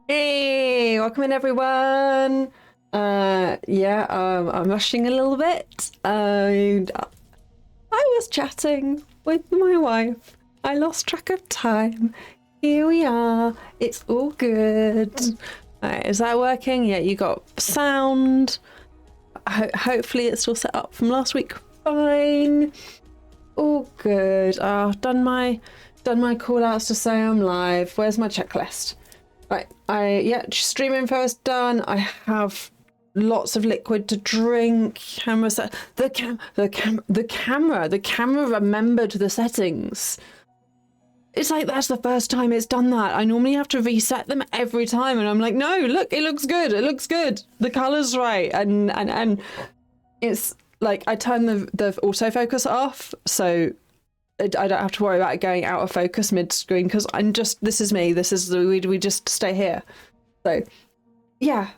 Hey, welcome in everyone. I'm rushing a little bit. I was chatting with my wife. I lost track of time. Here we are. It's all good. Alright, is that working? Yeah, you got sound. Hopefully it's all set up from last week. Fine. All good. I've done my call outs to say I'm live. Where's my checklist? Right, stream info is done. I have lots of liquid to drink. Camera set. The camera remembered the settings. It's like that's the first time it's done that. I normally have to reset them every time, and I'm like, no, look, it looks good. It looks good. The color's right, and it's like I turn the autofocus off, so I don't have to worry about it going out of focus mid-screen, because this is me. We just stay here. So, yeah,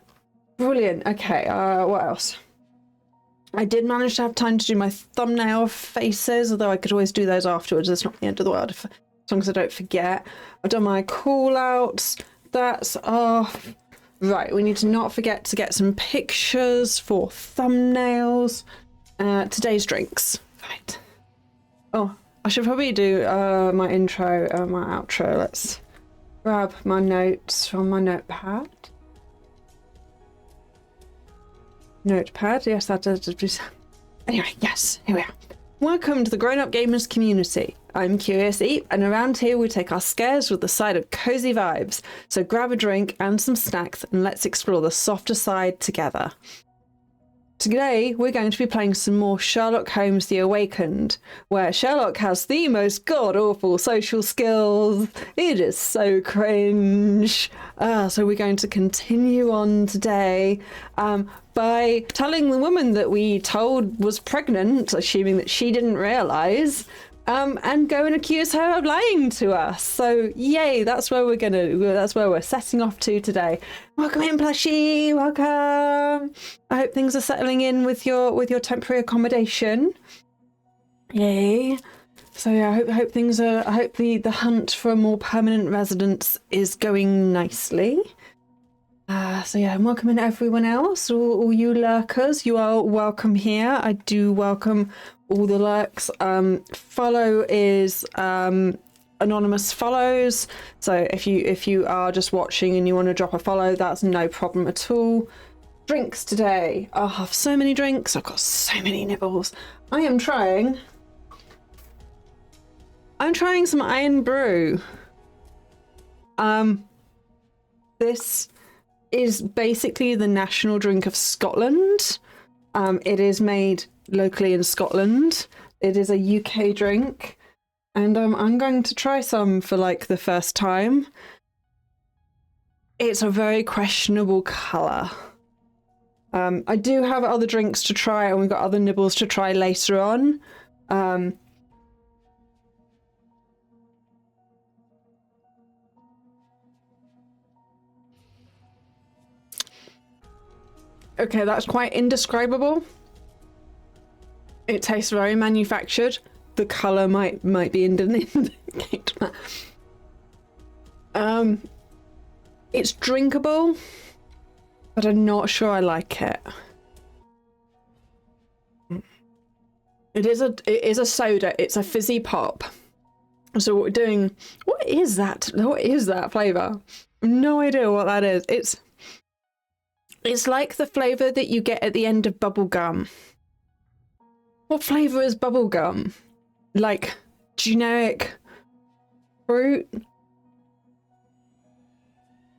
brilliant. Okay, what else? I did manage to have time to do my thumbnail faces, although I could always do those afterwards. It's not the end of the world, as long as I don't forget. I've done my call-outs. That's off. Right, we need to not forget to get some pictures for thumbnails. Today's drinks. Right. Oh, I should probably do my intro and my outro. Let's grab my notes from my notepad. Yes, that does. Anyway, yes, here we are. Welcome to the Grown Up Gamers community. I'm CuriousEep, and around here we take our scares with a side of cozy vibes. So grab a drink and some snacks, and let's explore the softer side together. Today, we're going to be playing some more Sherlock Holmes The Awakened, where Sherlock has the most god-awful social skills. It is so cringe. So we're going to continue on today by telling the woman that we told was pregnant, assuming that she didn't realise, and go and accuse her of lying to us. So yay, that's where we're setting off to today. Welcome in, Plushie, welcome. I hope things are settling in with your temporary accommodation. Yay. So yeah, I hope the hunt for a more permanent residence is going nicely. So yeah, and welcome in everyone else, all you lurkers. You are welcome here. I do welcome all the lurks. Follow is anonymous follows. So if you are just watching and you want to drop a follow, that's no problem at all. Drinks today. I have so many drinks. I've got so many nibbles. I'm trying some iron brew. This is basically the national drink of Scotland. It is made locally in Scotland. It is a UK drink, and I'm going to try some for like the first time. It's a very questionable colour. I do have other drinks to try, and we've got other nibbles to try later on. Okay, that's quite indescribable. It tastes very manufactured. The colour might be indicated. It's drinkable, but I'm not sure I like it. It is a soda. It's a fizzy pop. So what we're doing? What is that? What is that flavour? No idea what that is. It's like the flavour that you get at the end of bubble gum. What flavour is bubble gum? Like generic fruit?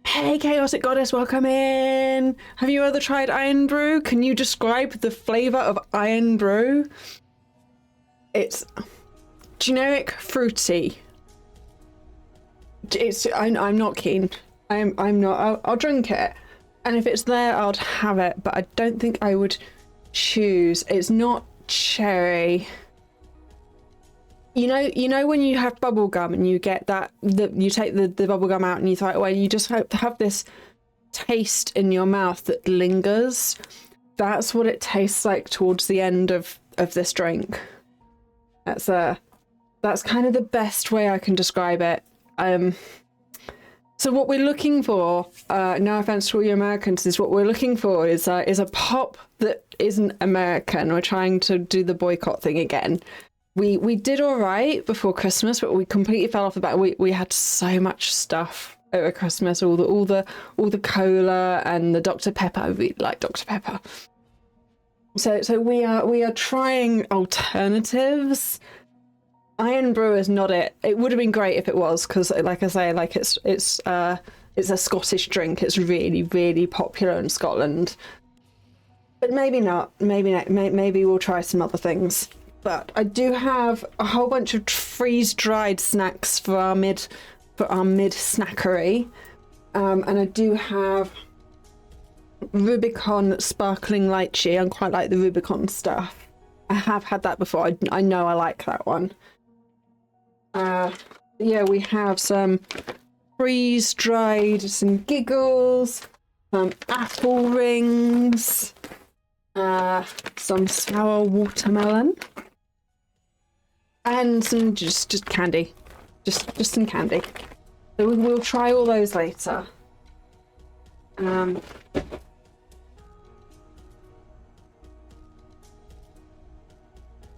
Hey, Chaotic Goddess, welcome in. Have you ever tried iron brew? Can you describe the flavour of iron brew? It's generic fruity. I'm not keen. I'm not. I'll drink it. And if it's there, I'll have it, but I don't think I would choose. It's not cherry. You know when you have bubble gum and you get you take the bubble gum out and you throw it away, you just have this taste in your mouth that lingers. That's what it tastes like towards the end of this drink. That's kind of the best way I can describe it. So what we're looking for, no offense to all you Americans, is what we're looking for is a pop that isn't American. We're trying to do the boycott thing again. We did all right before Christmas, but we completely fell off the bat. We had so much stuff over Christmas, all the cola and the Dr. Pepper. I really like Dr. Pepper. So we are trying alternatives. Iron Brew is not it. It would have been great if it was, because like I say, like it's a Scottish drink. It's really, really popular in Scotland. But maybe not. Maybe we'll try some other things. But I do have a whole bunch of freeze-dried snacks for our mid snackery, and I do have Rubicon sparkling lychee. I quite like the Rubicon stuff. I have had that before. I know I like that one. Yeah, we have some freeze-dried, some giggles, some apple rings, some sour watermelon, and some just candy, just some candy. So we'll try all those later.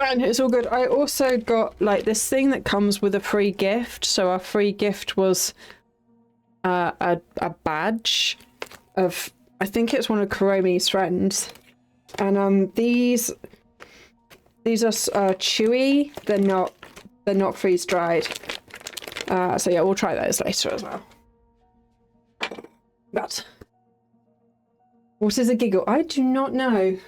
And it's all good. I also got like this thing that comes with a free gift. So our free gift was a badge of, I think it's one of Kuromi's friends, and these are chewy. They're not freeze dried. So yeah, we'll try those later as well. But what is a giggle? I do not know.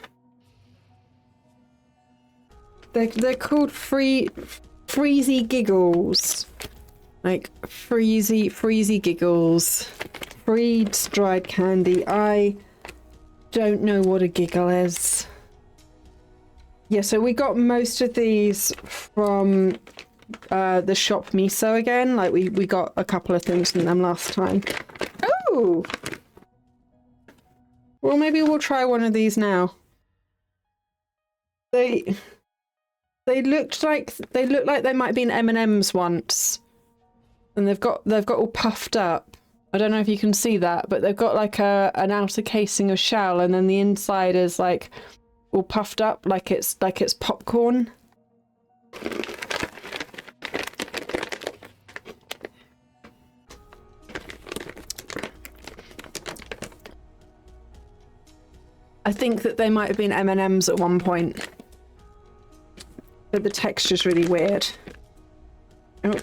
They're called freezy giggles, like freezy giggles, freeze-dried candy. I don't know what a giggle is. Yeah, so we got most of these from the shop Miso again. Like we got a couple of things from them last time. Oh, well maybe we'll try one of these now. They looked like they might have been M&Ms once, and they've got all puffed up. I don't know if you can see that, but they've got like an outer casing of shell, and then the inside is like all puffed up, like it's popcorn. I think that they might have been M&Ms at one point. But the texture's really weird. Oh,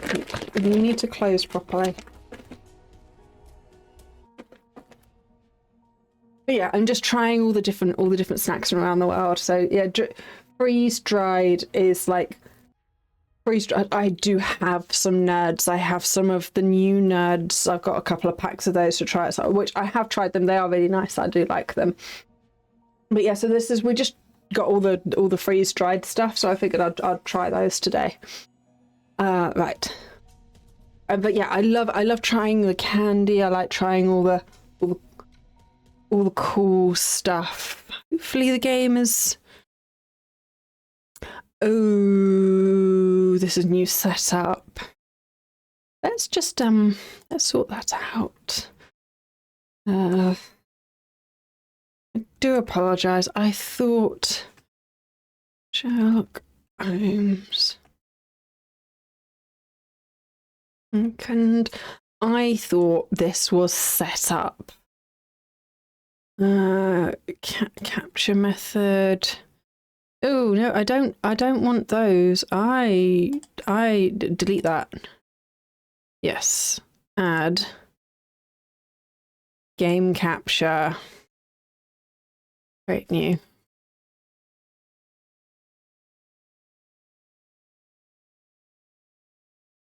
you need to close properly. But yeah, I'm just trying all the different snacks from around the world. So yeah, freeze dried is like freeze dried. I do have some nerds. I have some of the new nerds. I've got a couple of packs of those to try, which I have tried them. They are really nice. I do like them. But yeah, so we just got all the freeze dried stuff, so I figured I'd try those today. Right. But yeah, I love trying the candy. I like trying all the cool stuff. Hopefully the game is. Oh, this is new setup. Let's just let's sort that out. I do apologise. I thought Sherlock Holmes. And I thought this was set up. Capture method. Oh no, I don't want those. I delete that. Yes. Add. Game capture. Create new.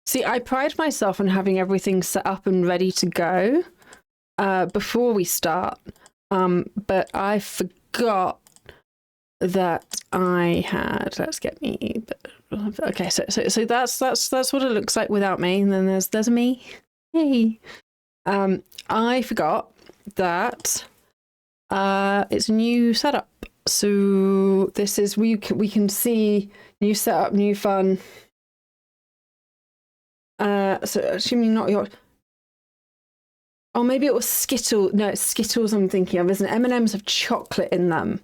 See, I pride myself on having everything set up and ready to go before we start. But I forgot that I had. Let's get me. Okay, so that's what it looks like without me. And then there's me. Hey. I forgot that it's a new setup. So this is we can see new setup, new fun. So assuming not your. Oh, maybe it was Skittles. No, it's Skittles I'm thinking of, isn't it? M&Ms have chocolate in them.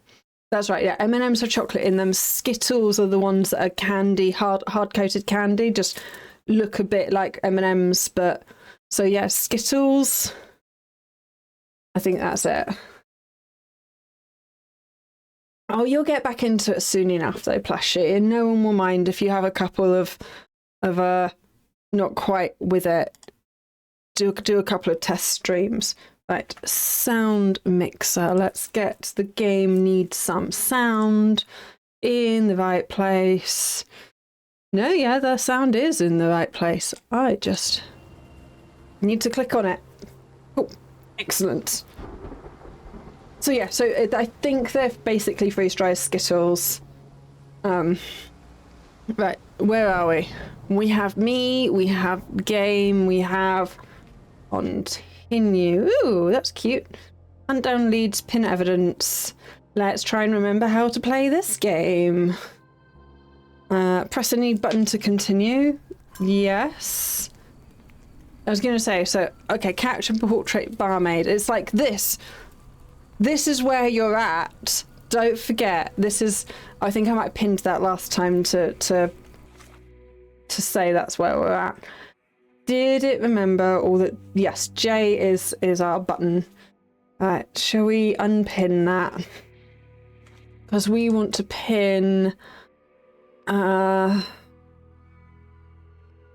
That's right, yeah. M&Ms have chocolate in them. Skittles are the ones that are candy, hard-coated candy. Just look a bit like M&Ms, but... So, yeah, Skittles. I think that's it. Oh, you'll get back into it soon enough, though, Plushie. And no one will mind if you have a couple of not quite with it. Do a couple of test streams. Right, sound mixer. Let's get the game needs some sound in the right place. No, yeah, the sound is in the right place. I just need to click on it. Oh, excellent. So yeah, so I think they're basically freeze-dried Skittles. Right, where are we? We have me, we have game, we have continue. Ooh, that's cute. Hunt down leads, pin evidence. Let's try and remember how to play this game. Press any button to continue. Yes. I was going to say, so, okay, capture portrait barmaid. It's like this. This is where you're at. Don't forget. This is, I think I might have pinned that last time to say that's where we're at. Did it remember all that? Yes, J is our button. Alright, shall we unpin that? Because we want to pin...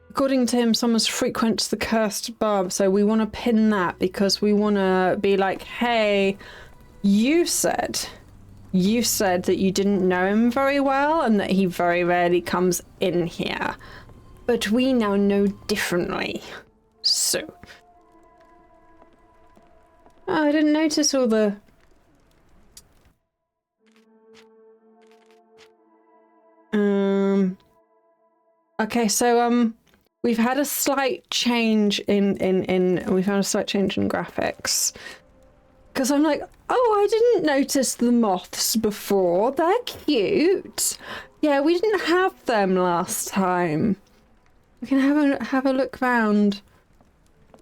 according to him, someone's frequents the cursed barb, so we want to pin that because we want to be like, hey, you said that you didn't know him very well and that he very rarely comes in here. But we now know differently. So. Oh, I didn't notice all the... Okay, so, we've had a slight change in graphics. Because I'm like, oh, I didn't notice the moths before. They're cute. Yeah, we didn't have them last time. We can have a look round.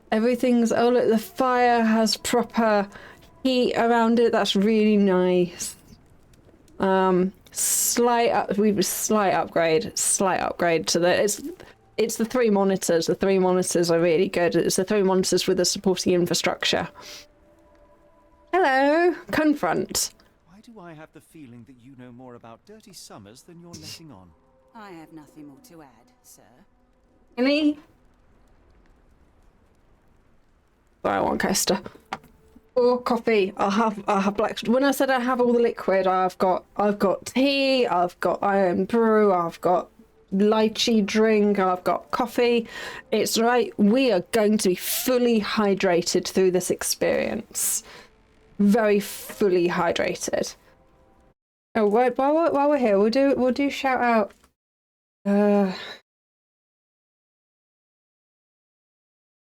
Everything's... Oh, look, the fire has proper heat around it. That's really nice. Slight upgrade to the... It's the 3 monitors. The 3 monitors are really good. It's the 3 monitors with the supporting infrastructure. Hello, confront. Why do I have the feeling that you know more about dirty summers than you're letting on? I have nothing more to add, sir. Really? I want coaster. Or coffee. I'll have black. When I said I have all the liquid, I've got tea, I've got iron brew, I've got lychee drink, I've got coffee. It's right. We are going to be fully hydrated through this experience. Very fully hydrated. Oh, wait, while we're here, we'll do shout out.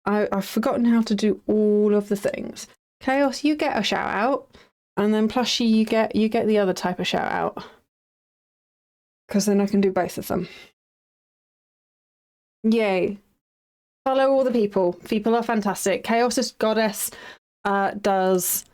I've forgotten how to do all of the things. Chaos, you get a shout out, and then Plushie, you get the other type of shout out. Because then I can do both of them. Yay! Follow all the people. People are fantastic. Chaos's Goddess does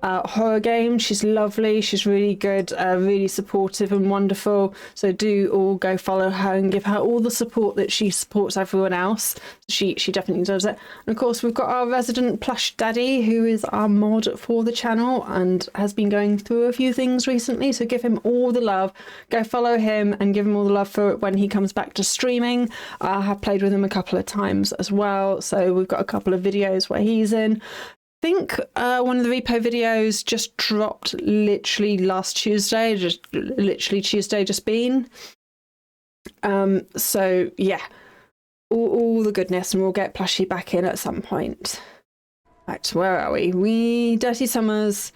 horror games. She's lovely. She's really good, really supportive and wonderful. So do all go follow her and give her all the support that she supports everyone else. She definitely does it. And of course, we've got our resident plush daddy, who is our mod for the channel and has been going through a few things recently. So give him all the love. Go follow him and give him all the love for when he comes back to streaming. I have played with him a couple of times as well. So we've got a couple of videos where he's in. I think one of the repo videos just dropped literally last Tuesday, just been. So yeah, all the goodness, and we'll get Plushie back in at some point. Right, where are we? Dirty Summers.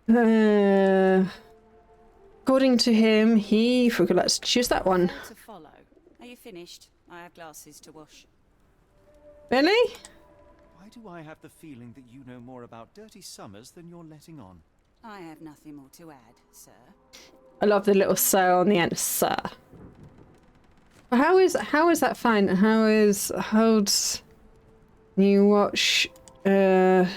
According to him, he forgot. Let's choose that one. To follow. Are you finished? I have glasses to wash. Really? Why do I have the feeling that you know more about dirty summers than you're letting on? I have nothing more to add, sir. I love the little sir on the end, sir. How is that fine? How holds new watch Was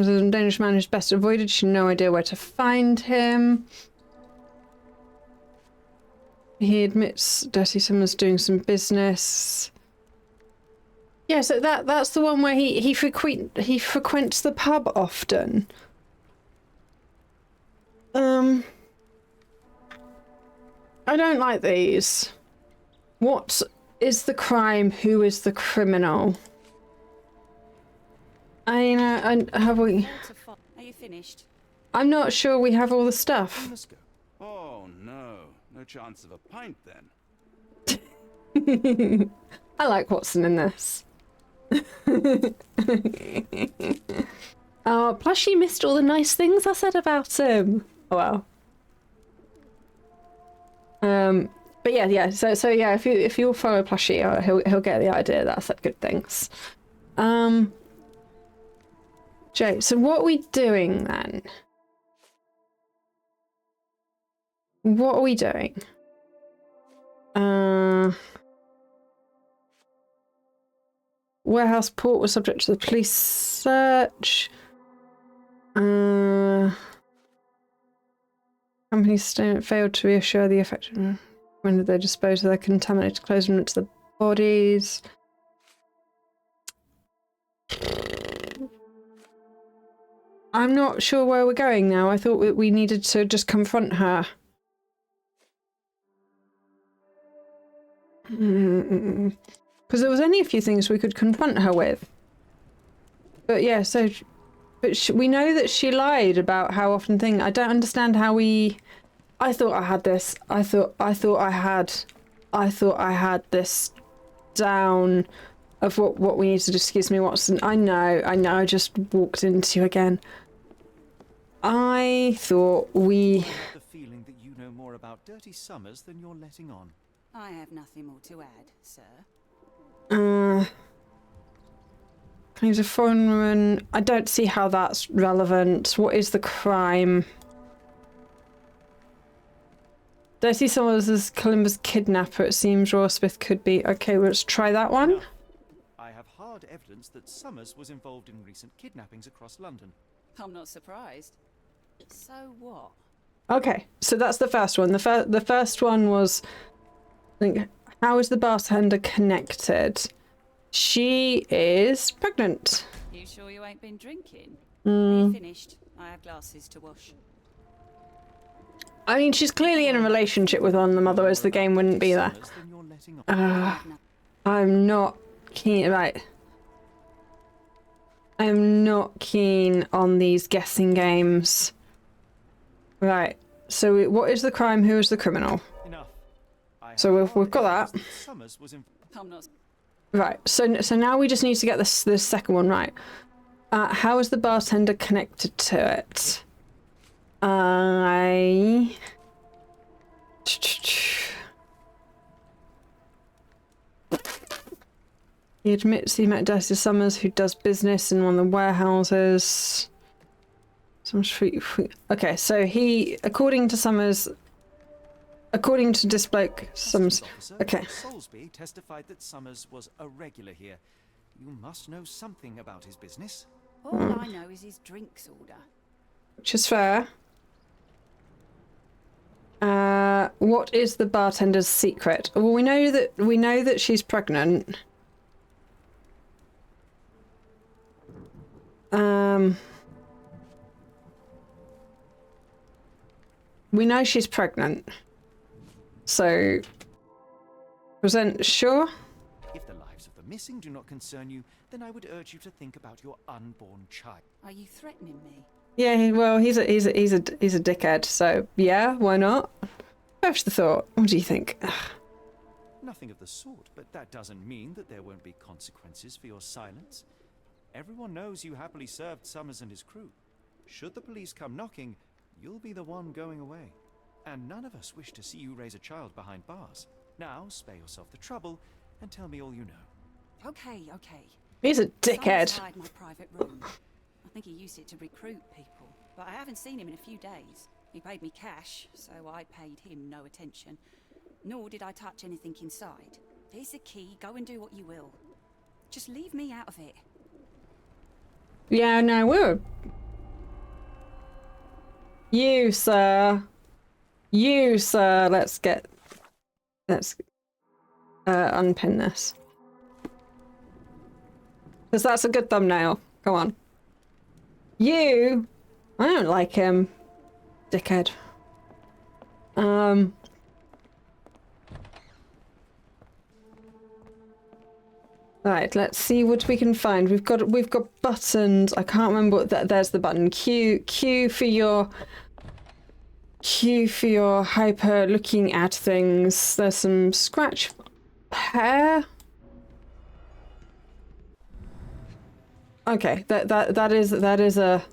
a Danish man who's best avoided. She had no idea where to find him. He admits Dirty Summer's doing some business. Yeah, so that's the one where he frequents the pub often. I don't like these. What is the crime? Who is the criminal? Have we? Are you finished? I'm not sure we have all the stuff. Let's go. Oh no, no chance of a pint then. I like Watson in this. Oh, plus she missed all the nice things I said about him. Oh well. But yeah. So yeah, if you'll follow Plushy, he'll get the idea that I said good things. Jay, so what are we doing then? What are we doing? Warehouse port was subject to the police search. Company statement failed to reassure the affected. When did they dispose of their contaminated clothes and to the bodies? I'm not sure where we're going now. I thought we needed to just confront her. Because there was only a few things we could confront her with. But yeah, so... But we know that she lied about how often thing. I don't understand how we... I thought I had this. I thought I had this down of what we need to do. Excuse me, Watson. I know. I just walked into you again. I thought we... I have the feeling that you know more about Dirty Summers than you're letting on. I have nothing more to add, sir. He's a foreign woman. I don't see how that's relevant. What is the crime? Dirty Summers is Columba's kidnapper. It seems Roy Smith could be. Okay, well, let's try that one. Enough. I have hard evidence that Summers was involved in recent kidnappings across London. I'm not surprised. So what? Okay, so that's the first one. The first one was, I think, how is the bartender connected? She is pregnant. You sure you ain't been drinking? Are you finished? I have glasses to wash. I mean, she's clearly in a relationship with one of them, otherwise the game wouldn't be there. I'm not keen, right. I'm not keen on these guessing games. Right, so what is the crime? Who is the criminal? Enough. So we've got that. Summers was I'm not... Right, so now we just need to get this second one right. How is the bartender connected to it? He admits he met Dirty Summers, who does business in one of the warehouses. Okay, so he, according to Summers, according to this bloke, Summers. Okay. Soulsby testified that Summers was a regular here. You must know something about his business. All I know is his drinks order. Which is fair. What is the bartender's secret? Well, we know that she's pregnant. We know she's pregnant. So, present sure? If the lives of the missing do not concern you, then I would urge you to think about your unborn child. Are you threatening me? Yeah, well, he's a dickhead. So yeah, why not? Perish the thought. What do you think? Nothing of the sort, but that doesn't mean that there won't be consequences for your silence. Everyone knows you happily served Summers and his crew. Should the police come knocking, you'll be the one going away. And none of us wish to see you raise a child behind bars. Now, spare yourself the trouble and tell me all you know. Okay. He's a dickhead. Inside my private room. I think he used it to recruit people, but I haven't seen him in a few days. He paid me cash, so I paid him no attention. Nor did I touch anything inside. Here's the key. Go and do what you will. Just leave me out of it. Yeah, no, we're... You, sir. You, sir. Let's unpin this. Because that's a good thumbnail. Come on. You! I don't like him. Dickhead. Right, let's see what we can find. We've got buttons. I can't remember what there's the button. Q for your hyper looking at things. There's some scratch hair. Okay, that is a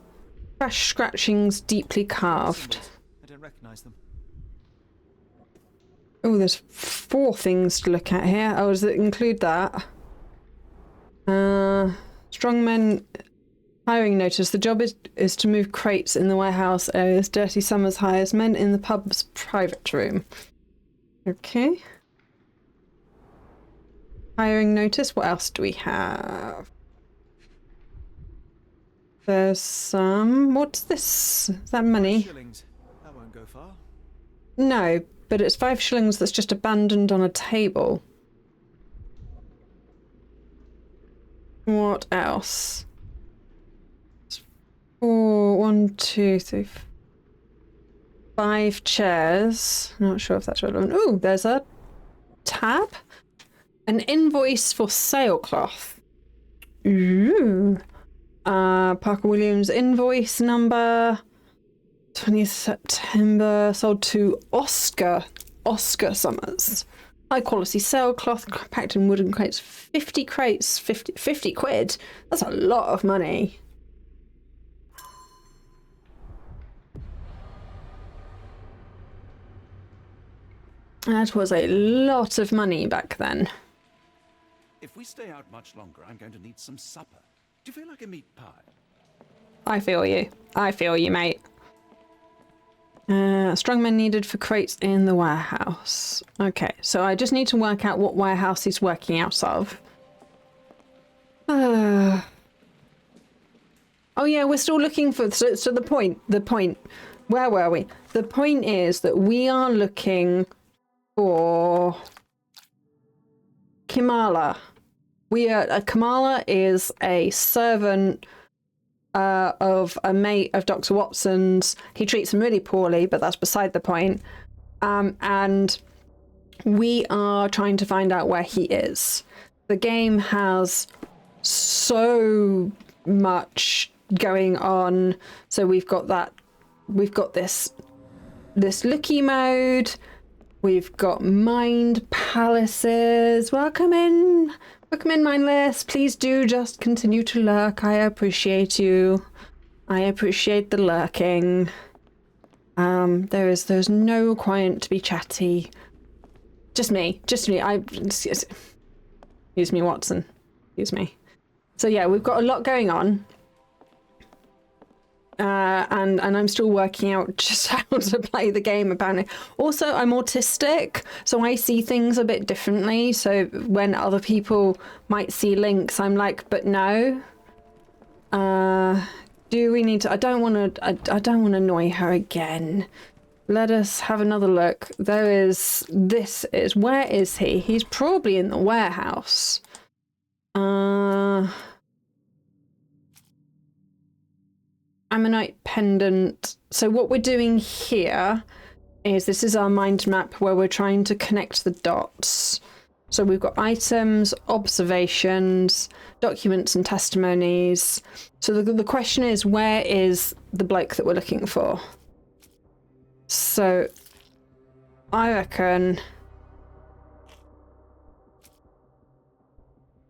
fresh scratchings deeply carved. I don't recognize them. Oh, there's 4 things to look at here. Oh, does it include that? Strongmen hiring notice. The job is to move crates in the warehouse areas. Dirty Summers hires men in the pub's private room. Okay. Hiring notice. What else do we have? There's some... What's this? Is that money? Shillings. That won't go far. No, but it's 5 shillings that's just abandoned on a table. What else? 4, 1, 2, 3, 5 chairs. Not sure if that's relevant. Oh, there's a tab. An invoice for sailcloth. Ooh. Parker Williams invoice number 20th September, sold to Oscar Summers. High quality sailcloth packed in wooden crates. 50 crates, 50 quid. That's a lot of money. That was a lot of money back then. If we stay out much longer, I'm going to need some supper. Do you feel like a meat pie? I feel you. I feel you, mate. Strongmen needed for crates in the warehouse. Okay, so I just need to work out what warehouse he's working out of. Oh yeah, we're still looking for... So the point. Where were we? The point is that we are looking for... Kamala. Kamala is a servant of a mate of Dr. Watson's. He treats him really poorly, but that's beside the point. And we are trying to find out where he is. The game has so much going on. So we've got this looky mode. We've got mind palaces. Welcome in, mindless. Please do just continue to lurk. I appreciate you. I appreciate the lurking. There's no requirement to be chatty. Just me. Excuse me, Watson. Excuse me. So yeah, we've got a lot going on. And I'm still working out just how to play the game, apparently. Also, I'm autistic, so I see things a bit differently. So when other people might see links, I'm like, but no. Do we need to... I don't want to annoy her again. Let us have another look. Where is he? He's probably in the warehouse. Ammonite pendant. So what we're doing here is this is our mind map where we're trying to connect the dots. So we've got items, observations, documents and testimonies. So the question is, where is the bloke that we're looking for? So I reckon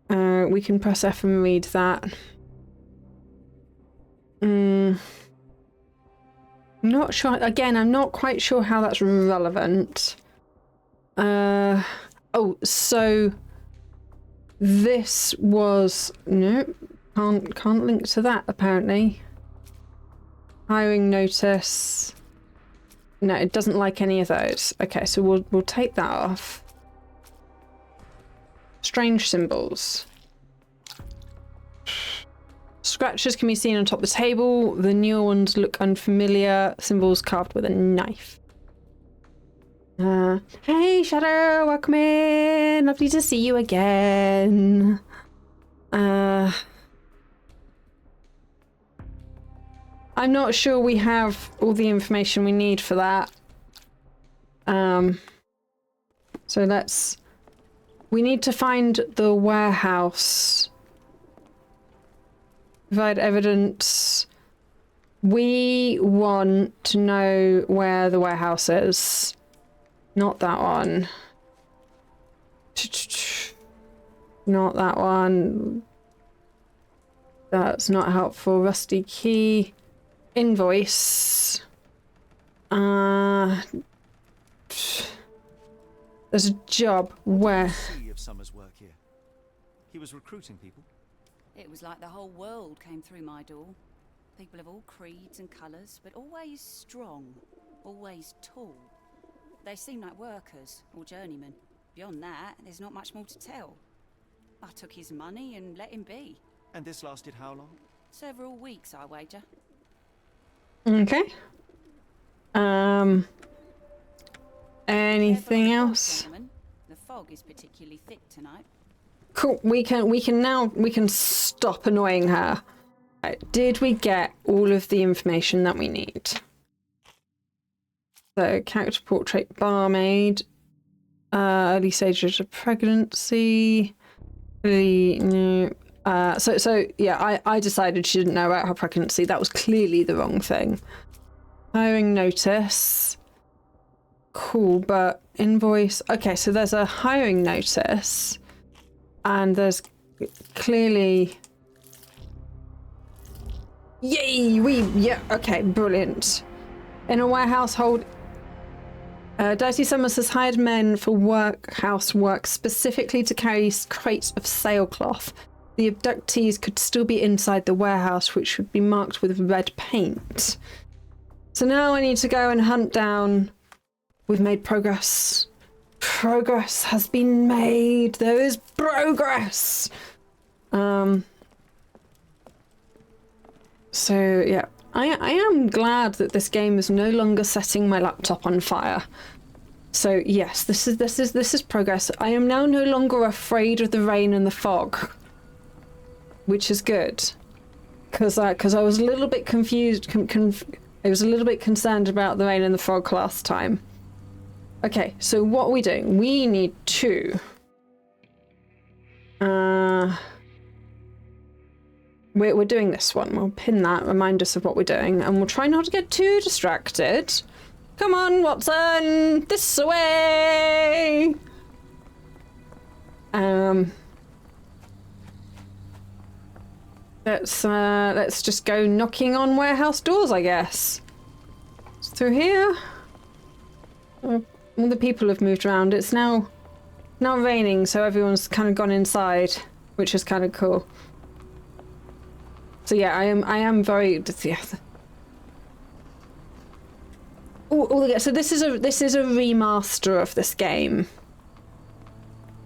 we can press F and read that. Not sure. Again, I'm not quite sure how that's relevant. Oh, so this was... No, can't link to that, apparently. Hiring notice. No, it doesn't like any of those. Okay, so we'll take that off. Strange symbols. Scratches can be seen on top of the table. The newer ones look unfamiliar. Symbols carved with a knife. Hey, Shadow, welcome in. Lovely to see you again. I'm not sure we have all the information we need for that. So we need to find the warehouse. Provide evidence. We want to know where the warehouse is. Not that one. Not that one. That's not helpful. Rusty key. Invoice. There's a job where... See of Summer's work here. He was recruiting people. It was like the whole world came through my door. People of all creeds and colours, but always strong, always tall. They seem like workers or journeymen. Beyond that, there's not much more to tell. I took his money and let him be. And this lasted how long? Several weeks, I wager. Okay. Anything else? Gentlemen. The fog is particularly thick tonight. Cool. We can stop annoying her. Right. Did we get all of the information that we need? So, character portrait, barmaid, early stages of pregnancy. Really, no. So yeah, I decided she didn't know about her pregnancy. That was clearly the wrong thing. Hiring notice. Cool, but invoice. Okay, so there's a hiring notice, and there's clearly. Yay! Yeah. Okay, brilliant. In a warehouse hold. Dirty Summers has hired men for warehouse work specifically to carry crates of sailcloth. The abductees could still be inside the warehouse, which would be marked with red paint. So now I need to go and hunt down... We've made progress. Progress has been made. There is progress. So yeah, I am glad that this game is no longer setting my laptop on fire. So yes, this is progress. I am now no longer afraid of the rain and the fog, which is good, because I was a little bit confused. I was a little bit concerned about the rain and the fog last time. Okay, so what are we doing? We need to... We're doing this one. We'll pin that, remind us of what we're doing, and we'll try not to get too distracted. Come on, Watson! This way! Let's just go knocking on warehouse doors, I guess. It's through here. All the people have moved around. It's now raining, so everyone's kind of gone inside, which is kind of cool. So yeah, I am very... Yeah. So this is a remaster of this game.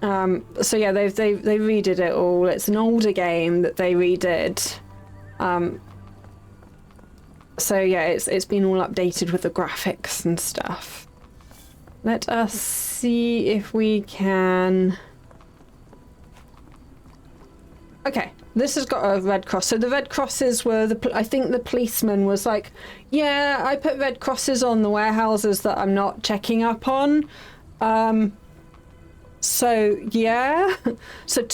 So yeah, they redid it all. It's an older game that they redid. So yeah, it's been all updated with the graphics and stuff. Let us see if we can... Okay, this has got a red cross. So the red crosses were I think the policeman was like, yeah, I put red crosses on the warehouses that I'm not checking up on. So yeah. So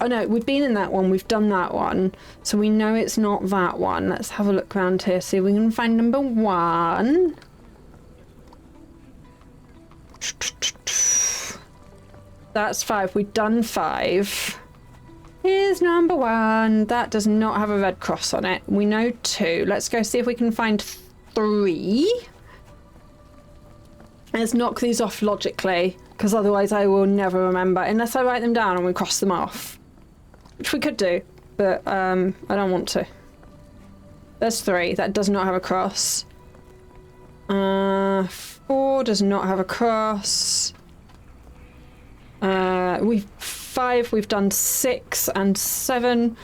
oh no, we've been in that one. We've done that one. So we know it's not that one. Let's have a look around here, see if we can find number 1. That's 5. We've done 5. Here's number 1. That does not have a red cross on it. We know 2. Let's go see if we can find 3. Let's knock these off logically, because otherwise I will never remember, unless I write them down and we cross them off. Which we could do, but I don't want to. There's 3. That does not have a cross. 4 does not have a cross. 5, we've done 6 and 7.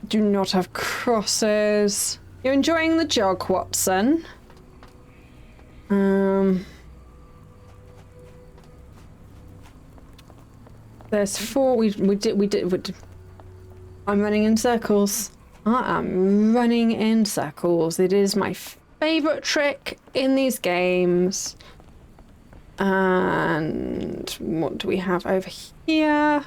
do not have crosses. You're enjoying the jog, Watson. There's 4. We did. I'm running in circles. I am running in circles. It is my favorite trick in these games. And what do we have over here?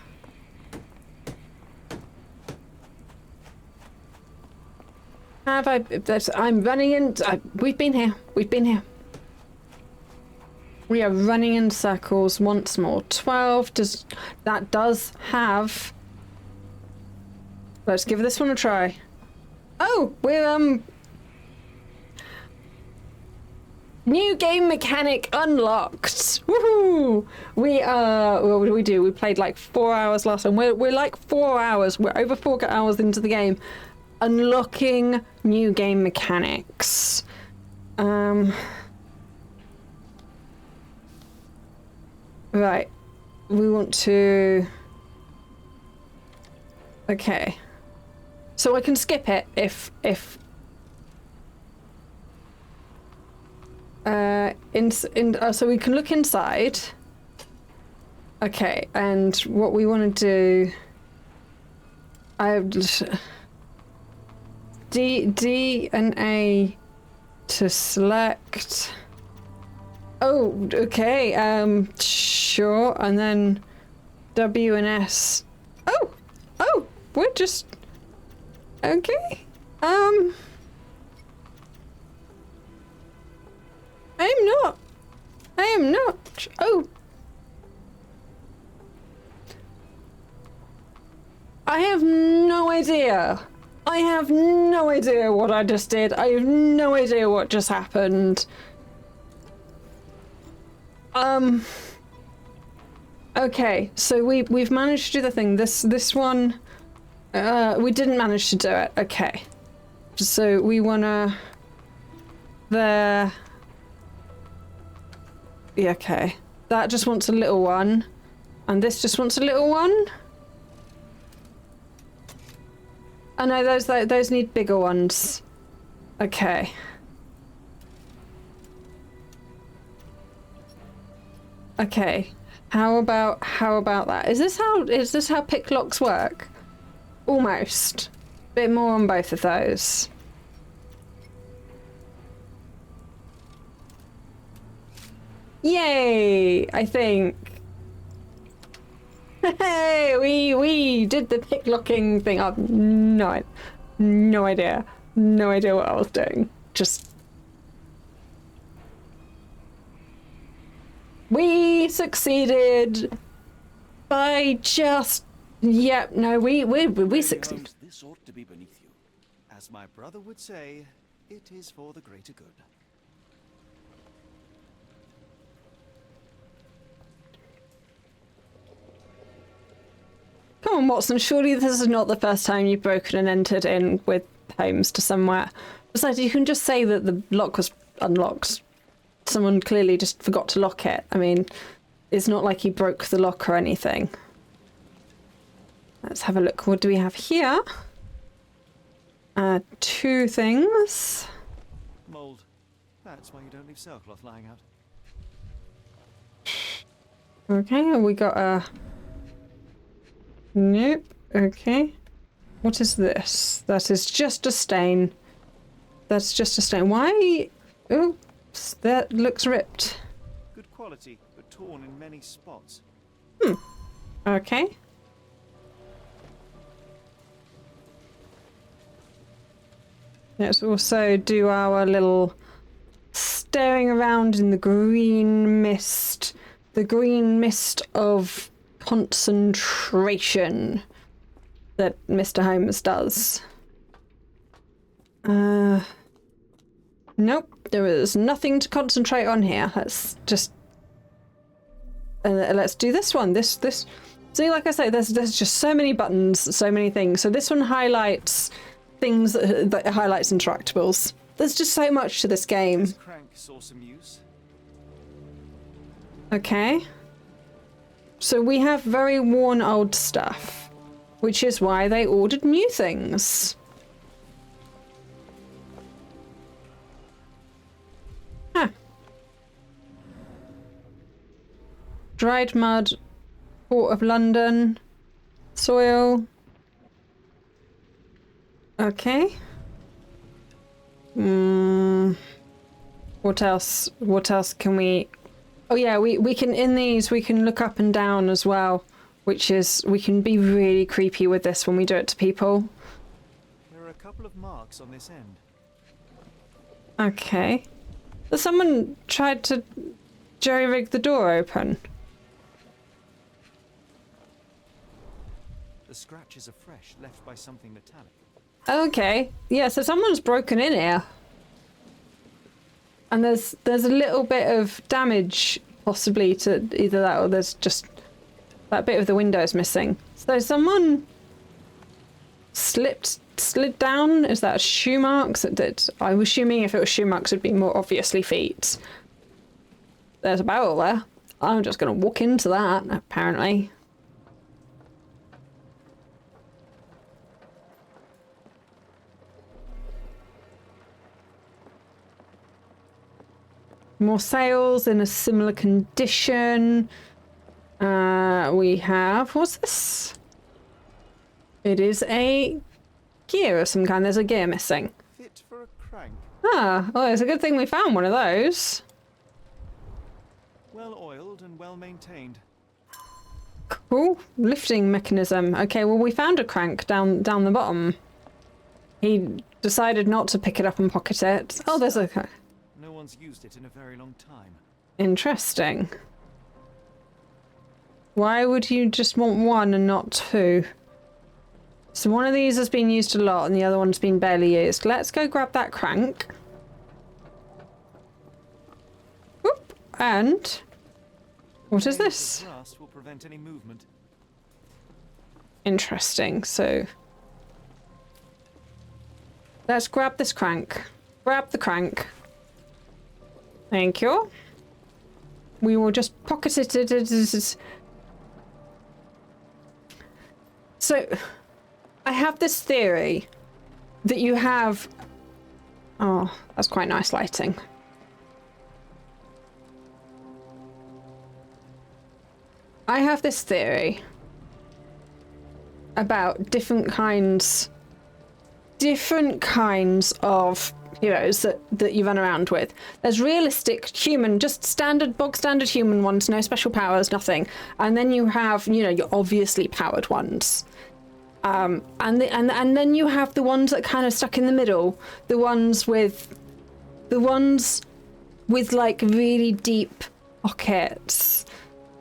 I'm running in. We've been here. We've been here. We are running in circles once more. 12 does have. Let's give this one a try. Oh, we're new game mechanic unlocked. Woohoo! What did we do? We played like 4 hours last time. We're like 4 hours. We're over 4 hours into the game. Unlocking new game mechanics. Right. We want to... Okay. So I can skip it if so we can look inside. Okay, and what we want to do... D and A to select. Oh, okay. Sure. And then W and S. Oh, we're just okay. I am not. Oh. I have no idea. I have no idea what I just did. I have no idea what just happened. Okay, so we've managed to do the thing. This one, we didn't manage to do it. Okay, so we wanna there. Yeah, okay. That just wants a little one, and this just wants a little one. Oh no, those need bigger ones. Okay. Okay. How about that? Is this how pick locks work? Almost. Bit more on both of those. Yay! I think. Hey, we did the pick locking thing. I've no idea what I was doing. Just we succeeded by just. Yep. No, we succeeded. This ought to be beneath you. As my brother would say, it is for the greater good. Come on, Watson, surely this is not the first time you've broken and entered in with Holmes to somewhere. Besides, you can just say that the lock was unlocked. Someone clearly just forgot to lock it. I mean, it's not like he broke the lock or anything. Let's have a look. What do we have here? 2 things. Mold. That's why you don't leave sailcloth lying out. Okay, we got a... Nope. Okay. What is this? That is just a stain. That's just a stain. Why? Oops, that looks ripped. Good quality, but torn in many spots. Okay. Let's also do our little staring around in the green mist. The green mist of concentration that Mr. Holmes does. Nope, there is nothing to concentrate on here. Let's just let's do this one. This see, like I say, there's just so many buttons, so many things. So this one highlights things that highlights interactables. There's just so much to this game. This crank saw some use. Okay. So we have very worn old stuff. which is why they ordered new things. Huh. Dried mud, Port of London, soil. Okay. What else? What else can we... Oh yeah, we can, in these, we can look up and down as well, which is, we can be really creepy with this when we do it to people. There are a couple of marks on this end. Okay. So someone tried to jerry-rig the door open. The scratches are fresh, left by something metallic. Okay. Yeah, so someone's broken in here. And there's a little bit of damage possibly to either that or there's just that bit of the windows missing. So someone slid down. Is that shoe marks? I'm assuming if it was shoe marks it'd be more obviously feet. There's a barrel there. I'm just gonna walk into that, apparently. More sails in a similar condition. We have... What's this? It is a gear of some kind. There's a gear missing. Fit for a crank. Ah, well, it's a good thing we found one of those. Well oiled and well maintained. Cool. Lifting mechanism. Okay, well, we found a crank down the bottom. He decided not to pick it up and pocket it. Oh, there's a... No one's used it in a very long time. Interesting. Why would you just want one and not two? So one of these has been used a lot and the other one's been barely used. Let's go grab that crank. Whoop. And... what is this? Rust will prevent any movement. Interesting. So... let's grab this crank. Grab the crank. Thank you. We will just pocket it. So, I have this theory that you have... oh, that's quite nice lighting. I have this theory about different kinds of heroes that you run around with. There's realistic human, just standard, bog standard human ones, no special powers, nothing. And then you have, you know, your obviously powered ones. And then you have the ones that are kind of stuck in the middle. The ones with like really deep pockets.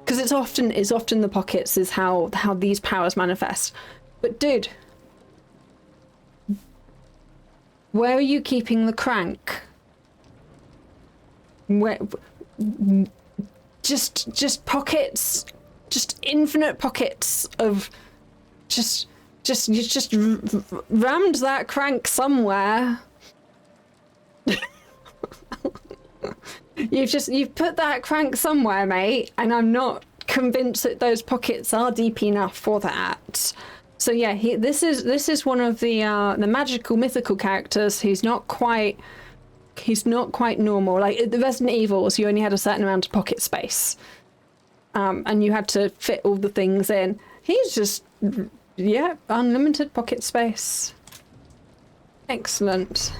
Because it's often the pockets is how these powers manifest. But dude, where are you keeping the crank? Where? Just pockets, just infinite pockets of, you just rammed that crank somewhere. You've put that crank somewhere, mate, and I'm not convinced that those pockets are deep enough for that. So yeah, this is one of the magical mythical characters who's not quite normal. Like the Resident Evils, you only had a certain amount of pocket space, and you had to fit all the things in. He's just, yeah, unlimited pocket space. Excellent.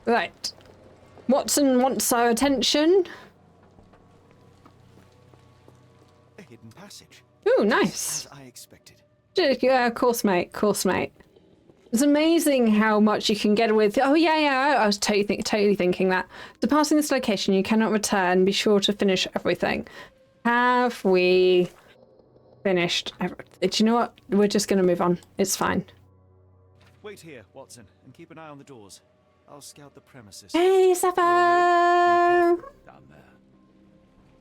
Right, Watson wants our attention. Passage. Ooh, nice. As I expected. Yeah, of course, mate. Of course, mate. It's amazing how much you can get with. Oh yeah. I was totally thinking that. Departing this location, you cannot return. Be sure to finish everything. Have we finished everything? Do you know what? We're just gonna move on. It's fine. Wait here, Watson, and keep an eye on the doors. I'll scout the premises. Hey, Sappho! Down there.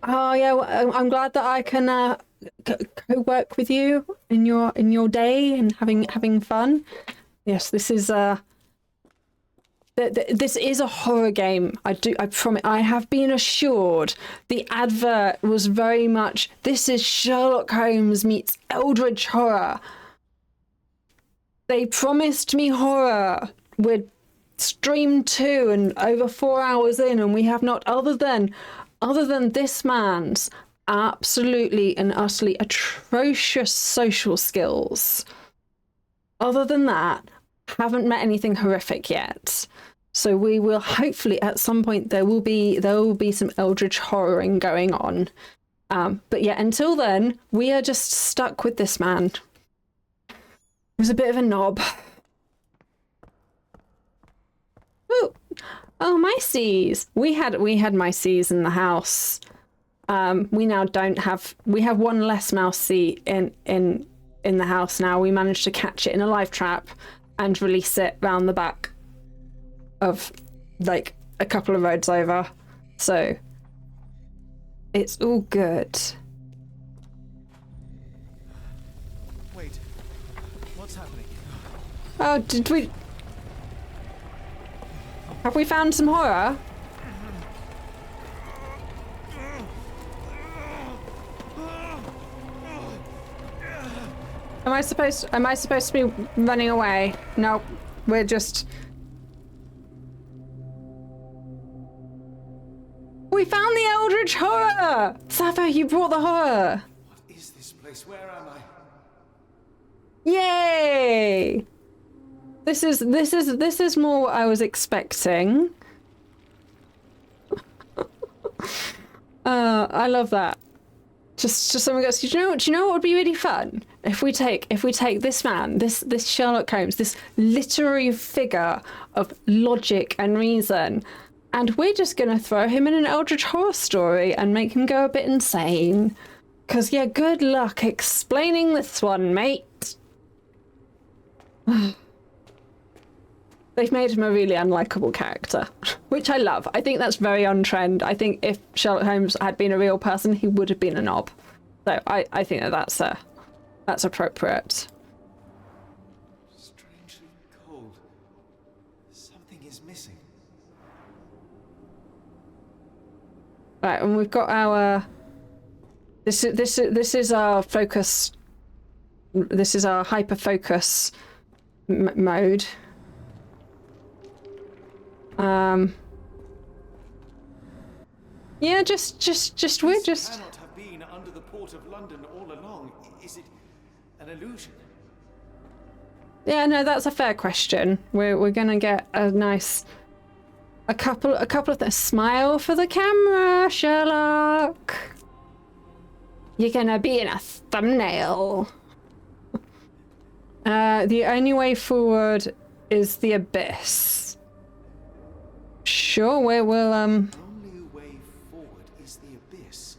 Oh yeah, well, I'm glad that I can co-work with you in your day and having fun. Yes, this is This is a horror game. I promise. I have been assured. The advert was very much, this is Sherlock Holmes meets Eldrich horror. They promised me horror. We're stream 2 and over 4 hours in, and we have not, other than this man's absolutely and utterly atrocious social skills. Other than that, haven't met anything horrific yet. So we will hopefully at some point there will be some Eldritch horroring going on. But yeah, until then, we are just stuck with this man. He was a bit of a knob. Ooh. Oh, mices. We had mices in the house. We now don't have. We have one less mousey in the house now. We managed to catch it in a live trap and release it round the back of like a couple of roads over. So it's all good. Wait, what's happening? Oh, did we? Have we found some horror? Am I supposed to be running away? Nope. We're just... We found the Eldritch horror! Sappho, you brought the horror! What is this place? Where am I? Yay! This is more what I was expecting. I love that. Just someone goes, do you know what would be really fun? If we take this man, this Sherlock Holmes, this literary figure of logic and reason, and we're just gonna throw him in an Eldritch horror story and make him go a bit insane. 'Cause yeah, good luck explaining this one, mate. They've made him a really unlikable character, which I love. I think that's very on trend. I think if Sherlock Holmes had been a real person, he would have been a knob. So I think that's appropriate. Strangely cold. Something is missing. Right, and we've got our. This is our focus. This is our hyper focus mode. Yeah, just we're just. Cannot have been under the port of London all along. Is it an illusion? Yeah, no, that's a fair question. We're gonna get a nice, a couple of the smile for the camera, Sherlock. You're gonna be in a thumbnail. The only way forward is the abyss. Sure, we'll The only way forward is the abyss.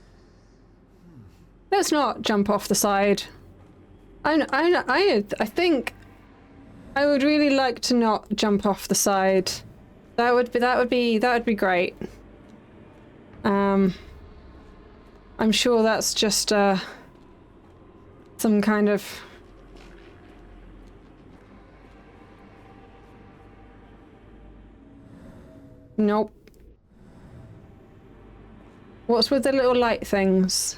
Let's not jump off the side. I think I would really like to not jump off the side. That would be great. I'm sure that's just some kind of. Nope. What's with the little light things?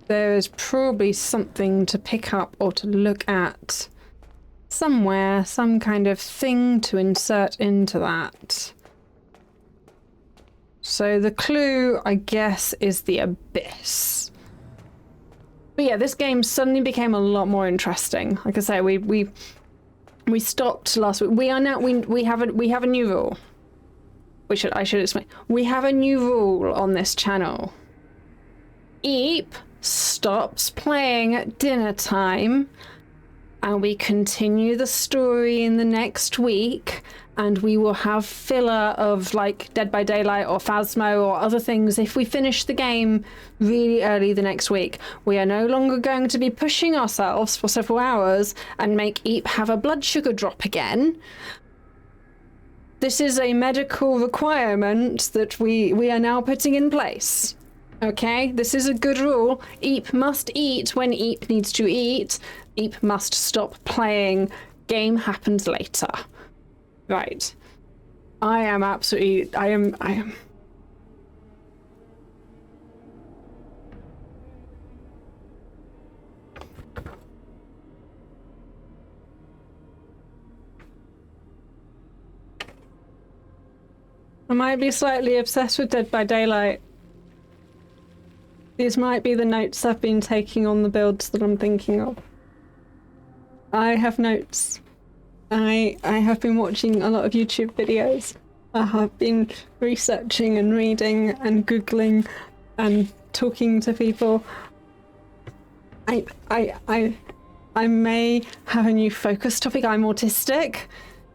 There is probably something to pick up or to look at somewhere, some kind of thing to insert into that. So the clue, I guess, is the abyss. But yeah, this game suddenly became a lot more interesting. Like I say, we stopped last week. We are now we have a new rule. I should explain. We have a new rule on this channel. Eep stops playing at dinner time, and we continue the story in the next week, and we will have filler of like Dead by Daylight or Phasmo or other things if we finish the game really early the next week. We are no longer going to be pushing ourselves for several hours and make Eep have a blood sugar drop again. This is a medical requirement that we are now putting in place. Okay, this is a good rule. Eep must eat when Eep needs to eat. Eep must stop playing. Game happens later. Right. I am. I might be slightly obsessed with Dead by Daylight. These might be the notes I've been taking on the builds that I'm thinking of. I have notes. I have been watching a lot of YouTube videos. I have been researching and reading and Googling and talking to people. I may have a new focus topic. I'm autistic.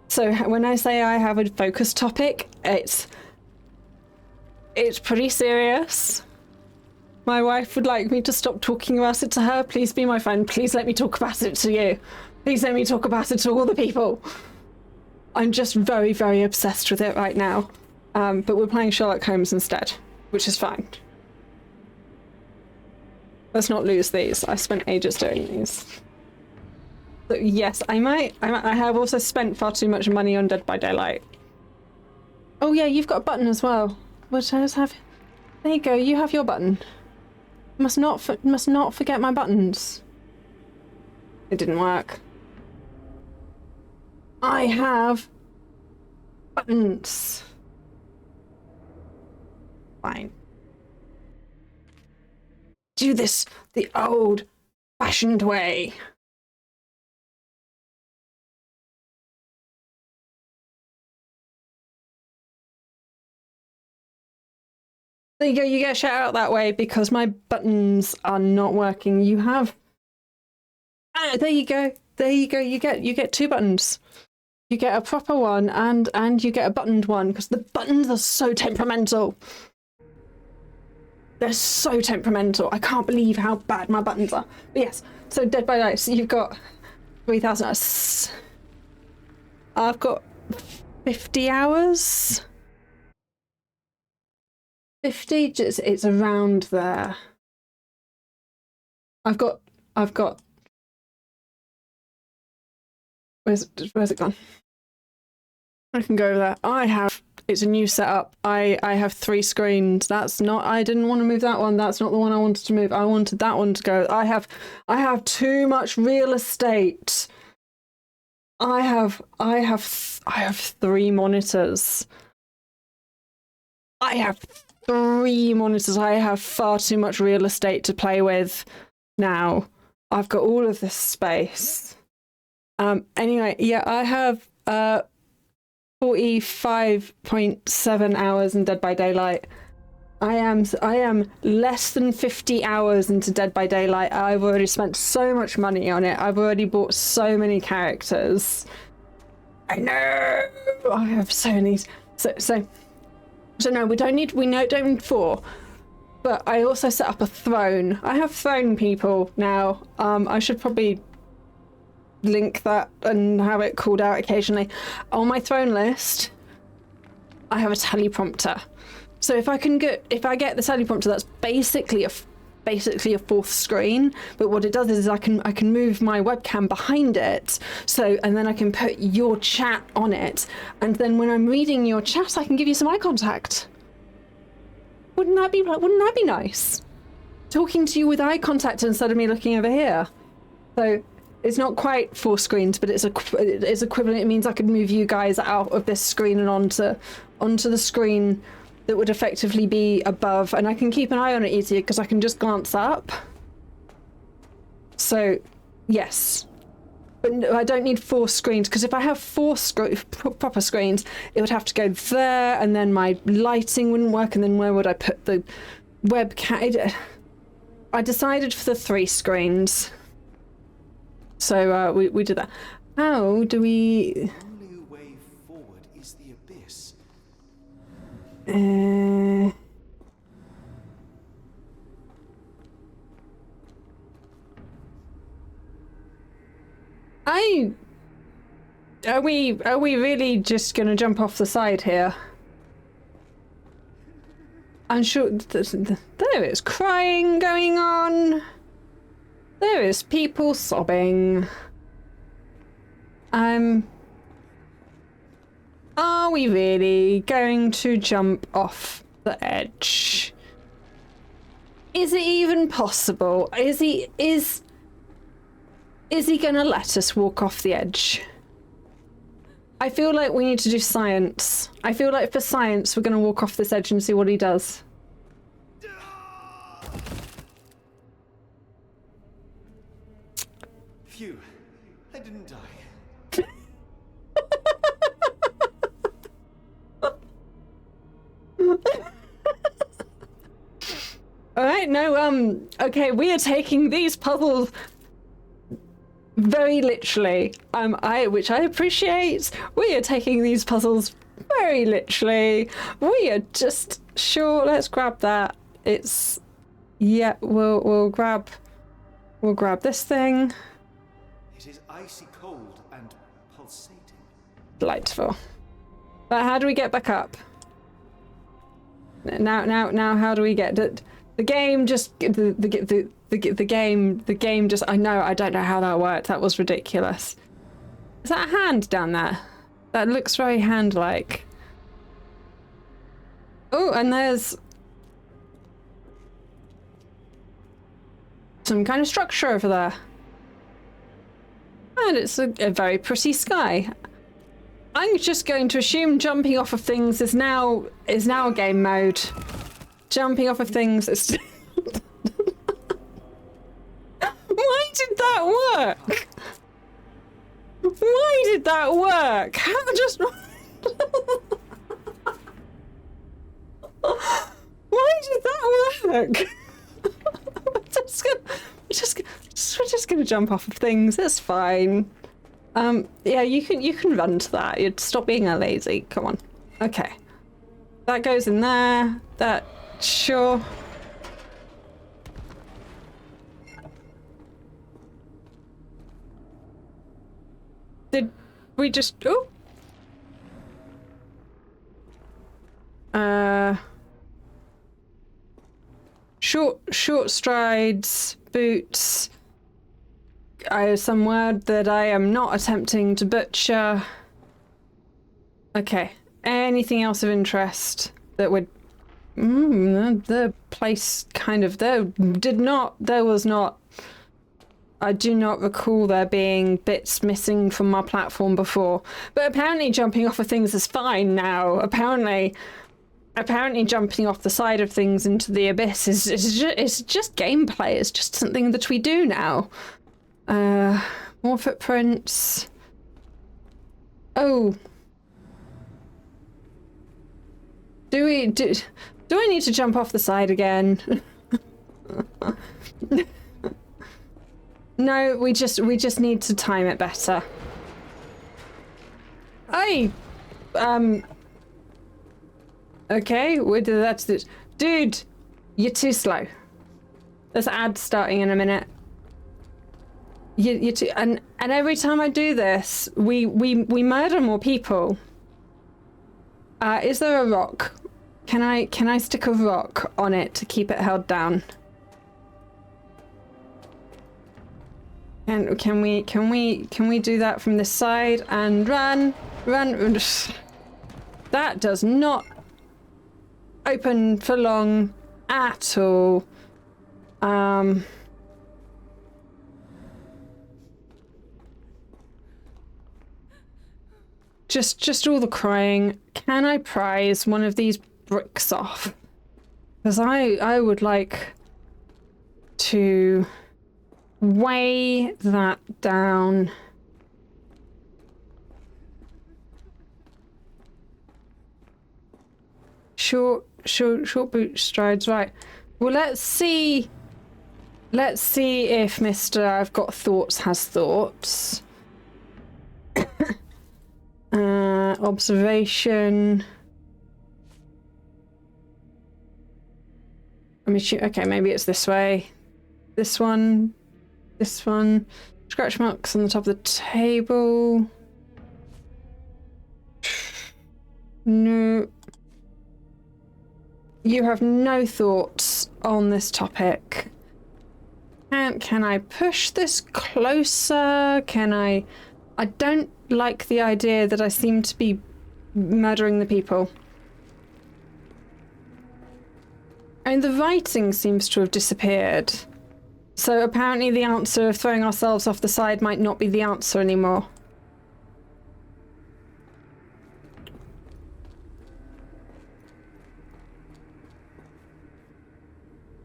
So when I say I have a focus topic, it's pretty serious. My wife would like me to stop talking about it to her. Please be my friend. Please let me talk about it to you. Please let me talk about it to all the people. I'm just very, very obsessed with it right now. But we're playing Sherlock Holmes instead, which is fine. Let's not lose these. I spent ages doing these. So yes, I have also spent far too much money on Dead by Daylight. Oh yeah, you've got a button as well. What does have? There you go. You have your button. Must not forget my buttons. It didn't work. I have buttons. Fine. Do this the old-fashioned way. There you go, you get a shout out that way because my buttons are not working. You have... Ah, there you go. There you go. You get 2 buttons. You get a proper one and you get a buttoned one because the buttons are so temperamental. They're so temperamental. I can't believe how bad my buttons are. But yes, so Dead by Daylight, so you've got 3,000 hours. I've got 50 hours. 50, just, it's around there. I've got, where's it gone? I can go over there. It's a new setup. I have 3 screens. That's not, I didn't want to move that one. That's not the one I wanted to move. I wanted that one to go. I have too much real estate. I have 3 monitors. I have 3 monitors. I have far too much real estate to play with now. I've got all of this space. Anyway, yeah, I have 45.7 hours in Dead by Daylight. I am less than 50 hours into Dead by Daylight. I've already spent so much money on it. I've already bought so many characters. I know. I have so many. So no, we don't need 4. But I also set up a throne. I have throne people now. I should probably link that and have it called out occasionally. On my throne list, I have a teleprompter. So if I get the teleprompter, that's basically a 4th screen. But what it does is I can move my webcam behind it. So and then I can put your chat on it. And then when I'm reading your chat, I can give you some eye contact. Wouldn't that be nice? Talking to you with eye contact instead of me looking over here. So it's not quite 4 screens, but it's equivalent. It means I could move you guys out of this screen and onto the screen that would effectively be above, and I can keep an eye on it easier because I can just glance up. So, yes. But no, I don't need 4 screens, because if I have 4 proper screens, it would have to go there, and then my lighting wouldn't work, and then where would I put the webcam? I decided for the 3 screens. So we did that. How do we... The only way forward is the abyss. Are we really just gonna jump off the side here? I'm sure there is crying going on. There is people sobbing. Are we really going to jump off the edge? Is it even possible? Is he gonna let us walk off the edge? I feel like we need to do science. I feel like for science we're gonna walk off this edge and see what he does. Phew, I didn't die. Alright, no, okay, we are taking these puzzles very literally. Which I appreciate. We are taking these puzzles very literally. We are just sure, let's grab that. It's yeah, we'll grab this thing. It is icy cold and pulsating. Delightful. But how do we get back up? Now how do we get it? The game just the game just I don't know how that worked. That was ridiculous. Is that a hand down there? That looks very hand-like. Oh, and there's some kind of structure over there. And it's a very pretty sky. I'm just going to assume jumping off of things is now a game mode. Jumping off of things is... Why did that work? Why did that work? How just... Why did that work? We're just gonna jump off of things. It's fine. Yeah, you can run to that. You'd stop being a lazy. Come on. Okay. That goes in there. That sure. Did we just short strides, boots. Some word that I am not attempting to butcher. Okay. Anything else of interest that would... the place kind of... There was not... I do not recall there being bits missing from my platform before. But apparently jumping off of things is fine now. Apparently jumping off the side of things into the abyss is just gameplay. It's just something that we do now. More footprints. Oh. Do I need to jump off the side again? No, we just need to time it better. Okay, that's it. Dude, you're too slow. There's an ad starting in a minute. You're too, and every time I do this, we murder more people. Is there a rock? Can I stick a rock on it to keep it held down? And can we do that from this side and run? That does not open for long at all. Just all the crying. Can I prise one of these bricks off? Because I would like to weigh that down. Short boot strides, right. Well, let's see if Mr. I've got thoughts has thoughts. Observation. Okay, maybe it's this way. This one. Scratch marks on the top of the table. No. You have no thoughts on this topic. Can I push this closer? Can I don't like the idea that I seem to be murdering the people. And the writing seems to have disappeared. So apparently the answer of throwing ourselves off the side might not be the answer anymore.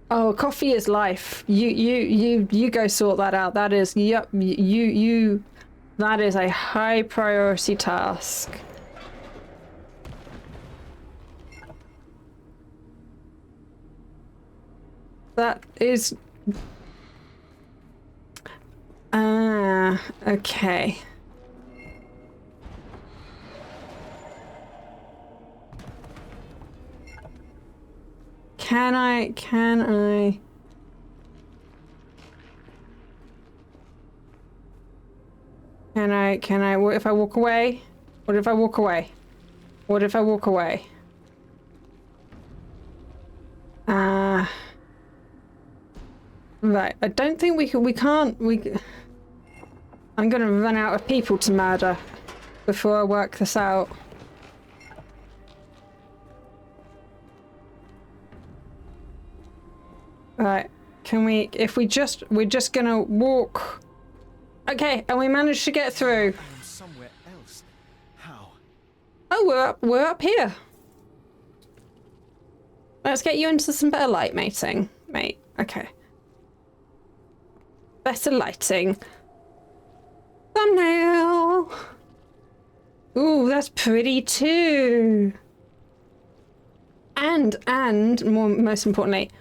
Oh, coffee is life. You go sort that out. That is, yep, that is a high priority task. That is... okay. Can I... what if I walk away? What if I walk away? What if I walk away? Right, I don't think I'm gonna run out of people to murder before I work this out. Right, we're just gonna walk. Okay, and we managed to get through. I am somewhere else. How? Oh, we're up here. Let's get you into some better light mating, mate. Okay. Better lighting. Thumbnail. Ooh, that's pretty too. And most importantly,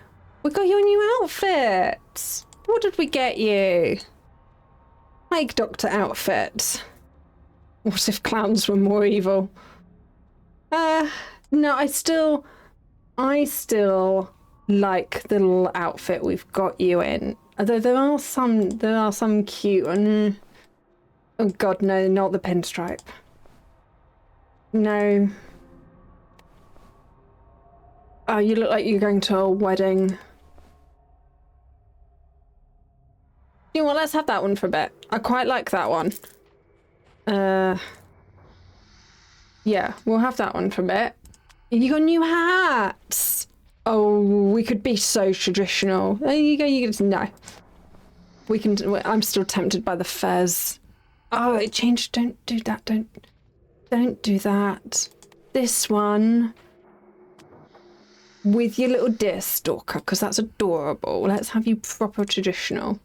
we got you a new outfit. What did we get you? Like Doctor outfit. What if clowns were more evil? No, I still like the little outfit we've got you in. Although there are some cute and oh god, no, not the pinstripe. No. Oh, you look like you're going to a wedding. You know what, let's have that one for a bit. I quite like that one. Yeah, we'll have that one for a bit. You got new hats! Oh, we could be so traditional. There you go, no. We can, I'm still tempted by the fez. Oh, it changed, don't do that, don't do that. This one. With your little deer stalker, because that's adorable. Let's have you proper traditional.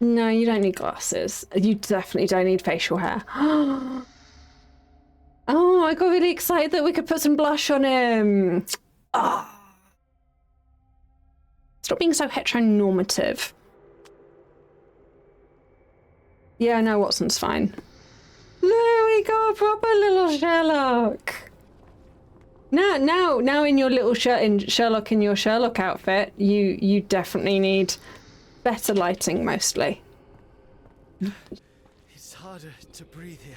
No, you don't need glasses. You definitely don't need facial hair. Oh, I got really excited that we could put some blush on him. Oh. Stop being so heteronormative. Yeah, no, Watson's fine. There we go, proper little Sherlock. Now in your little Sherlock in your Sherlock outfit, you definitely need better lighting mostly. It's harder to breathe here.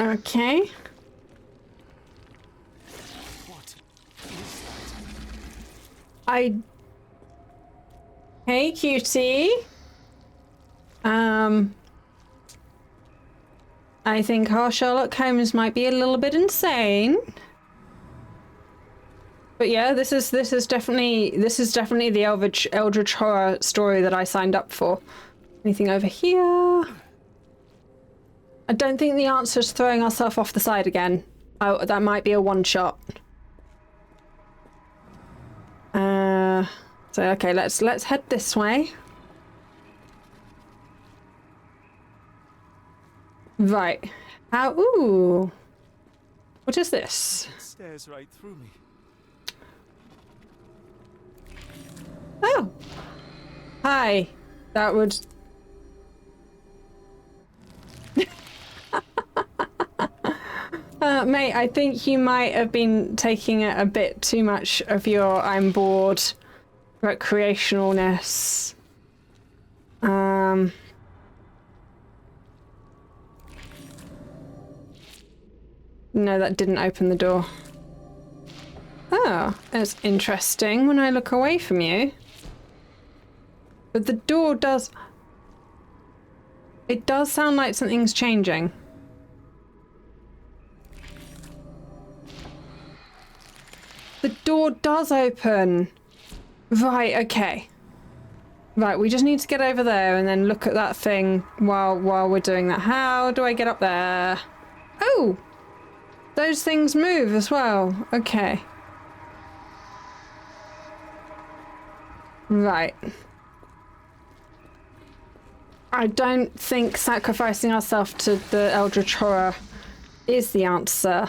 Okay. What is that? Hey, cutie. I think our Sherlock Holmes might be a little bit insane. But yeah, this is definitely the Eldrich horror story that I signed up for. Anything over here? I don't think the answer is throwing ourselves off the side again. Oh, that might be a one shot. So okay, let's head this way. Right. How? Ooh. What is this? It stares right through me. Oh. Hi. That would... mate, I think you might have been taking a bit too much of your I'm bored recreationalness. No, that didn't open the door. Oh, that's interesting when I look away from you. But the door does... It does sound like something's changing. The door does open. Right, okay. Right, we just need to get over there and then look at that thing while we're doing that. How do I get up there? Oh! Those things move as well. Okay. Right. I don't think sacrificing ourselves to the Eldritch horror is the answer.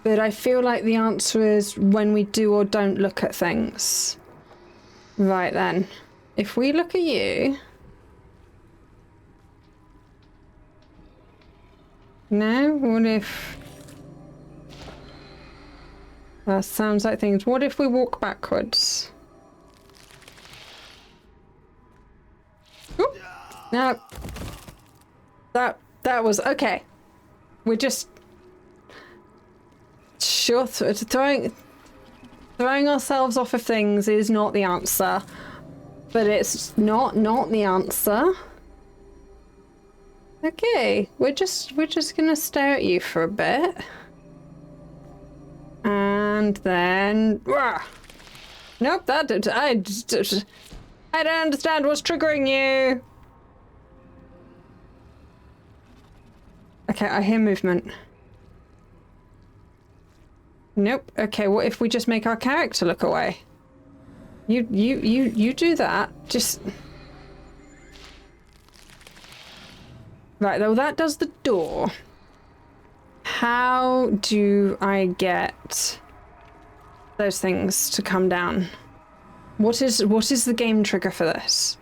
But I feel like the answer is when we do or don't look at things. Right then. If we look at you... No? What if... That sounds like things. What if we walk backwards? Oop. No. That was... Okay. We're just... Sure, throwing ourselves off of things is not the answer. But it's not the answer. Okay, we're just gonna stare at you for a bit. And then... Nope, that did... I don't understand what's triggering you. Okay, I hear movement. Nope. Okay, what if we just make our character look away? You do that. Just... Right, though that does the door. How do I get those things to come down? What is the game trigger for this?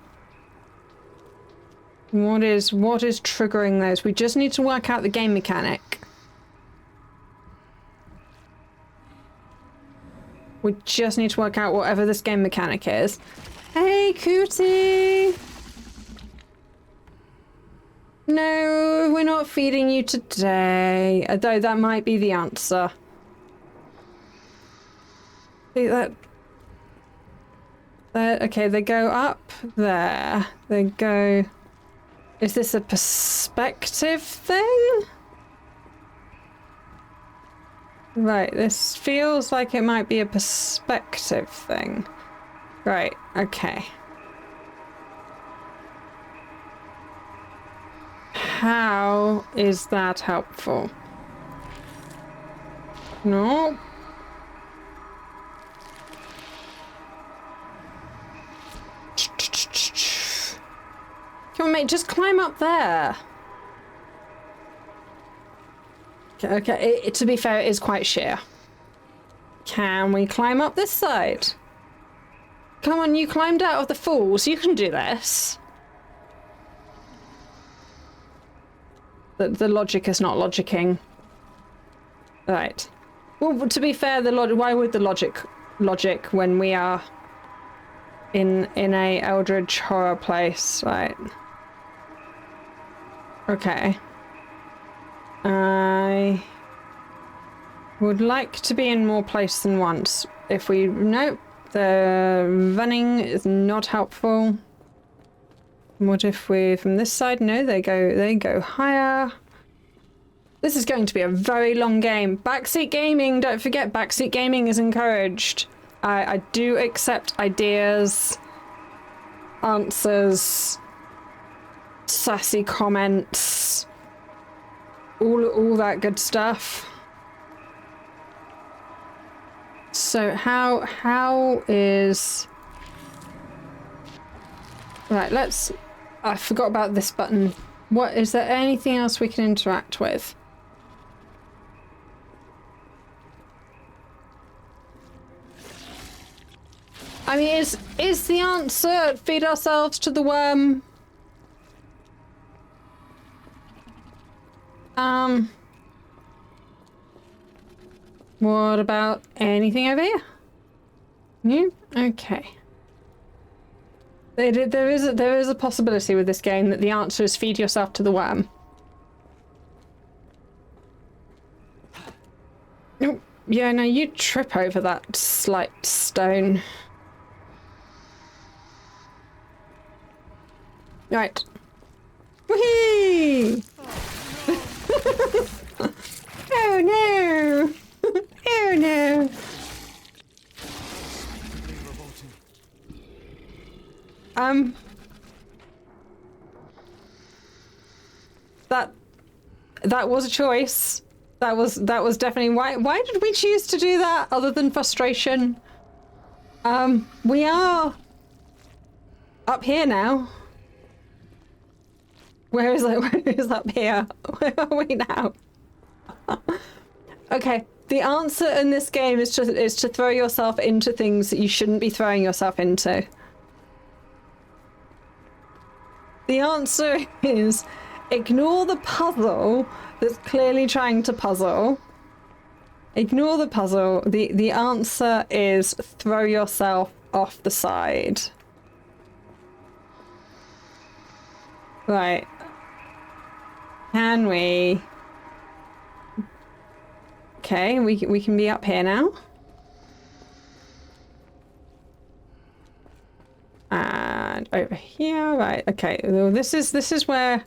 What is triggering those? We just need to work out the game mechanic. We just need to work out whatever this game mechanic is. Hey, Cootie! No, we're not feeding you today. Although that might be the answer. See that? Okay, they go up there. They go... Is this a perspective thing? Right, this feels like it might be a perspective thing. Right, okay. How is that helpful? No. Come on, mate, just climb up there. Okay, to be fair, it is quite sheer. Can we climb up this side? Come on, you climbed out of the falls. You can do this. The logic is not logicking. Right. Well, to be fair, why would the logic when we are in a Eldritch horror place, right? Okay. I would like to be in more place than once. If we... Nope. The running is not helpful. What if we... From this side? No, they go higher. This is going to be a very long game. Backseat gaming, don't forget, backseat gaming is encouraged. I do accept ideas, answers, sassy comments, all that good stuff. So how is... Right, let's... I forgot about this button. What, is there anything else we can interact with? I mean, is the answer feed ourselves to the worm? What about anything over here? No? Okay. There is a possibility with this game that the answer is feed yourself to the worm. Yeah, no, you trip over that slight stone. Right. Whee! Oh no! Oh no! That was a choice. That was definitely why did we choose to do that other than frustration? We are up here now. Where is up here? Where are we now? Okay, the answer in this game is to throw yourself into things that you shouldn't be throwing yourself into. The answer is ignore the puzzle that's clearly trying to puzzle. Ignore the puzzle. The answer is throw yourself off the side. Right. Can we? Okay, we can be up here now. And over here, right? Okay, well, this is where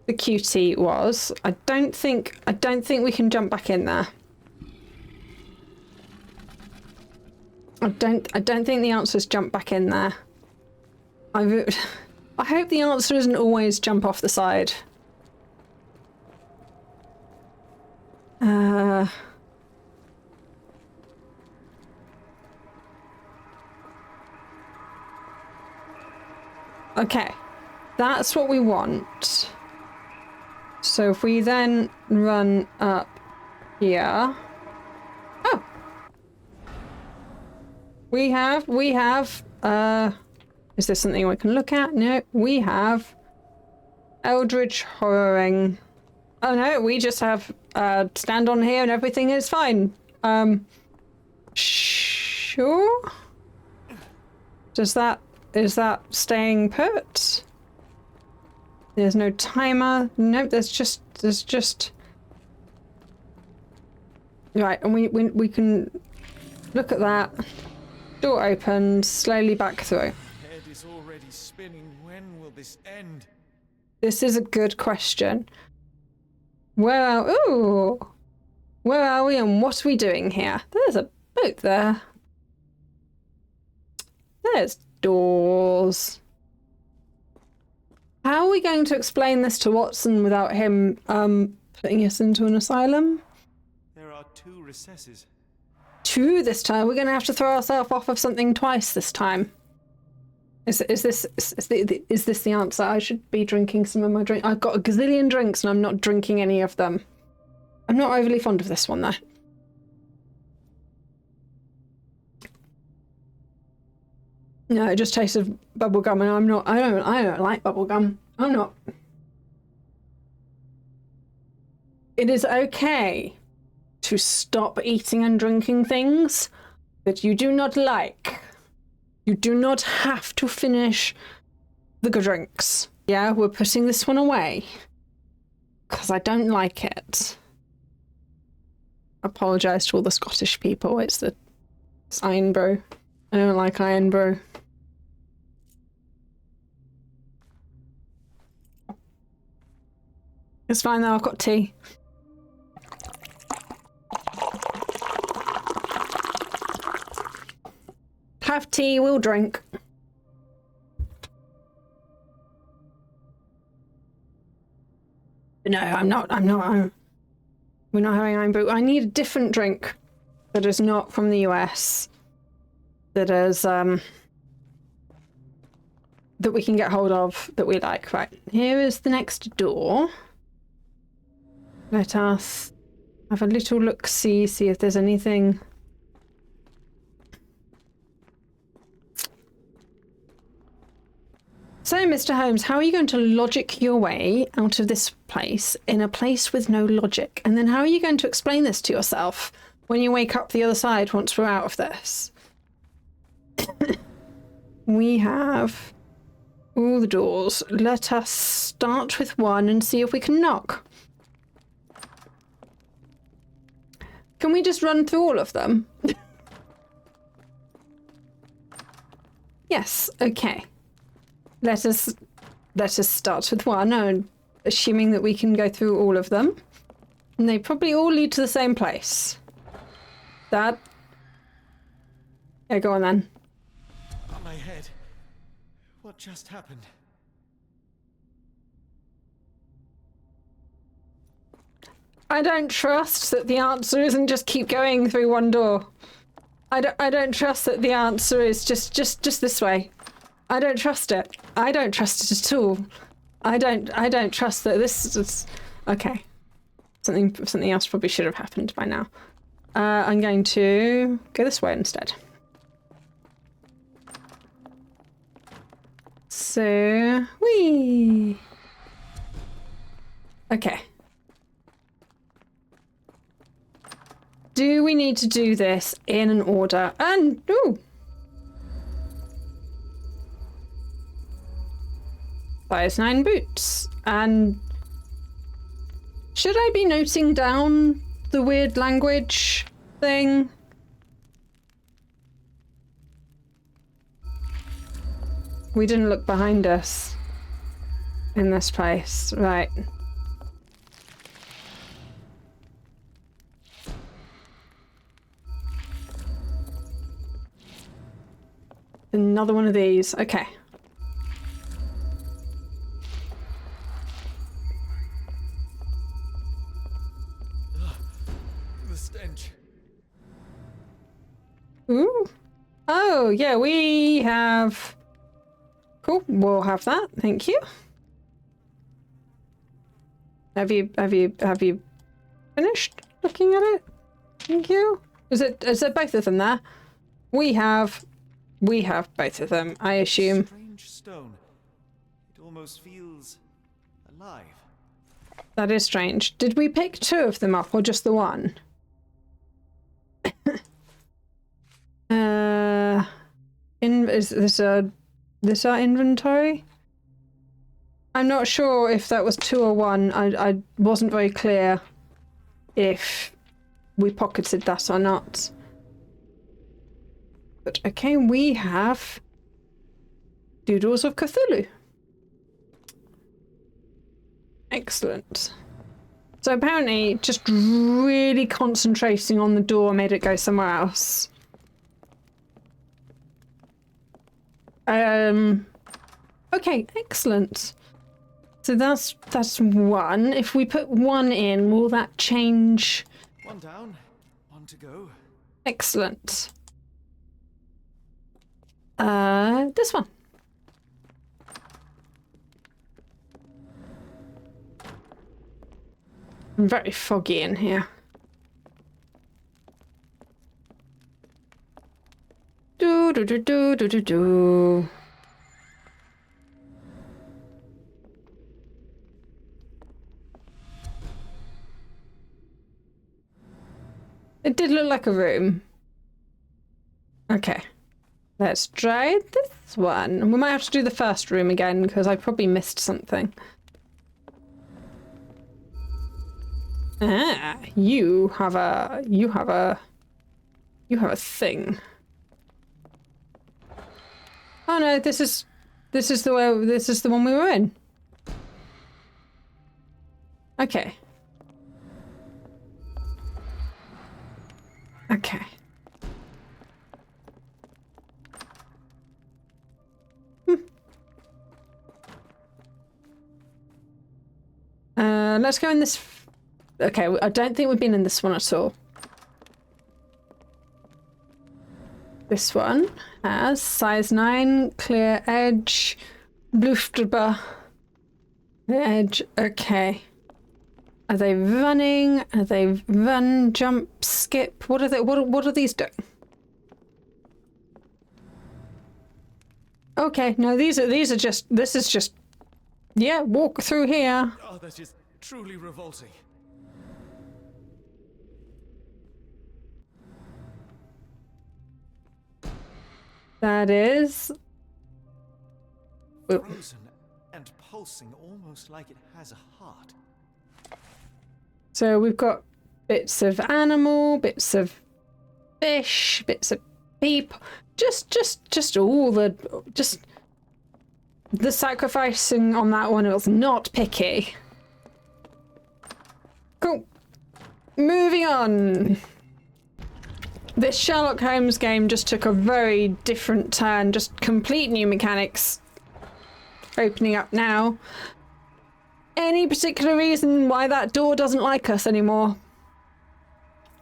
the cutie was. I don't think we can jump back in there. I don't think the answer is jump back in there. I hope the answer isn't always jump off the side. Okay, that's what we want. So if we then run up here. Oh! We have, is there something we can look at? No, we have Eldrich horroring. Oh no, we just have stand on here and everything is fine. Sure? Is that staying put? There's no timer. Nope, there's just right, and we can look at that. Door opened, slowly back through. Head is already spinning. When will this end? This is a good question. Where are we and what are we doing here? There's a boat there. There's doors. How are we going to explain this to Watson without him putting us into an asylum? There are 2 recesses. 2 this time? We're going to have to throw ourselves off of something twice this time. Is this the answer? I should be drinking some of my drink. I've got a gazillion drinks and I'm not drinking any of them. I'm not overly fond of this one though. No, it just tastes of bubble gum, and I don't like bubble gum. I'm not. It is okay to stop eating and drinking things that you do not like. You do not have to finish the drinks. Yeah, we're putting this one away because I don't like it. Apologise to all the Scottish people. It's iron brew. I don't like iron brew. It's fine though, I've got tea. Have tea, we'll drink. No, we're not having iron brew. I need a different drink that is not from the US. That is, that we can get hold of, that we like. Right, here is the next door. Let us have a little look-see, see if there's anything. So, Mr. Holmes, how are you going to logic your way out of this place in a place with no logic? And then how are you going to explain this to yourself when you wake up the other side once we're out of this? We have all the doors. Let us start with one and see if we can knock. Can we just run through all of them? Yes, okay. Let us start with one, assuming that we can go through all of them. And they probably all lead to the same place. That. Yeah, go on then. On my head. What just happened? I don't trust that the answer isn't just keep going through one door. I don't trust that the answer is just this way. I don't trust it. I don't trust it at all. I don't trust that this is okay. Something else probably should have happened by now. I'm going to go this way instead. So, whee! Okay. Do we need to do this in an order? And, ooh! Size 9 boots. And should I be noting down the weird language thing? We didn't look behind us in this place, right? Another one of these, okay. The stench. Ooh. Oh, yeah, we have... Cool, we'll have that, thank you. Have you finished looking at it? Thank you. Is there both of them there? We have both of them, I assume. Strange stone. It almost feels alive. That is strange. Did we pick two of them up or just the one? Is this our inventory? I'm not sure if that was two or one. I wasn't very clear if we pocketed that or not. But okay, we have Doodles of Cthulhu. Excellent. So apparently just really concentrating on the door made it go somewhere else. Okay, excellent. So that's one. If we put one in, will that change? One down, one to go. Excellent. This one. Very foggy in here. Do do do do do do do. It did look like a room. Okay. Let's try this one. We might have to do the first room again because I probably missed something. Ah, you have a thing. Oh no, this is the one we were in. Okay. Okay. Let's go in this. Okay, I don't think we've been in this one at all. This one has size 9, clear edge, Blufterba. Edge, okay. Are they running? Are they run, jump, skip? What are they? What are these doing? Okay, no, these are just. This is just. Yeah, walk through here. Oh, that is truly revolting. That is. Frozen and pulsing almost like it has a heart. So we've got bits of animal, bits of fish, bits of people. Just all the the sacrificing on that one. It was not picky. Cool. Moving on. This Sherlock Holmes game just took a very different turn. Just complete new mechanics. Opening up now. Any particular reason why that door doesn't like us anymore?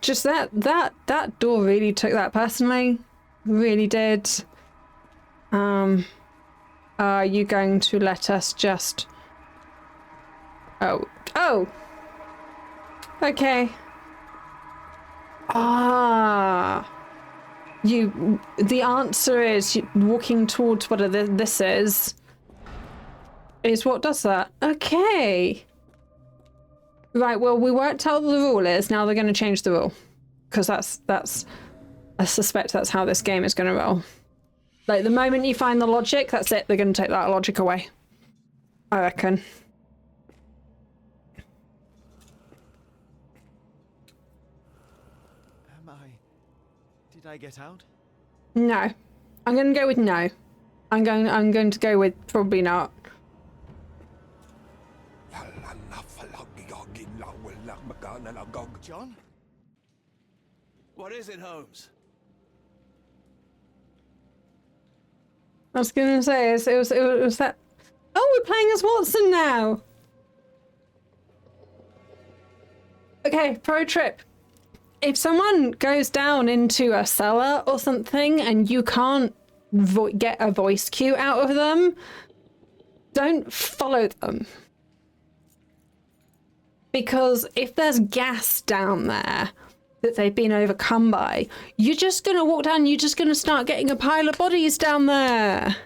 Just that door really took that personally. Really did. Are you going to let us just... Oh. Okay. The answer is walking towards whatever this is what does that. Okay. Right, well, we worked out what the rule is. Now they're going to change the rule. Because that's... I suspect that's how this game is going to roll. Like, the moment you find the logic, that's it. They're going to take that logic away. I reckon. Did I get out? No. I'm going to go with no. I'm going to go with probably not. John? What is it, Holmes? I was going to say, it was that... Oh, we're playing as Watson now! Okay, pro trip. If someone goes down into a cellar or something and you can't get a voice cue out of them, don't follow them. Because if there's gas down there that they've been overcome by, you're just going to walk down, you're just going to start getting a pile of bodies down there.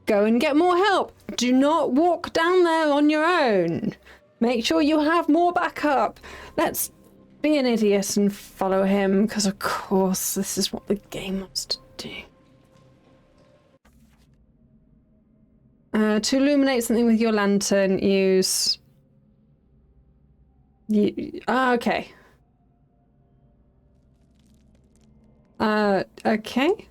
Go and get more help. Do not walk down there on your own. Make sure you have more backup. Let's be an idiot and follow him, because of course this is what the game wants to do. To illuminate something with your lantern, use... okay. Okay.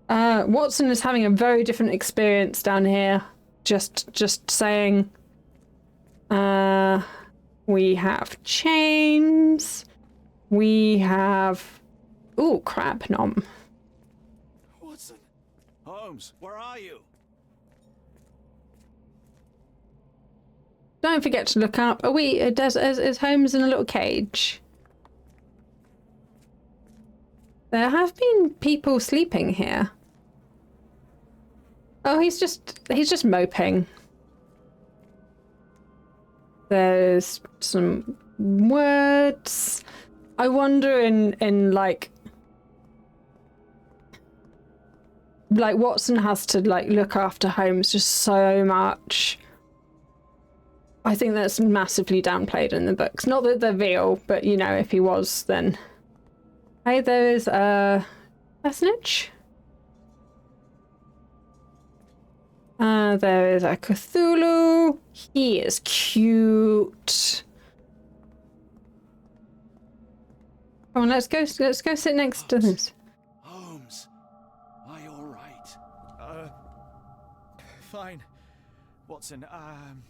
Watson is having a very different experience down here. Just saying. We have chains. We have... Ooh, crap nom. Watson? Holmes, where are you? Don't forget to look up. Are we... Is Holmes in a little cage? There have been people sleeping here. Oh, he's just moping. There's some words. I wonder in like Watson has to like look after Holmes just so much. I think that's massively downplayed in the books. Not that they're real, but you know, if he was, then. Hey, there is a personage. There is a Cthulhu. He is cute. Come on, let's go sit next to this. Holmes, are you all right? Fine. Watson, I'm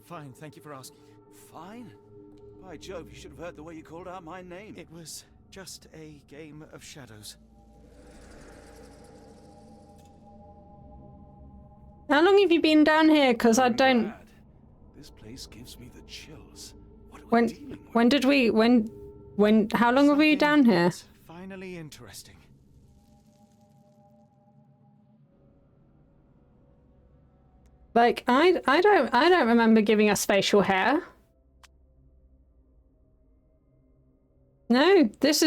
fine. Thank you for asking. Fine? By Jove, you should have heard the way you called out my name. It was just a game of shadows. How long have you been down here? Because I don't... Glad. This place gives me the chills. What are we dealing with? When did we... How long were you down here? That's finally interesting. Like, I don't remember giving us facial hair. No, he's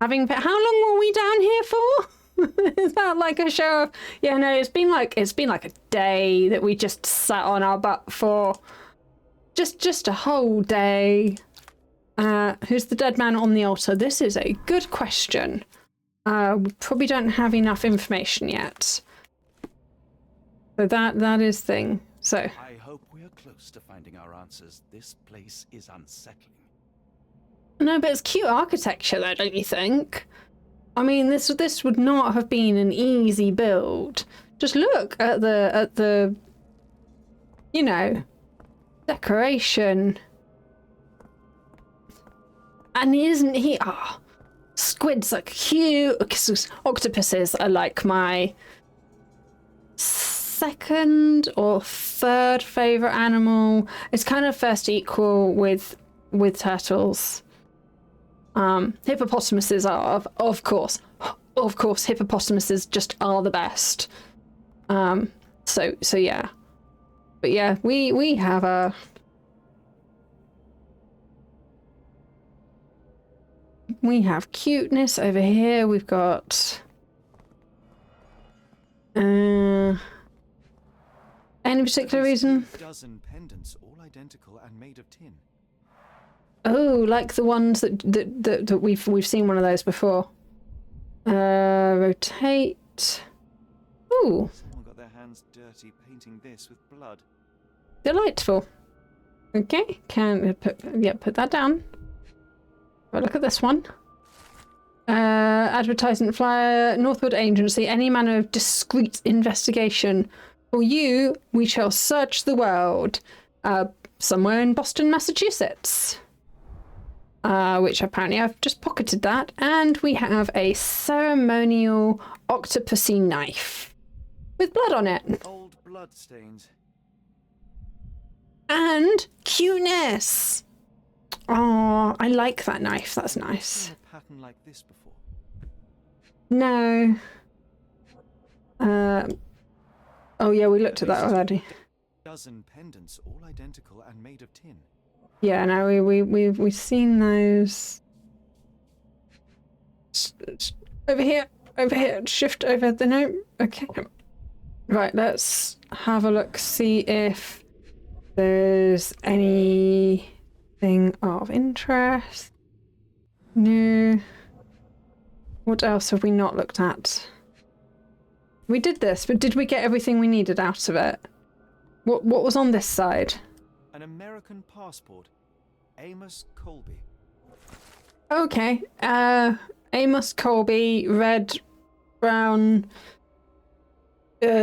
having, how long were we down here for? Is that like a show of, yeah, no, it's been like a day that we just sat on our butt for. Just a whole day. Who's the dead man on the altar? This is a good question. We probably don't have enough information yet. So that is thing. So I hope we're close to finding our answers. This place is unsettling. no, but it's cute architecture though, don't you think? I mean, this would not have been an easy build. Just look at the you know, decoration. And isn't he? Ah, oh, squids are cute. Octopuses are like my second or third favorite animal. It's kind of first equal with turtles. Hippopotamuses are of course hippopotamuses just are the best. So yeah, but yeah, we have a cuteness over here. We've got any particular reason? A dozen pendants, all identical and made of tin. Oh, like the ones that we've seen one of those before. Rotate. Ooh. Someone got their hands dirty painting this with blood. Delightful. Okay, put that down. Right, look at this one. Advertisement flyer, Northwood Agency, any manner of discreet investigation. For you, we shall search the world. Somewhere in Boston, Massachusetts. Which apparently I've just pocketed that. And we have a ceremonial octopusy knife with blood on it. Old blood stains. And cuteness. Oh, I like that knife. That's nice. Seen a pattern like this before. No. Oh yeah, we looked at that already. A dozen pendants, all identical and made of tin. Yeah, no, we've seen those. Over here, shift over the note. Okay. Right, let's have a look, see if there's anything of interest. No. What else have we not looked at? We did this, but did we get everything we needed out of it? What was on this side? An American passport. Amos Colby. Okay. Amos Colby, red, brown,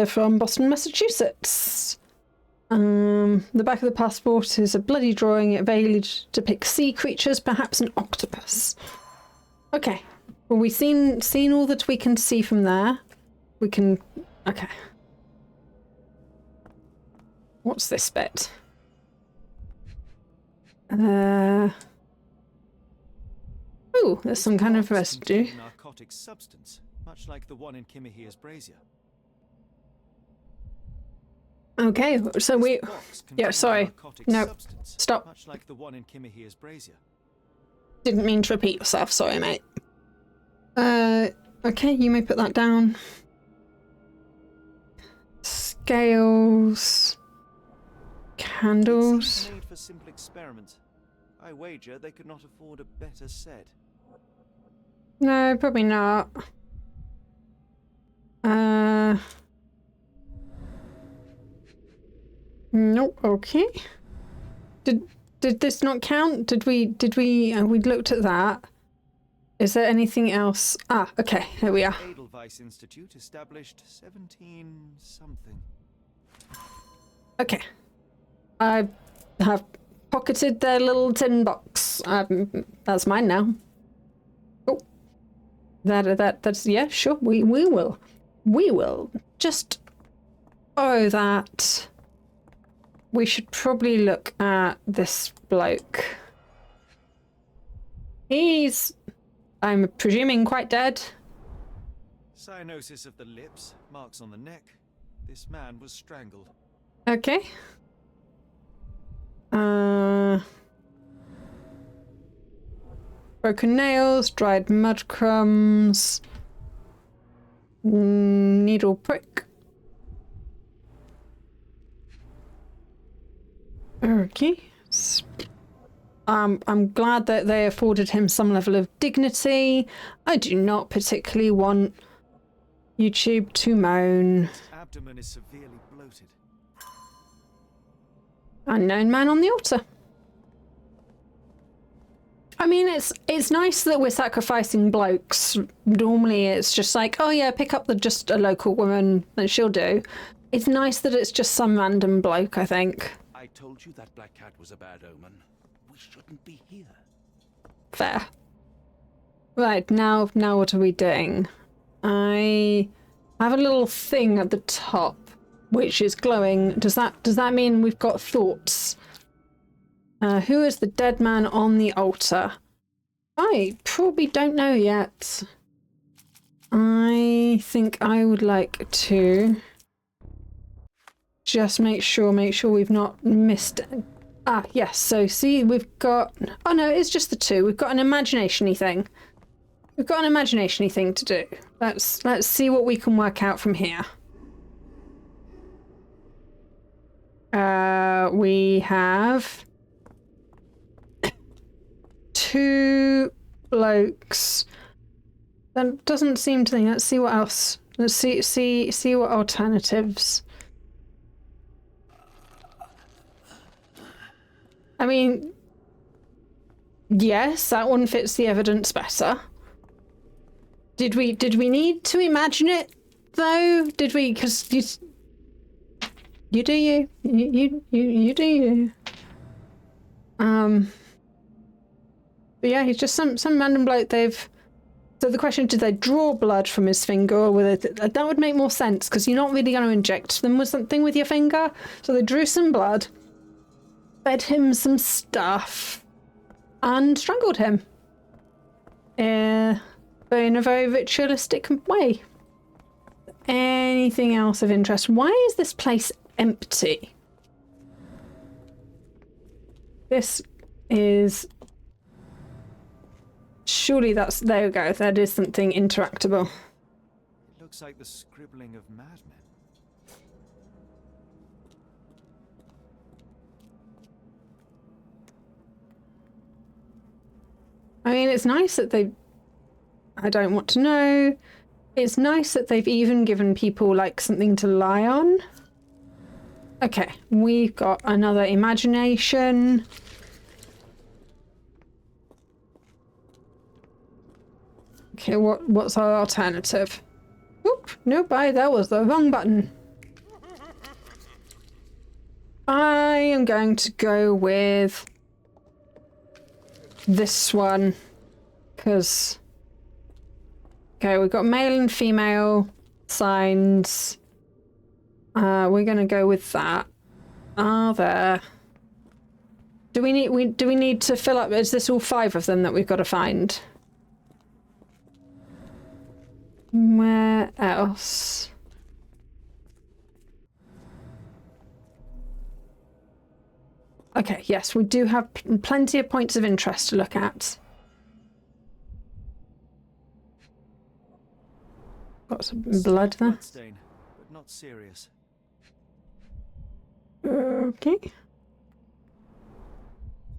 from Boston, Massachusetts. The back of the passport is a bloody drawing. It vaguely depicts sea creatures, perhaps an octopus. Okay. Well, we've seen all that we can see from there. We can... Okay. What's this bit? Ooh, there's some kind of residue. Narcotic substance, much like the one in Kimahir's brazier. Okay, so we... Yeah, sorry. No, Substance, stop. much like the one in Kimahir's brazier. Didn't mean to repeat yourself, sorry, mate. Okay, you may put that down. Scales... Candles... It's made for simple experiments. I wager they could not afford a better set. No, probably not. Nope, okay. Did this not count? we looked at that. Is there anything else? Ah, okay, here we are. Edelweiss Institute established 17 something. Okay. I have pocketed their little tin box. That's mine now. Oh. That's, yeah, sure, we will. We will. Just... Oh, that... We should probably look at this bloke. He's, I'm presuming, quite dead. Cyanosis of the lips, marks on the neck. This man was strangled. Okay. Broken nails, dried mud crumbs, needle prick. Okay. I'm glad that they afforded him some level of dignity. I do not particularly want YouTube to moan. His abdomen is severely bloated. Unknown man on the altar. I mean, it's nice that we're sacrificing blokes. Normally it's just like, oh yeah, pick up just a local woman and she'll do. It's nice that it's just some random bloke, I think. I told you that black cat was a bad omen. We shouldn't be here. Fair. Right, now what are we doing? I have a little thing at the top which is glowing. Does that mean we've got thoughts? Who is the dead man on the altar? I probably don't know yet. I think I would like to just make sure we've not missed. Ah, yes. So see, we've got. Oh no, it's just the two. We've got an imagination-y thing. We've got an imagination-y thing to do. Let's see what we can work out from here. We have 2 blokes. That doesn't seem to think. Let's see what else. Let's see what alternatives. I mean, yes, that one fits the evidence better. Did we need to imagine it though? Did we? Because you do you do you. But yeah, he's just some random bloke. So the question: did they draw blood from his finger, or were they, that would make more sense because you're not really going to inject them with something with your finger. So they drew some blood, fed him some stuff, and strangled him. But in a very ritualistic way. Anything else of interest? Why is this place empty? This is... Surely that's... There we go. That is something interactable. It looks like the scribbling of madmen. I mean, it's nice that they... I don't want to know. It's nice that they've even given people, like, something to lie on. Okay, we've got another imagination. Okay, what's our alternative? Oop, nope, that was the wrong button. I am going to go with this one, because... Okay, we've got male and female signs. We're gonna go with that. Are there? Do we need to fill up? Is this all 5 of them that we've got to find? Where else? Okay, yes, we do have plenty of points of interest to look at. Got some blood there. Bloodstain, but not serious. Okay.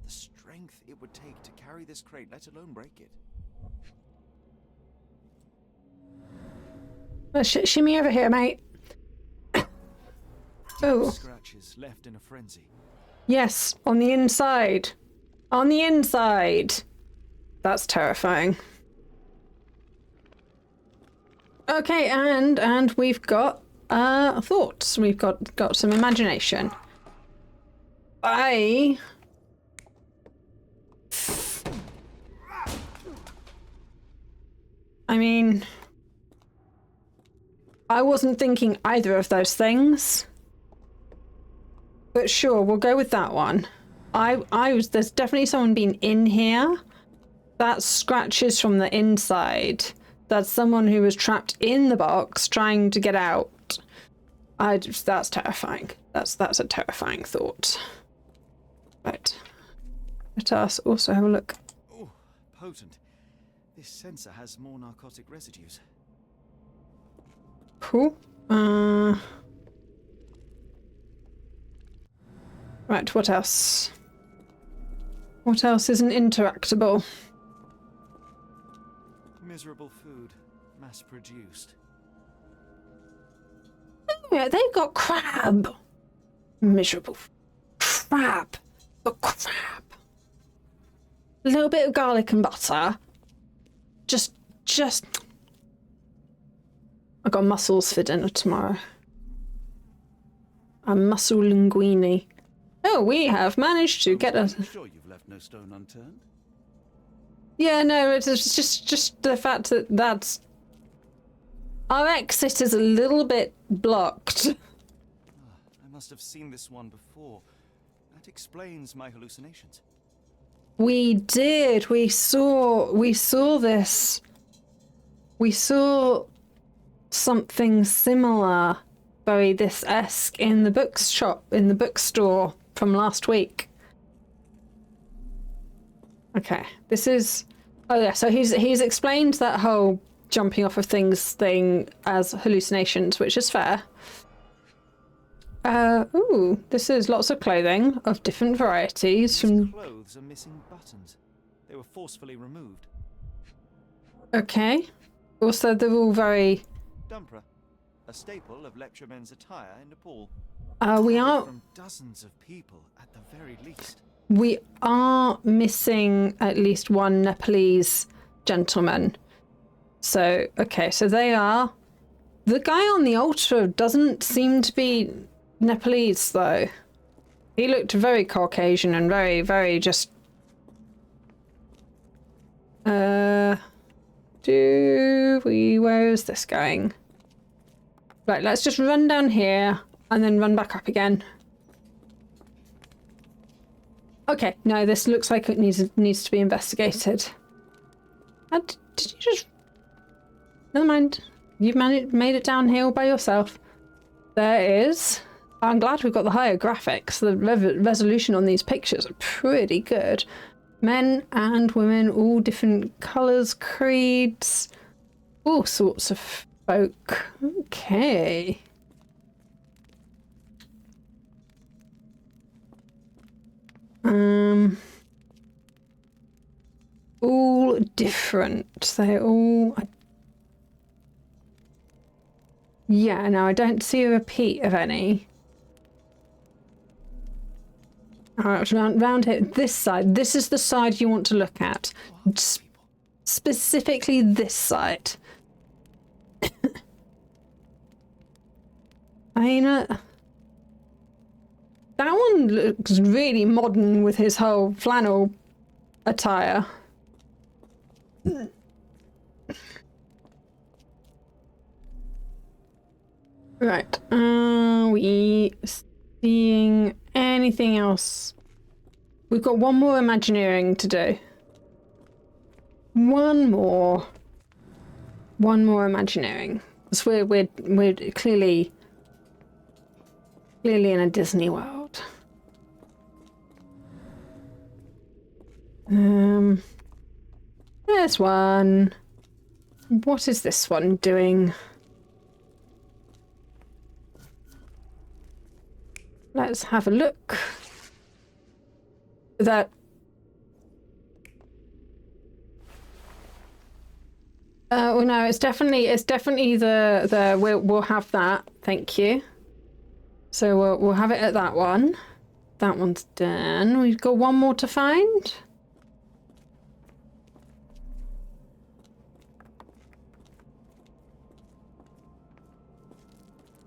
The strength it would take to carry this crate, let alone break it. Shimmy over here, mate. Oh. Scratches left in a frenzy. Yes, on the inside. On the inside. That's terrifying. Okay, and we've got thoughts. We've got some imagination. I mean, I wasn't thinking either of those things. But sure, we'll go with that one. There's definitely someone been in here. That's scratches from the inside. That's someone who was trapped in the box trying to get out. That's terrifying. That's a terrifying thought. Right. Let us also have a look. Oh, potent. This sensor has more narcotic residues. Cool. Right, what else? What else isn't interactable? Miserable food, mass-produced. Oh, yeah, they've got crab. Miserable. crap. The crap. A little bit of garlic and butter. Just. I got mussels for dinner tomorrow. A mussel linguine. Oh, we have managed to get a. I'm sure you've left no stone unturned. Yeah, no, it's just the fact that that's our exit is a little bit blocked. I must have seen this one before. That explains my hallucinations. We did. We saw this. We saw something similar, very this-esque in the bookstore from last week. Okay, this is. Oh yeah, so he's explained that whole jumping off of things thing as hallucinations, which is fair. Ooh, this is lots of clothing of different varieties from. These clothes are missing buttons. They were forcefully removed. Okay. Also, they're all very. Dumpra, a staple of lecturemen's attire in Nepal. We are. From dozens of people at the very least. We are missing at least one Nepalese gentleman. So, okay, so they are. The guy on the altar doesn't seem to be Nepalese, though. He looked very Caucasian and very, very just. Where is this going? Right, let's just run down here and then run back up again. Okay, no, this looks like it needs to be investigated. Did you just... Never mind. You've made it downhill by yourself. There is... I'm glad we've got the higher graphics. The resolution on these pictures are pretty good. Men and women, all different colours, creeds, all sorts of folk. Okay. All different. They're all... Yeah, no, I don't see a repeat of any. Alright, round here. This side. This is the side you want to look at. Specifically this side. I mean, that one looks really modern with his whole flannel attire. Right. Are we seeing anything else? We've got one more Imagineering to do. One more Imagineering. Because we're clearly in a Disney world. There's one. What is this one doing? Let's have a look. That. Oh no, it's definitely the we'll have that. Thank you. So we'll have it at that one. That one's done. We've got one more to find.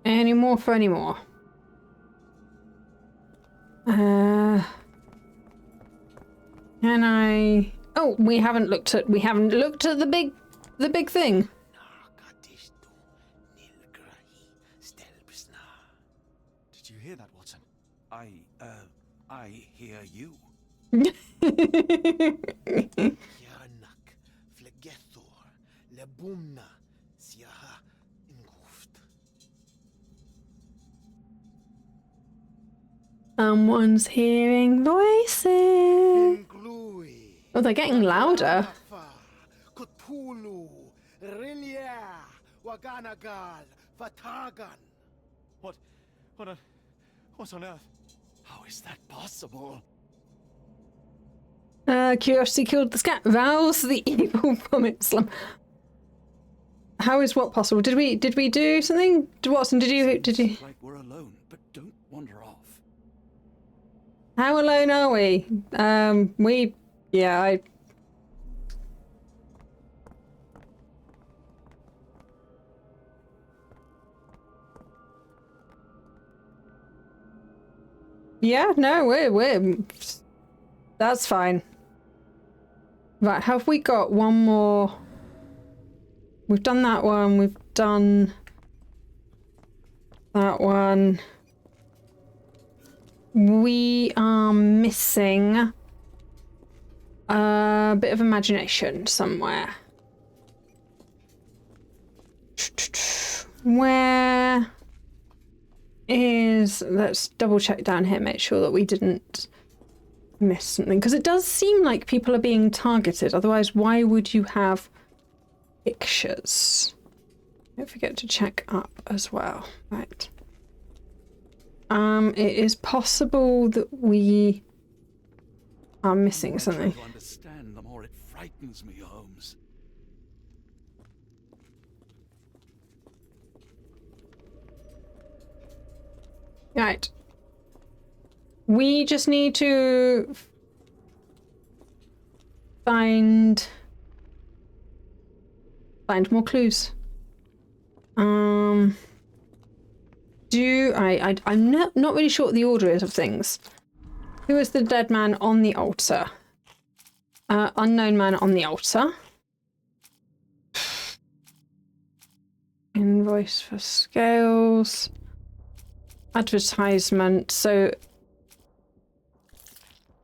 Any more for any more? Can I? Oh, we haven't looked at the big thing. Did you hear that, Watson? I hear you. Someone's hearing voices. Oh, they're getting louder. What on earth? How is that possible? Curiosity killed the scat. Rouse the evil from its slum. How is what possible? Did we do something? Watson, did you? Like we're alone, but don't wander off. How alone are we? Yeah, Yeah, no, we're... That's fine. Right, have we got one more? We've done that one, we've done... that one. We are missing a bit of imagination somewhere. Where is... Let's double check down here, make sure that we didn't miss something. Because it does seem like people are being targeted. Otherwise, why would you have pictures? Don't forget to check up as well. Right. It is possible that we are missing something. To understand, the more it frightens me, Holmes. Right. We just need to find more clues. I'm not really sure what the order is of things. Who is the dead man on the altar? Unknown man on the altar. Invoice for scales. Advertisement. So...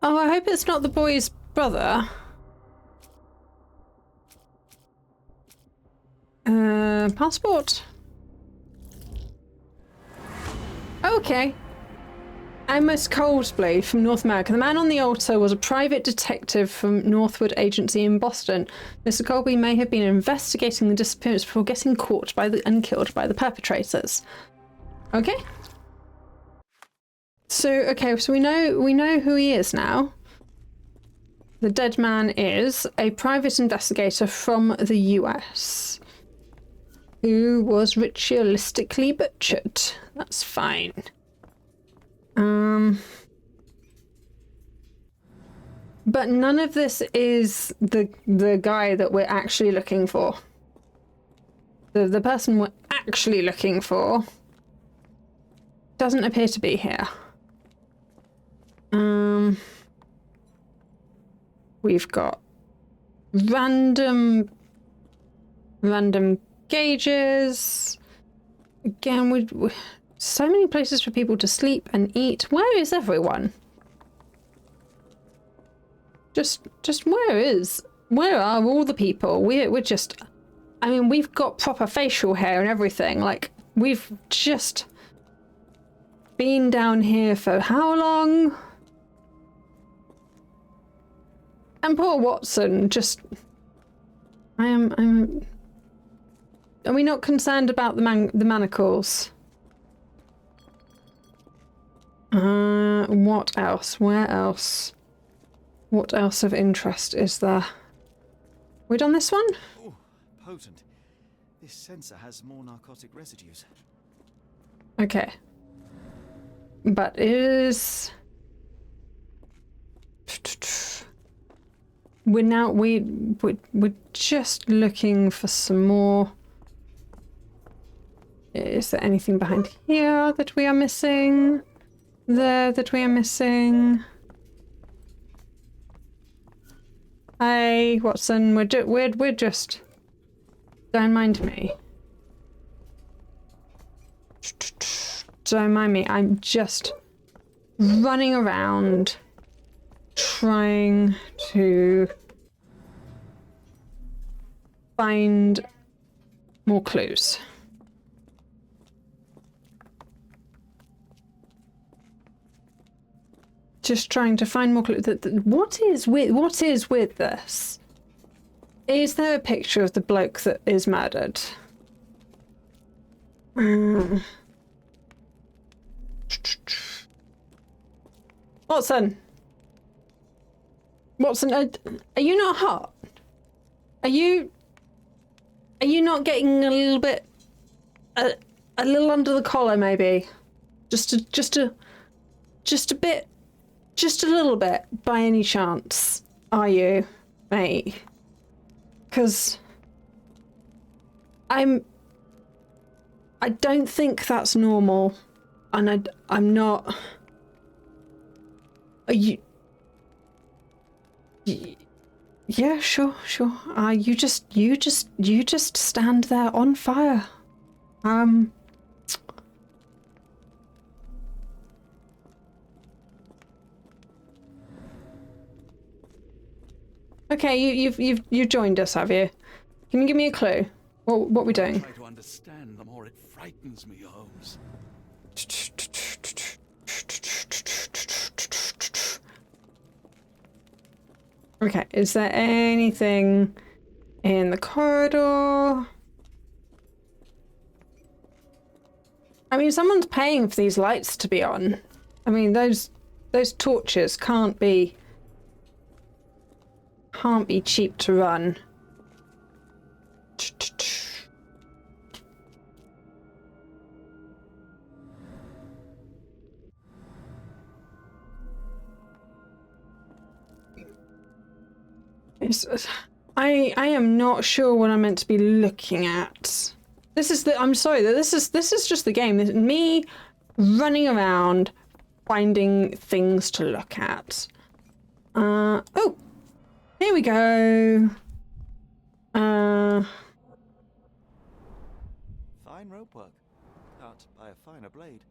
Oh, I hope it's not the boy's brother. Passport. Okay. Amos Coldblade from North America. The man on the altar was a private detective from Northwood Agency in Boston. Mr. Colby may have been investigating the disappearance before getting caught by and killed by the perpetrators. Okay. So we know who he is now. The dead man is a private investigator from the US who was ritualistically butchered. That's fine. But none of this is the guy that we're actually looking for. The person we're actually looking for doesn't appear to be here. We've got random gauges. Again, we so many places for people to sleep and eat. Where is everyone? Just where are all the people? We're just, I mean, we've got proper facial hair and everything. Like, we've just been down here for how long? And poor Watson, just... Are we not concerned about the manacles? What else? Where else? What else of interest is there? We done this one? Oh, potent. This sensor has more narcotic residues. Okay. But is... We're just looking for some more. Is there anything behind here that we are missing? There that we are missing? Hey, Watson, we're just... Don't mind me. Don't mind me. I'm just running around trying to find more clues. Just trying to find more clues. What is with this? Is there a picture of the bloke that is murdered? Watson, are you not hot? Are you not getting a little bit, a little under the collar maybe? Just a bit Just a little bit, by any chance, are you, mate? Because I don't think that's normal, and I'm not. Are you? Yeah, sure. You just stand there on fire. Okay, you've joined us, have you? Can you give me a clue? What are we doing? Try to understand, the more it frightens me, Holmes. Okay, is there anything in the corridor? I mean, someone's paying for these lights to be on. I mean, those torches can't be cheap to run. I am not sure what I'm meant to be looking at. I'm sorry, this is just the game. This is me running around finding things to look at. Oh, here we go. Fine rope work, cut by a finer blade.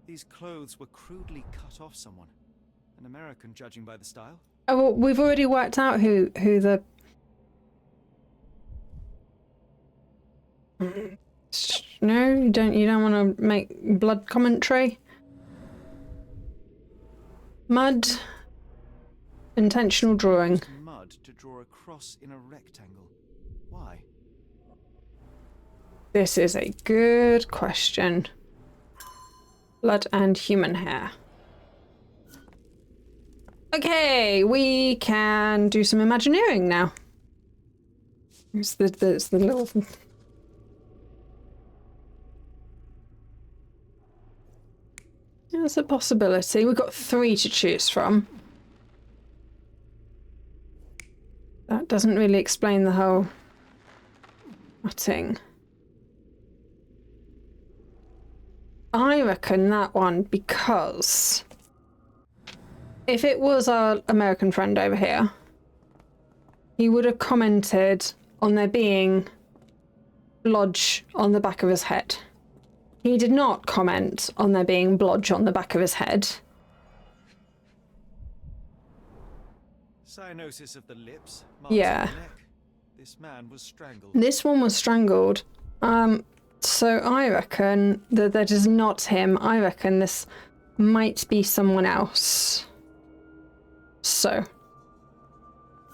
These clothes were crudely cut off someone. An American, judging by the style. Oh, well, we've already worked out who the... No, you don't want to make blood commentary? Mud. Intentional drawing. Used mud to draw a cross in a rectangle. Why? This is a good question. Blood and human hair. Okay, we can do some Imagineering now. It's the little... There's a possibility. We've got 3 to choose from. That doesn't really explain the whole thing. I reckon that one, because if it was our American friend over here, he would have commented on there being blodge on the back of his head. He did not comment on there being blodge on the back of his head. Cyanosis of the lips, marks Yeah. on the neck. This man was strangled. This one was strangled. So I reckon that is not him. I reckon this might be someone else. So,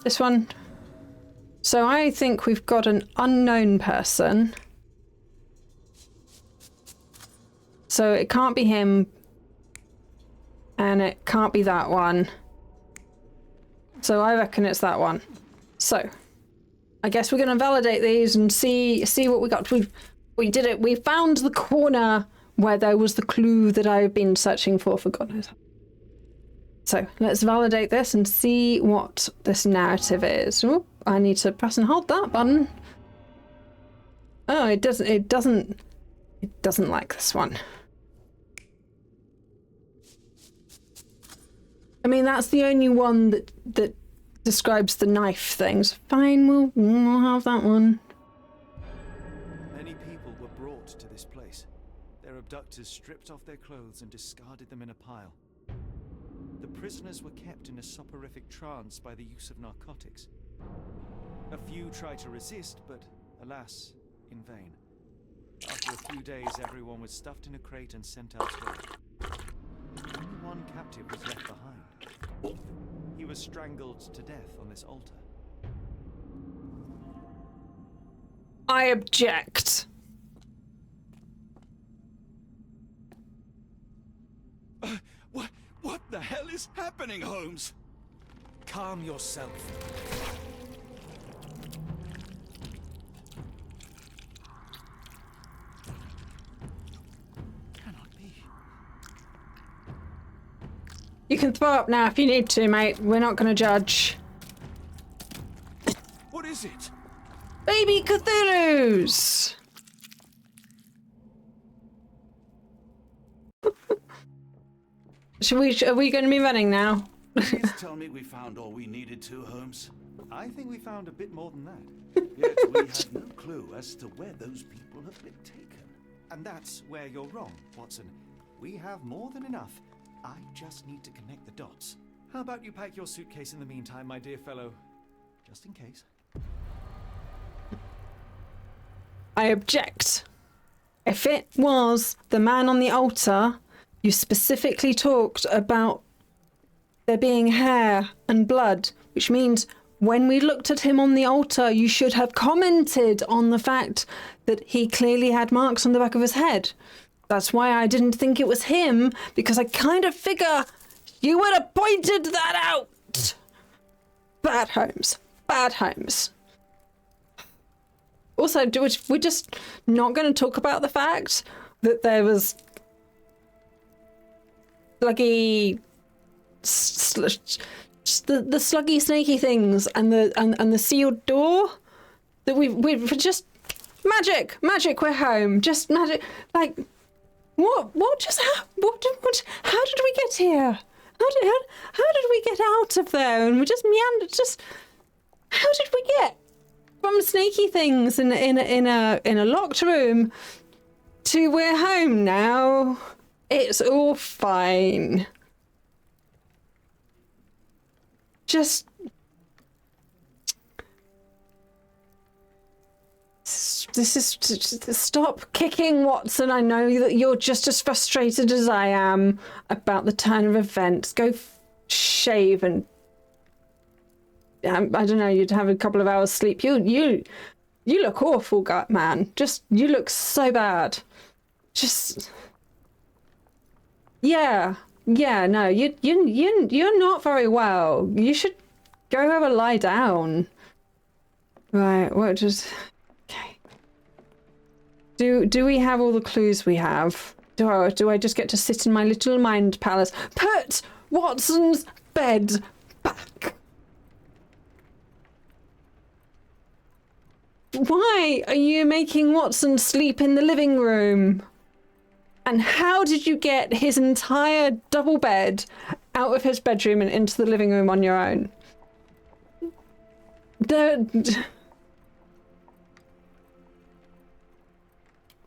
this one. So I think we've got an unknown person. So it can't be him. And it can't be that one. So I reckon it's that one. So, I guess we're going to validate these and see what we got. We did it. We found the corner where there was the clue that I've been searching for God knows. So let's validate this and see what this narrative is. Oh, I need to press and hold that button. Oh, it doesn't like this one. I mean, that's the only one that describes the knife things. Fine, we'll have that one. Many people were brought to this place. Their abductors stripped off their clothes and discarded them in a pile. The prisoners were kept in a soporific trance by the use of narcotics. A few tried to resist, but alas, in vain. After a few days, everyone was stuffed in a crate and sent elsewhere. Only one captive was left behind. He was strangled to death on this altar. I object. What the hell is happening, Holmes? Calm yourself. Cannot be. You can throw up now if you need to, mate. We're not going to judge. What is it? Baby Cthulhu's! Are we going to be running now? Please tell me we found all we needed to, Holmes. I think we found a bit more than that. Yet we have no clue as to where those people have been taken. And that's where you're wrong, Watson. We have more than enough. I just need to connect the dots. How about you pack your suitcase in the meantime, my dear fellow? Just in case. I object. If it was the man on the altar, you specifically talked about there being hair and blood, which means when we looked at him on the altar, you should have commented on the fact that he clearly had marks on the back of his head. That's why I didn't think it was him, because I kind of figure you would have pointed that out. Bad Holmes. Bad Holmes. Also, we're just not going to talk about the fact that there was sluggy, the sluggy, snaky things, and the sealed door that we've just magic. We're home. Just magic. Like, what just happened? How did we get here? How did we get out of there? And we just meandered. Just how did we get from snaky things in a locked room to we're home now? It's all fine. Just stop kicking, Watson. I know that you're just as frustrated as I am about the turn of events. Go shave and I don't know. You'd have a couple of hours sleep. You look awful, man. You look so bad. No. You're not very well. You should go have a lie down. Right. Okay. Do we have all the clues we have? Do I just get to sit in my little mind palace? Put Watson's bed back. Why are you making Watson sleep in the living room? And how did you get his entire double bed out of his bedroom and into the living room on your own?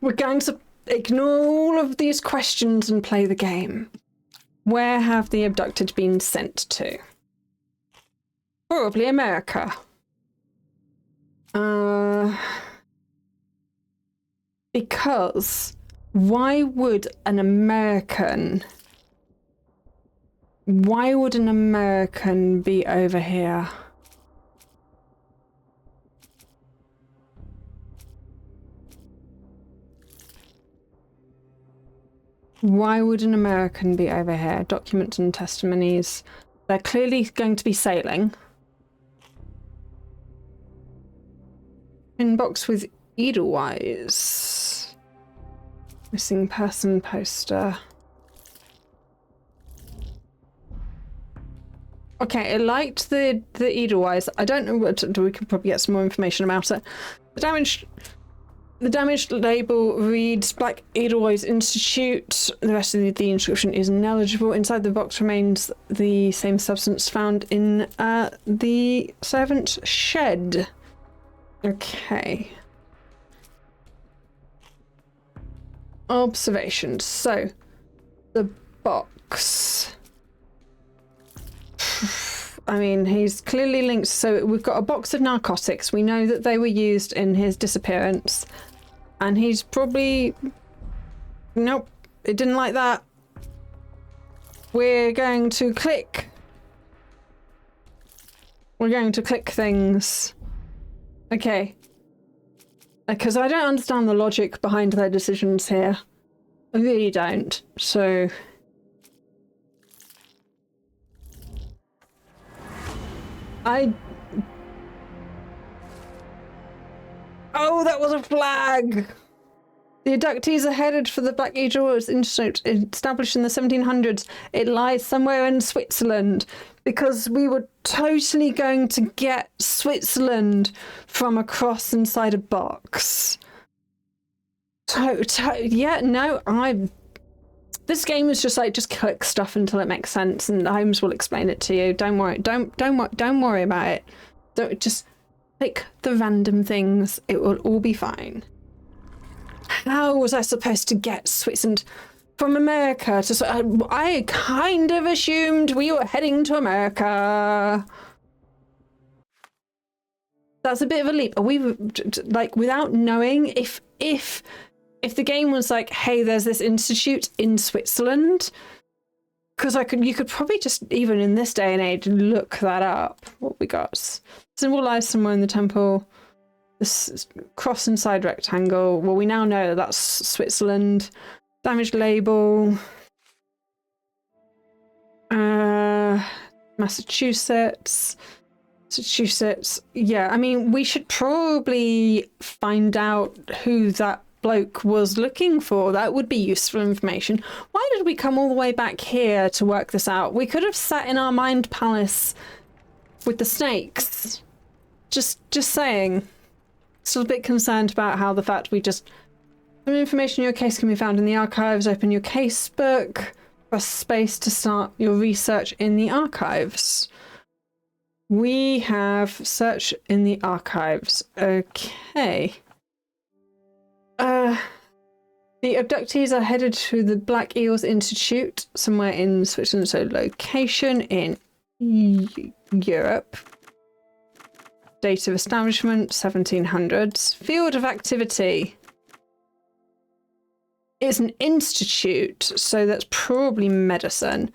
We're going to ignore all of these questions and play the game. Where have the abducted been sent to? Probably America. Because why would an American be over here? Why would an American be over here? Documents and testimonies. They're clearly going to be sailing. Inbox with Edelweiss. Missing person poster. Okay, I liked the Edelweiss. I don't know what we could probably get some more information about it. The damaged label reads Black Edelweiss Institute. The rest of the inscription is ineligible. Inside the box remains the same substance found in the servant's shed. Okay. Observations. So, the box. I mean, he's clearly linked. So we've got a box of narcotics. We know that they were used in his disappearance. And he's probably... Nope, it didn't like that. We're going to click. We're going to click things. Okay. Because I don't understand the logic behind their decisions here. I really don't. So... Oh, that was a flag! The abductees are headed for the Black Eagle Institute, established in the 1700s. It lies somewhere in Switzerland, because we were totally going to get Switzerland from a cross inside a box. Yeah, no, this game is just like, just click stuff until it makes sense, and Holmes will explain it to you. Don't worry. Don't worry about it. Don't just click the random things. It will all be fine. How was I supposed to get Switzerland from America to... I kind of assumed we were heading to America. That's a bit of a leap. Are we, like, without knowing, if the game was like, hey, there's this institute in Switzerland, because you could probably just, even in this day and age, look that up. What we got? Symbol lies somewhere in the temple. This cross inside rectangle. Well, we now know that that's Switzerland. Damaged label. Massachusetts. Yeah, I mean, we should probably find out who that bloke was looking for. That would be useful information. Why did we come all the way back here to work this out? We could have sat in our mind palace with the snakes. Just saying. Still a bit concerned about how the fact we just... Some information in your case can be found in the archives. Open your case book. Press space to start your research in the archives. We have search in the archives. Okay. The abductees are headed to the Black Eels Institute, somewhere in Switzerland. So location in Europe. Date of establishment, 1700s. Field of activity. It's an institute, so that's probably medicine.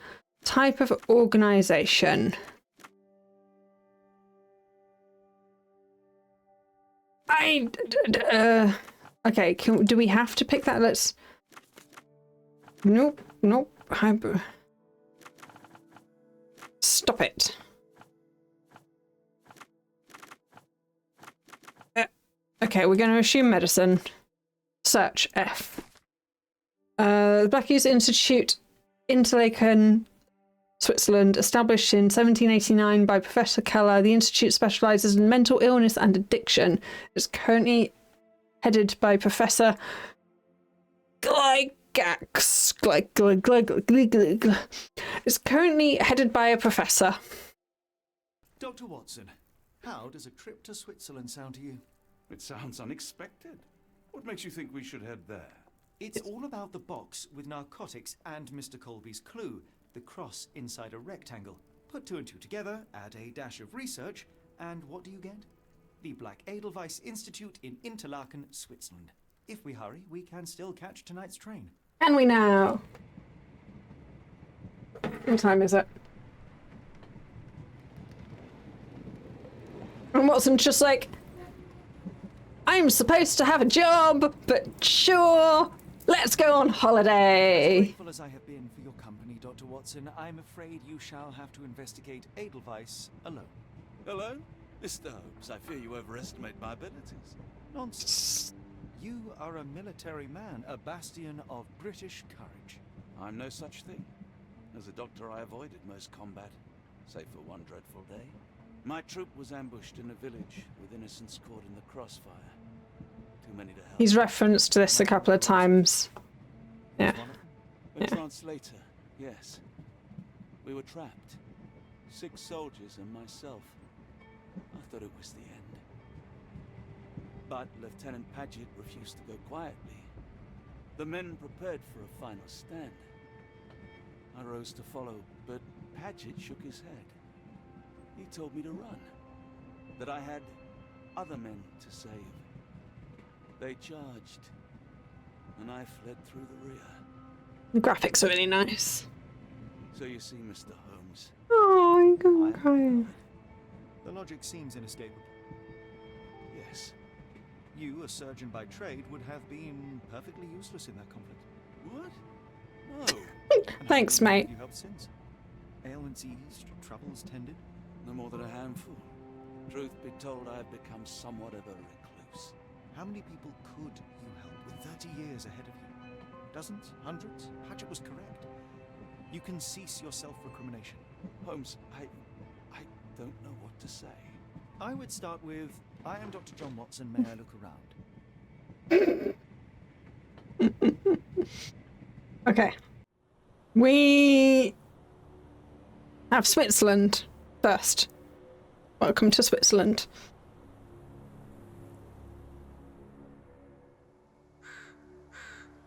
Type of organization. Okay, do we have to pick that? Let's... Nope. Stop it. Okay, we're going to assume medicine. Search F. The Black Eels Institute, Interlaken, Switzerland, established in 1789 by Professor Keller. The institute specializes in mental illness and addiction. It's currently headed by Professor Gygax. It's currently headed by a professor. Dr. Watson, how does a trip to Switzerland sound to you? It sounds unexpected. What makes you think we should head there? It's all about the box with narcotics and Mr. Colby's clue, the cross inside a rectangle. Put two and two together, add a dash of research, and what do you get? The Black Edelweiss Institute in Interlaken, Switzerland. If we hurry, we can still catch tonight's train. Can we now? What time is it? And Watson's just like, I'm supposed to have a job, but sure, let's go on holiday. As grateful as I have been for your company, Dr. Watson, I'm afraid you shall have to investigate Edelweiss alone. Alone? Mr. Holmes, I fear you overestimate my abilities. Nonsense. You are a military man, a bastion of British courage. I'm no such thing. As a doctor, I avoided most combat, save for one dreadful day. My troop was ambushed in a village with innocents caught in the crossfire. Too many to help. He's referenced this a couple of times. Yeah. A translator, yes. We were trapped. 6 soldiers and myself. I thought it was the end. But Lieutenant Paget refused to go quietly. The men prepared for a final stand. I rose to follow, but Paget shook his head. He told me to run. That I had other men to save. They charged, and I fled through the rear. The graphics are really nice. So you see, Mr. Holmes. Oh, I'm gonna cry. The logic seems inescapable. Yes. You, a surgeon by trade, would have been perfectly useless in that conflict. What? No. Thanks, mate. You helped since. Ailments eased, troubles tended. No more than a handful. Truth be told, I've become somewhat of a recluse. How many people could you help? with 30 years ahead of you. Dozens, hundreds, Hatchet was correct. You can cease your self-recrimination. Holmes, I don't know what to say. I would start with, I am Dr. John Watson, may I look around? Okay. We have Switzerland first. Welcome to Switzerland.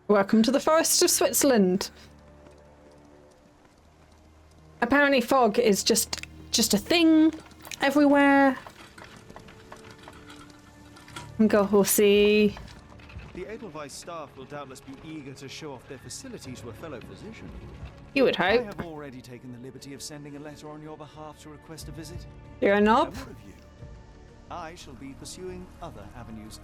Welcome to the forest of Switzerland. Apparently fog is just a thing everywhere. Go horsey. The Edelweiss staff will doubtless be eager to show off their facilities to a fellow physician. You would I hope. have already taken the liberty of sending a letter on your behalf to request a visit. You're a knob. And what of you? I shall be pursuing other avenues.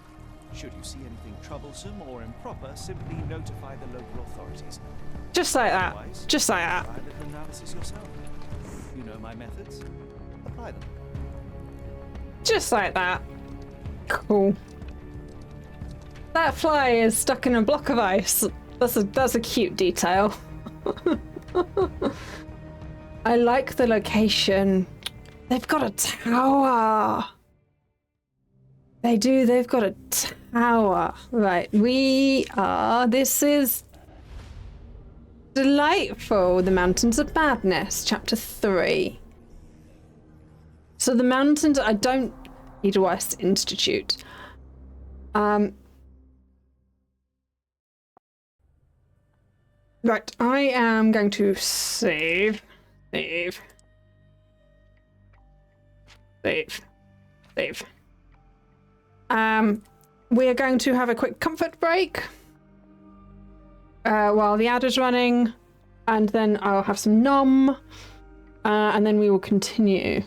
Should you see anything troublesome or improper, simply notify the local authorities. Just like that. Otherwise, Just like that. try a little analysis yourself. You know my methods. Apply them. Just like that. Cool. That fly is stuck in a block of ice. That's a cute detail. I like the location. They've got a tower. They do, they've got a tower. Right, this is delightful. The Mountains of Madness, chapter 3. So the mountains, I don't need West Institute. Right, I am going to save. We are going to have a quick comfort break while the ad is running, and then I'll have some nom, and then we will continue.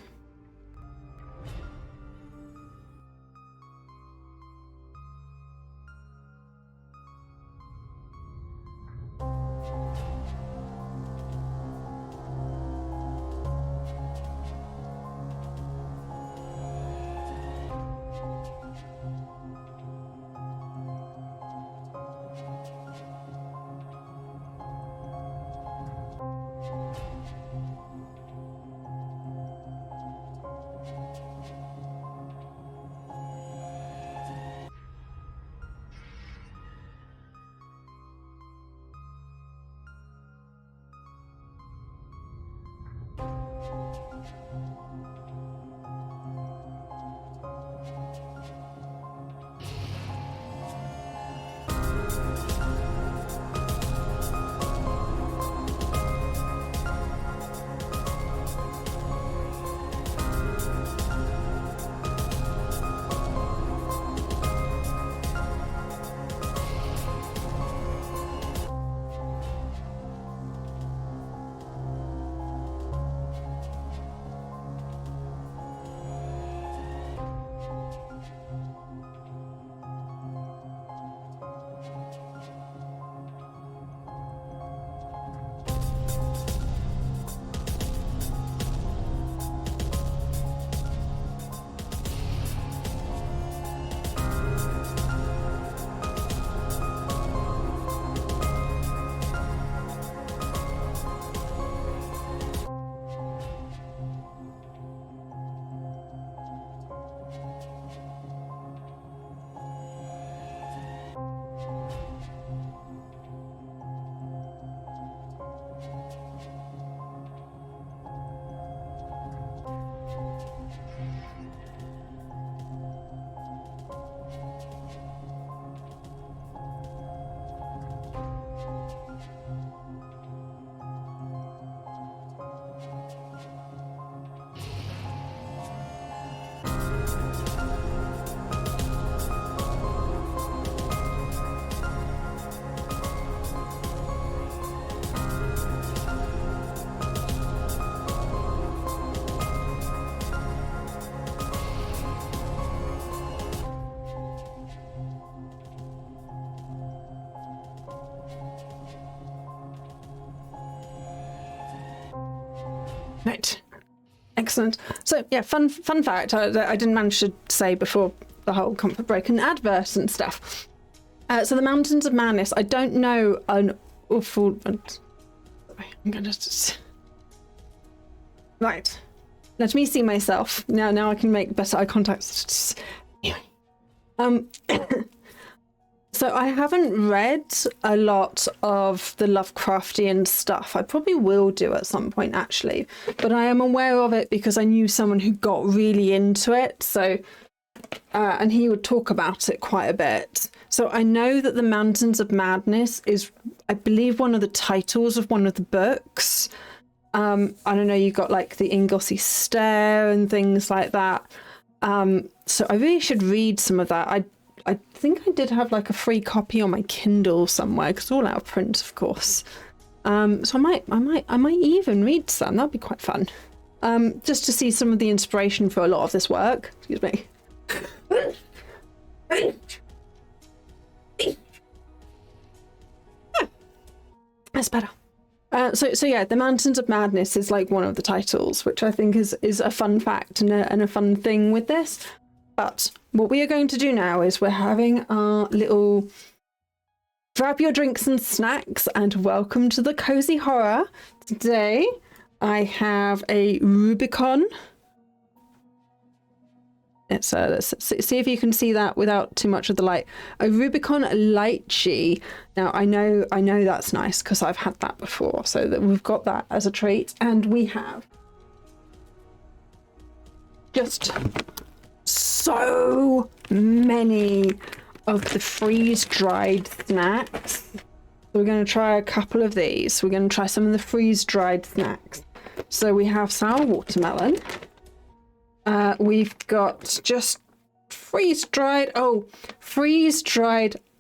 Right. Excellent. So yeah, fun fact I didn't manage to say before the whole comfort break and advert and stuff. So the Mountains of Madness, I don't know an awful... Sorry, I'm gonna just... Right. Let me see myself. Now I can make better eye contact. Anyway. So I haven't read a lot of the Lovecraftian stuff. I probably will do at some point, actually. But I am aware of it because I knew someone who got really into it. So, and he would talk about it quite a bit. So I know that the Mountains of Madness is, I believe, one of the titles of one of the books. I don't know, you got like the Inglesey Stair and things like that. So I really should read some of that. I think I did have like a free copy on my Kindle somewhere because it's all out of print, of course. So I might even read some. That'd be quite fun. Just to see some of the inspiration for a lot of this work. Excuse me. That's better. So yeah, the Mountains of Madness is like one of the titles, which I think is a fun fact and a fun thing with this. But what we are going to do now is we're having our little grab your drinks and snacks and welcome to the Cozy Horror. Today I have a Rubicon. Let's see if you can see that without too much of the light. A Rubicon Lychee. Now I know that's nice because I've had that before, so that we've got that as a treat, and we have just so many of the freeze-dried snacks. So we're going to try a couple of these. We're going to try some of the freeze-dried snacks. So we have sour watermelon. We've got just freeze-dried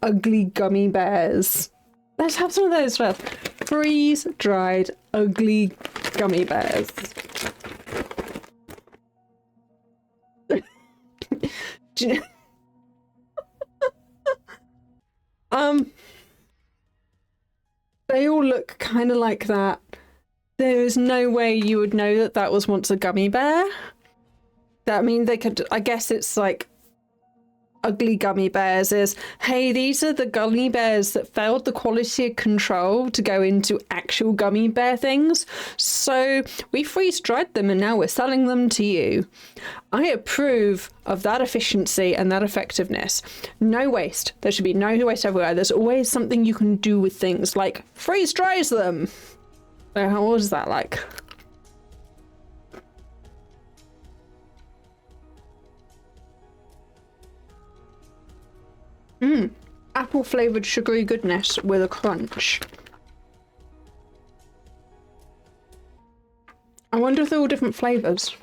ugly gummy bears. Let's have some of those first. Freeze-dried ugly gummy bears. They all look kind of like that. There is no way you would know that that was once a gummy bear. I mean, they could, I guess it's like ugly gummy bears is, hey, these are the gummy bears that failed the quality control to go into actual gummy bear things. So we freeze-dried them and now we're selling them to you. I approve of that efficiency and that effectiveness. No waste. There should be no waste everywhere. There's always something you can do with things, like freeze-dries them. What was that like? Apple flavoured sugary goodness with a crunch. I wonder if they're all different flavours.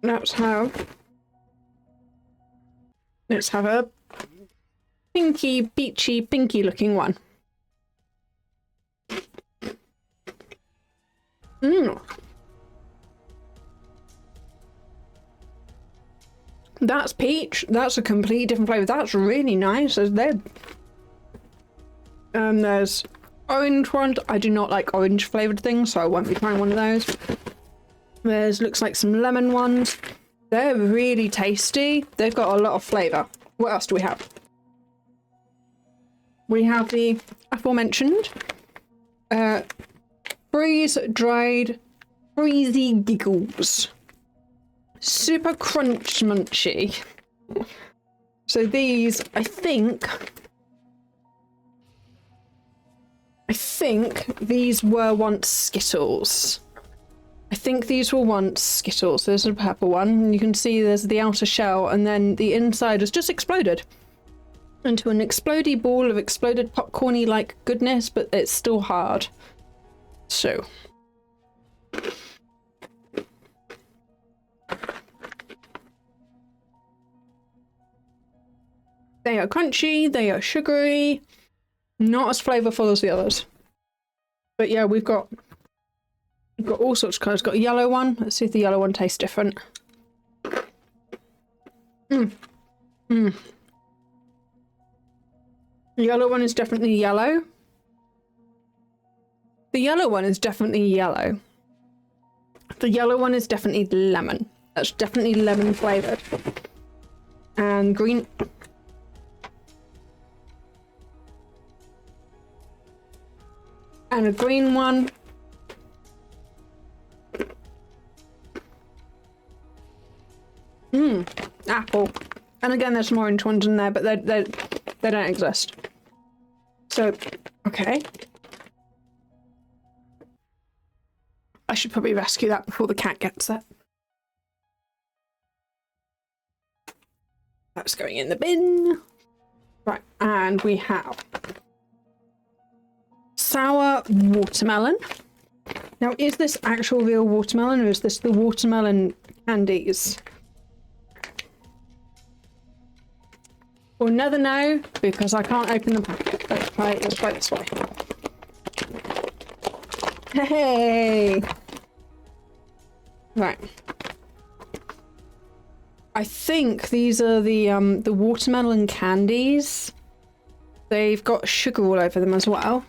Let's have a pinky, beachy, pinky looking one. That's peach. That's a completely different flavour. That's really nice. There's orange ones. I do not like orange flavoured things, so I won't be trying one of those. There's looks like some lemon ones. They're really tasty. They've got a lot of flavour. What else do we have? We have the aforementioned freeze-dried freezy giggles. Super crunch munchy. So these, I think these were once Skittles. There's a purple one, and you can see there's the outer shell, and then the inside has just exploded into an explodey ball of exploded popcorny like goodness, but it's still hard. So they are crunchy, they are sugary, not as flavourful as the others. But yeah, we've got all sorts of colours. Got a yellow one. Let's see if the yellow one tastes different. The yellow one is definitely yellow. The yellow one is definitely yellow. The yellow one is definitely lemon. That's definitely lemon flavoured. And green and a green one. Apple. And again, there's some orange ones in there, but they don't exist. So, okay. I should probably rescue that before the cat gets it. That's going in the bin. Right, and we have sour watermelon. Now, is this actual real watermelon, or is this the watermelon candies? We'll never know because I can't open the packet. Let's try this way. Hey! Right. I think these are the watermelon candies. They've got sugar all over them as well.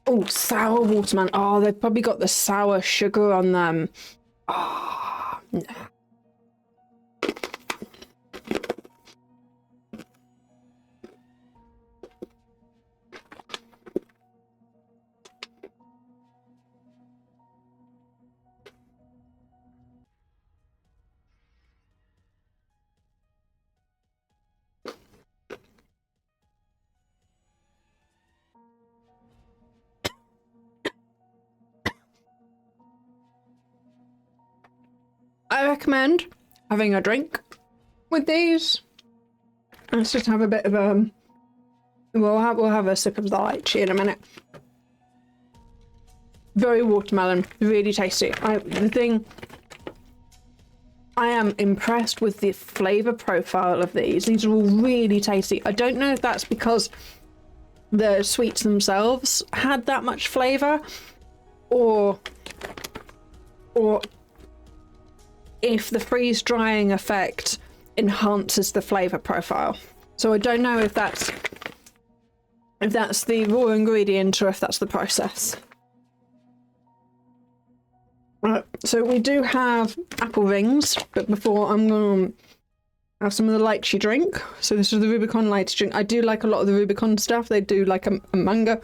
Oh, sour watermelon. Oh, they've probably got the sour sugar on them. Ah, oh, no. I recommend having a drink with these. Let's just have a bit of we'll have a sip of the lychee in a minute. Very watermelon, really tasty. I am impressed with the flavor profile of these. These are all really tasty. I don't know if that's because the sweets themselves had that much flavor, or if the freeze drying effect enhances the flavor profile. So I don't know if that's the raw ingredient or if that's the process. Right, so we do have apple rings, but before I'm gonna have some of the lychee drink. So this is the Rubicon lychee drink. I do like a lot of the Rubicon stuff. They do like a mango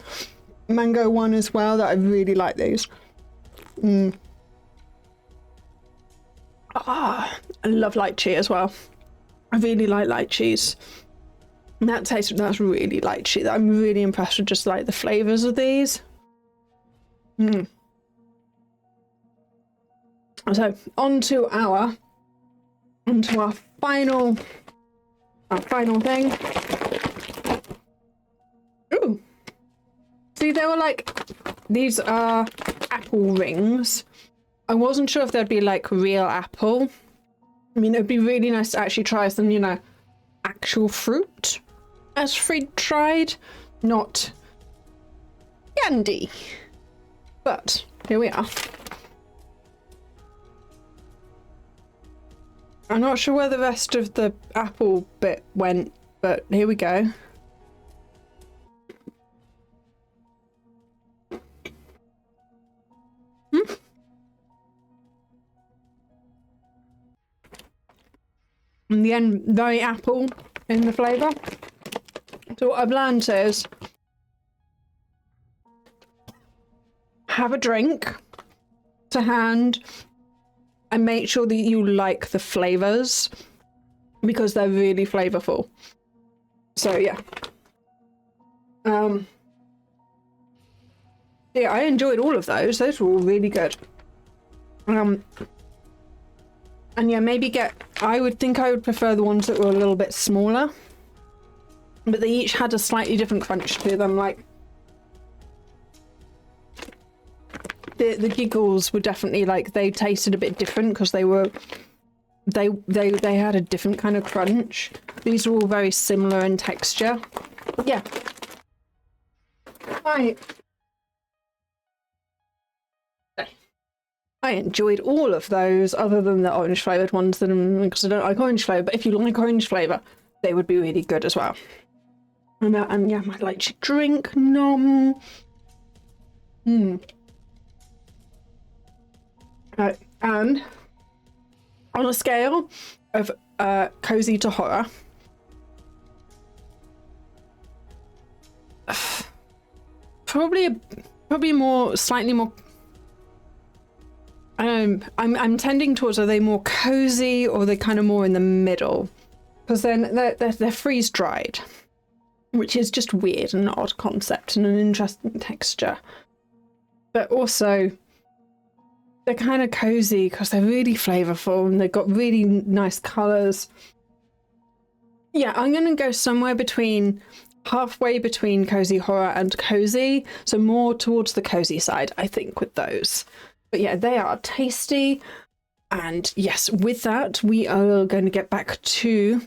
one as well that I really like these. Ah, I love lychee as well. I really like lychees. That's really lychee. I'm really impressed with just like the flavors of these. So onto our final thing. Ooh. See, they were like, these are apple rings. I wasn't sure if they'd be like real apple. I mean, it'd be really nice to actually try some, you know, actual fruit as freeze-dried, not candy. But here we are. I'm not sure where the rest of the apple bit went, but here we go. In the end, very apple in the flavour. So what I've learned is have a drink to hand and make sure that you like the flavours because they're really flavourful. So yeah. Yeah, I enjoyed all of those. Those were all really good. And yeah, maybe I would prefer the ones that were a little bit smaller. But they each had a slightly different crunch to them, like the giggles were definitely like they tasted a bit different because they had a different kind of crunch. These are all very similar in texture. But yeah. I enjoyed all of those, other than the orange flavoured ones, because I don't like orange flavour, but if you like orange flavour, they would be really good as well. And yeah, my lychee drink, nom. Right, and on a scale of cozy to horror, probably probably slightly more. I'm tending towards, are they more cozy or are they kind of more in the middle? Because then they're freeze dried, which is just weird and an odd concept and an interesting texture. But also, they're kind of cozy because they're really flavorful and they've got really nice colors. Yeah, I'm going to go somewhere halfway between cozy horror and cozy. So more towards the cozy side, I think, with those. But yeah, they are tasty. And yes, with that, we are going to get back to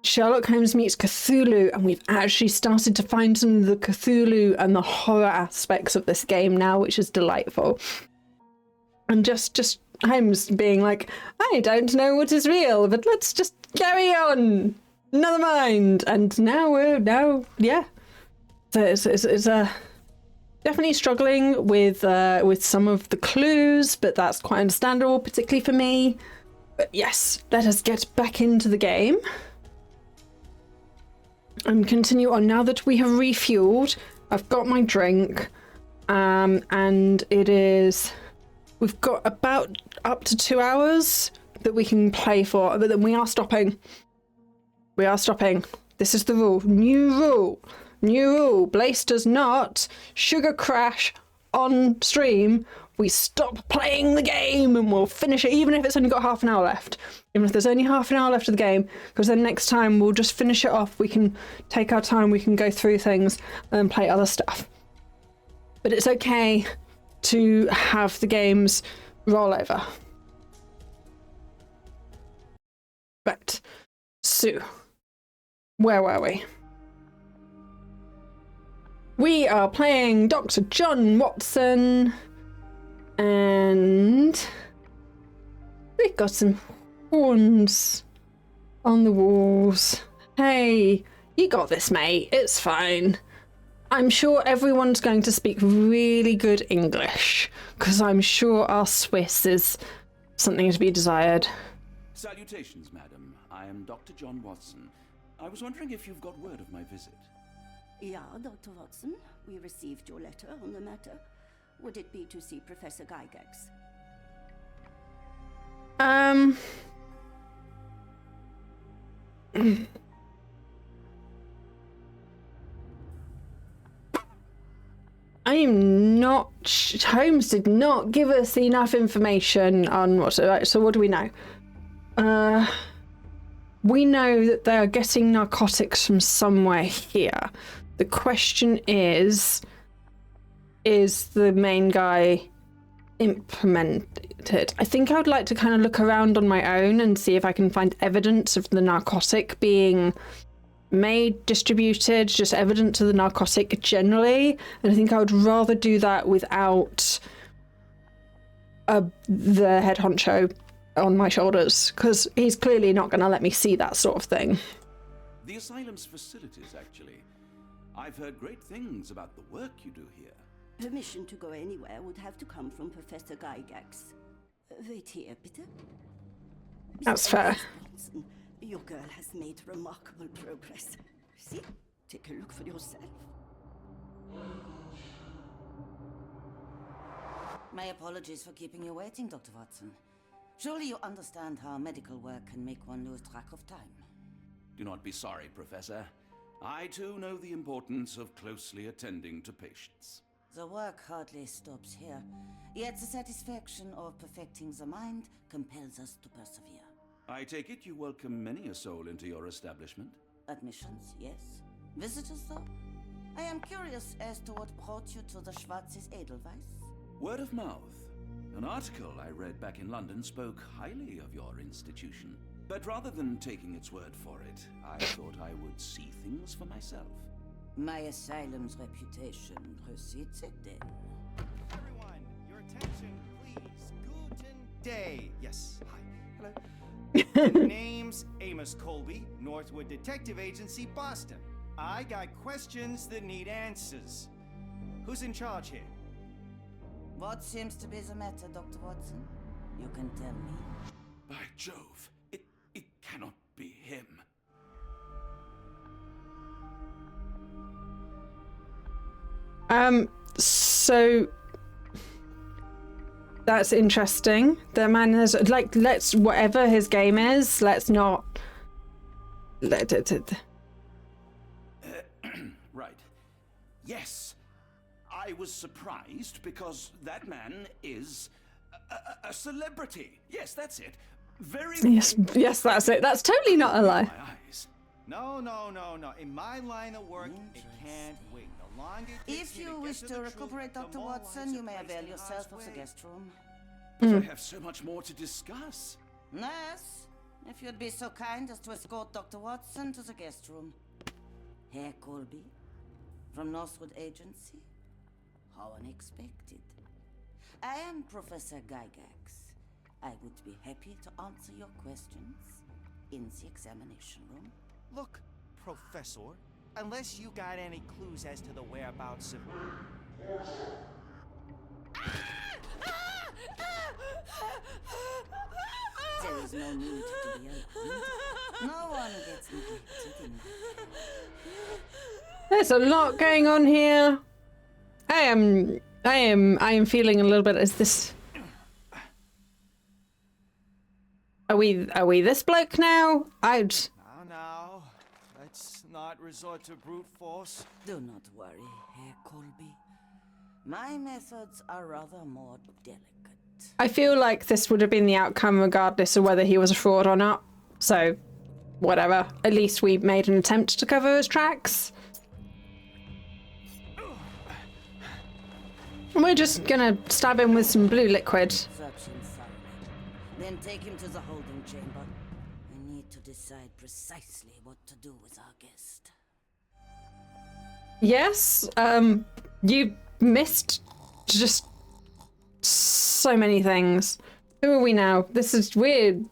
Sherlock Holmes meets Cthulhu, and we've actually started to find some of the Cthulhu and the horror aspects of this game now, which is delightful. And just Holmes being like, I don't know what is real, but let's just carry on. Never mind. And now, yeah. So it's definitely struggling with some of the clues, but that's quite understandable, particularly for me. But yes, let us get back into the game. And continue on. Now that we have refueled, I've got my drink, and we've got about up to 2 hours that we can play for, but then we are stopping. We are stopping. This is the rule. New rule. Blaise does not sugar crash on stream. We stop playing the game and we'll finish it, even if it's only got half an hour left. Even if there's only half an hour left of the game, because then next time we'll just finish it off. We can take our time, we can go through things and play other stuff. But it's okay to have the games roll over. Right. So, where were we? We are playing Dr. John Watson. And we've got some horns on the walls. Hey, you got this, mate. It's fine. I'm sure everyone's going to speak really good English, because I'm sure our Swiss is something to be desired. Salutations, madam. I am Dr. John Watson. I was wondering if you've got word of my visit. Yeah, Dr. Watson. We received your letter on the matter. Would it be to see Professor Gygax? I'm not. Holmes did not give us enough information on what. So what do we know? We know that they are getting narcotics from somewhere here. The question is the main guy implemented? I think I would like to kind of look around on my own and see if I can find evidence of the narcotic being made, distributed, just evidence of the narcotic generally. And I think I would rather do that without the head honcho on my shoulders, because he's clearly not going to let me see that sort of thing. The asylum's facilities, actually. I've heard great things about the work you do here. Permission to go anywhere would have to come from Professor Gygax. Wait here, bitte. That's fair. Watson, your girl has made remarkable progress. See? Take a look for yourself. My apologies for keeping you waiting, Dr. Watson. Surely you understand how medical work can make one lose track of time. Do not be sorry, Professor. I too know the importance of closely attending to patients. The work hardly stops here, yet the satisfaction of perfecting the mind compels us to persevere. I take it you welcome many a soul into your establishment? Admissions, yes. Visitors, though? I am curious as to what brought you to the Schwarzes Edelweiss. Word of mouth. An article I read back in London spoke highly of your institution. But rather than taking its word for it, I thought I would see things for myself. My asylum's reputation precedes it, then. Everyone, your attention, please. Guten Day. Yes, hi. Hello. The name's Amos Colby, Northwood Detective Agency, Boston. I got questions that need answers. Who's in charge here? What seems to be the matter, Dr. Watson? You can tell me. By Jove, it cannot be him. So that's interesting. The man has, like, let's, whatever his game is, let's not let it. Right. Yes. I was surprised because that man is a celebrity. Yes, that's it. Very. Yes, that's it. That's totally not a lie. My eyes. No. In my line of work, it can't wait. The longer it takes If me you to wish get to the recuperate, truth, the Dr. more Watson, lines you are may placed avail in yourself harm's of the way. guest room. I have so much more to discuss. Nurse, if you'd be so kind as to escort Dr. Watson to the guest room. Herr Colby, from Northwood Agency. How unexpected. I am Professor Gygax. I would be happy to answer your questions in the examination room. Look, Professor, unless you got any clues as to the whereabouts of... There is no need to be alarmed. No one gets neglected in my care. There's a lot going on here. I am feeling a little bit. Is this? Are we this bloke now? Now, let's not resort to brute force. Do not worry, Herr Colby. My methods are rather more delicate. I feel like this would have been the outcome regardless of whether he was a fraud or not. So, whatever. At least we made an attempt to cover his tracks. We're just gonna stab him with some blue liquid. Search him thoroughly. Then take him to the holding chamber. I need to decide precisely what to do with our guest. Yes, you missed just so many things. Who are we now? This is weird.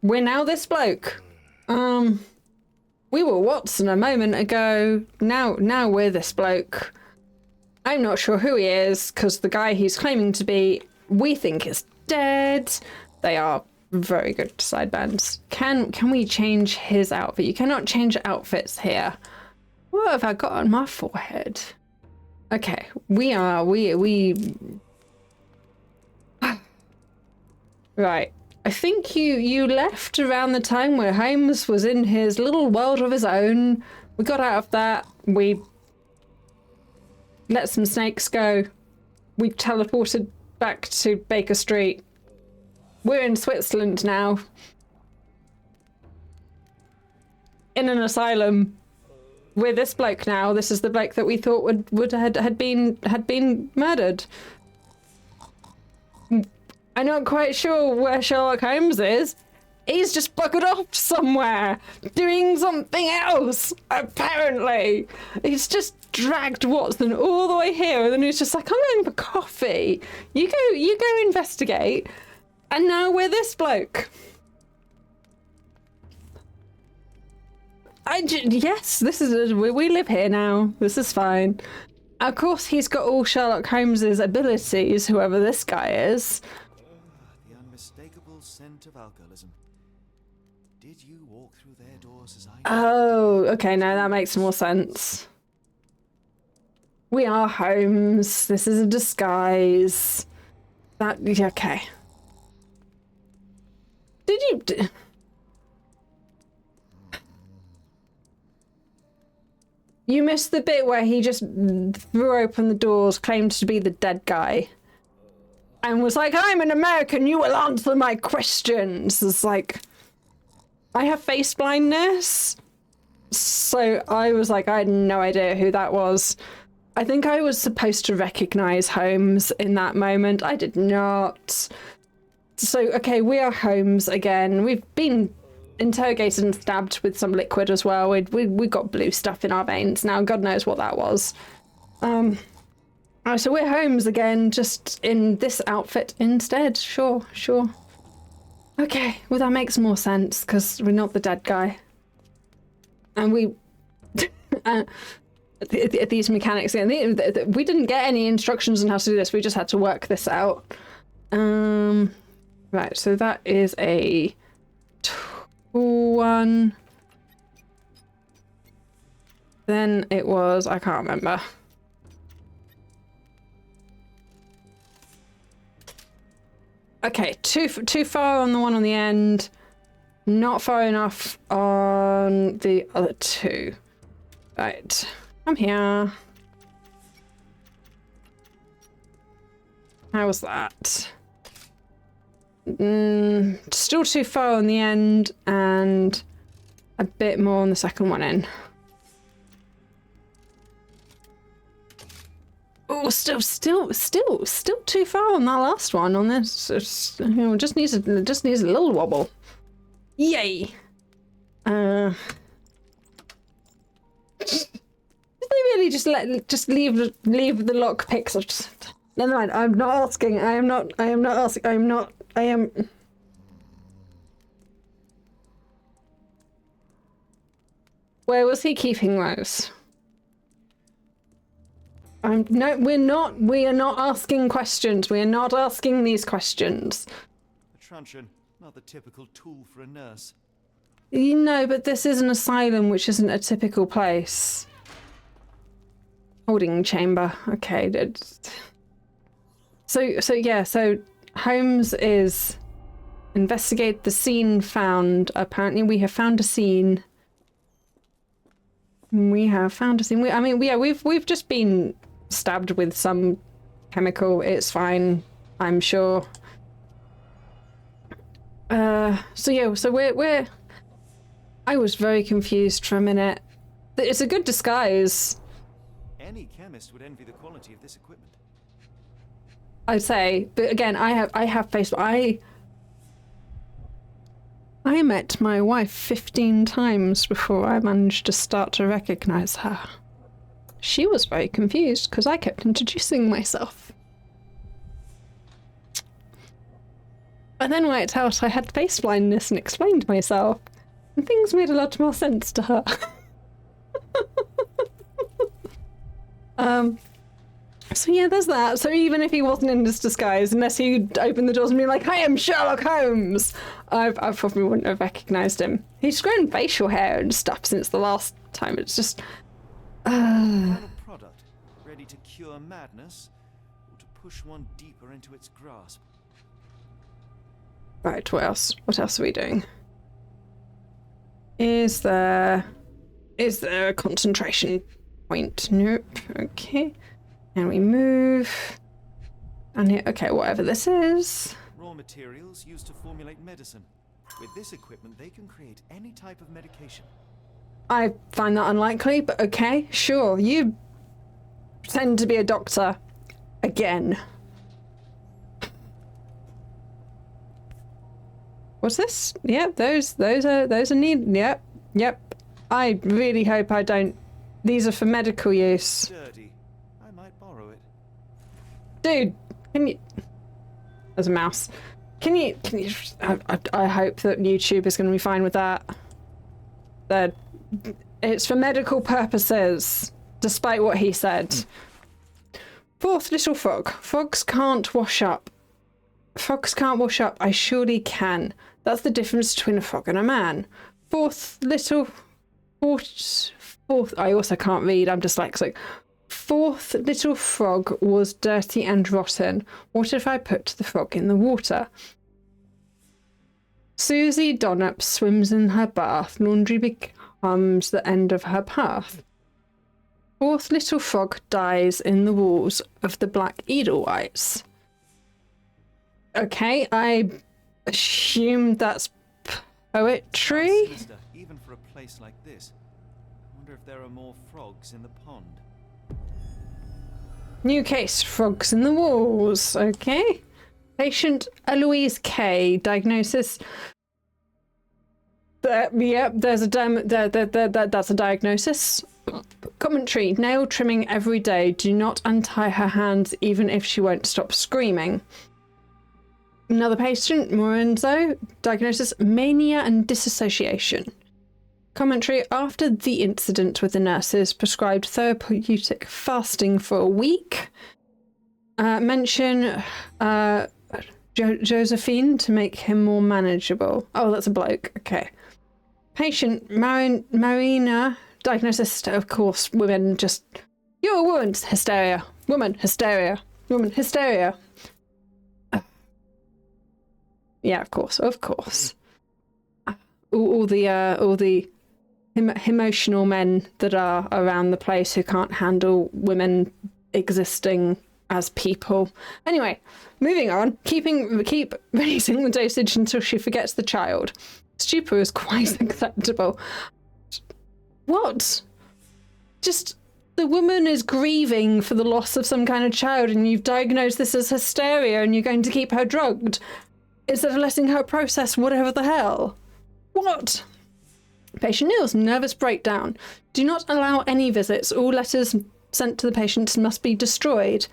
We're now this bloke. We were Watson a moment ago. Now we're this bloke. I'm not sure who he is, because the guy he's claiming to be, we think is dead. They are very good sidebands. Can we change his outfit? You cannot change outfits here. What have I got on my forehead? Okay, we right. I think you left around the time where Holmes was in his little world of his own. We got out of that. We let some snakes go. We teleported back to Baker Street. We're in Switzerland now. In an asylum. We're this bloke now. This is the bloke that we thought had been murdered. I'm not quite sure where Sherlock Holmes is. He's just buggered off somewhere, doing something else, apparently. He's just dragged Watson all the way here, and then he's just like, I'm going for coffee. You go investigate. And now we're this bloke. Yes, this is we live here now. This is fine. Of course, he's got all Sherlock Holmes's abilities, whoever this guy is. The unmistakable scent of alcoholism. Did you walk through their doors as I did? Oh, okay, now that makes more sense. We are Holmes. This is a disguise. That, okay. Did you... You missed the bit where he just threw open the doors, claimed to be the dead guy, and was like, I'm an American, you will answer my questions. It's like, I have face blindness, so I was like, I had no idea who that was. I think I was supposed to recognize Holmes in that moment. I did not. So, okay, we are Holmes again. We've been interrogated and stabbed with some liquid as well. We got blue stuff in our veins now. God knows what that was. So we're Holmes again, just in this outfit instead. Sure. Okay, well that makes more sense because we're not the dead guy. And we... these mechanics, we didn't get any instructions on how to do this. We just had to work this out. Right, so that is a 1. Then it was, I can't remember. Okay, too far on the one on the end. Not far enough on the other two. Right, I'm here. How was that? Still too far on the end and a bit more on the second one in. Oh, still too far on that last one. On this, just needs a little wobble. Yay! Did they really just leave the lock picks? Never mind. I'm not asking. I am not asking. I am. Where was he keeping those? No, we're not. We are not asking questions. We are not asking these questions. A truncheon, not the typical tool for a nurse. You know, but this is an asylum, which isn't a typical place. Holding chamber. Okay. So Holmes is investigate the scene found. Apparently, we have found a scene. We have found a scene. We've just been stabbed with some chemical. It's fine, I'm sure. So we're. I was very confused for a minute. It's a good disguise. Any chemist would envy the quality of this equipment. I'd say, but again, I have Facebook. I met my wife 15 times before I managed to start to recognize her. She was very confused because I kept introducing myself. I then worked out I had face blindness and explained myself, and things made a lot more sense to her. So yeah, there's that. So even if he wasn't in this disguise, unless he'd opened the doors and be like, "I am Sherlock Holmes," I probably wouldn't have recognized him. He's grown facial hair and stuff since the last time. It's just... A product, ready to cure madness, or to push one deeper into its grasp. Right, what else? What else are we doing? Is there a concentration point? Nope. Okay. And we move. And here, okay, whatever this is. Raw materials used to formulate medicine. With this equipment, they can create any type of medication. I find that unlikely, but okay, sure. You pretend to be a doctor again. What's this? Yep, those are neat. Yep. I really hope I don't. These are for medical use. Dirty. I might borrow it. Dude, can you... There's a mouse. Can you... I hope that YouTube is going to be fine with that. That it's for medical purposes, despite what he said. Fourth little frog. Frogs can't wash up. Frogs can't wash up. I surely can. That's the difference between a frog and a man. Fourth... I also can't read. I'm dyslexic. Fourth little frog was dirty and rotten. What if I put the frog in the water? Susie Donnup swims in her bath. Laundry becomes the end of her path. Fourth little frog dies in the walls of the Black Edelweiss. Okay, I assume that's poetry. Sinister, even for a place like this. I wonder if there are more frogs in the pond. New case, frogs in the walls. Okay. Patient Eloise K. Diagnosis. Yep, there's a that's a diagnosis. Commentary. Nail trimming every day. Do not untie her hands even if she won't stop screaming. Another patient, Morenzo. Diagnosis. Mania and disassociation. Commentary. After the incident with the nurses, prescribed therapeutic fasting for a week. Mention Josephine to make him more manageable. Oh, that's a bloke. Okay. Patient Marina. Diagnosis, of course, women just... You're a woman. Hysteria. Woman. Hysteria. Woman. Hysteria. Yeah, of course, of course. All the emotional men that are around the place who can't handle women existing as people. Anyway, moving on. Keep raising the dosage until she forgets the child. Stupor is quite acceptable. What? Just the woman is grieving for the loss of some kind of child, and you've diagnosed this as hysteria, and you're going to keep her drugged instead of letting her process whatever the hell. What? Patient Neil's nervous breakdown. Do not allow any visits. All letters sent to the patients must be destroyed.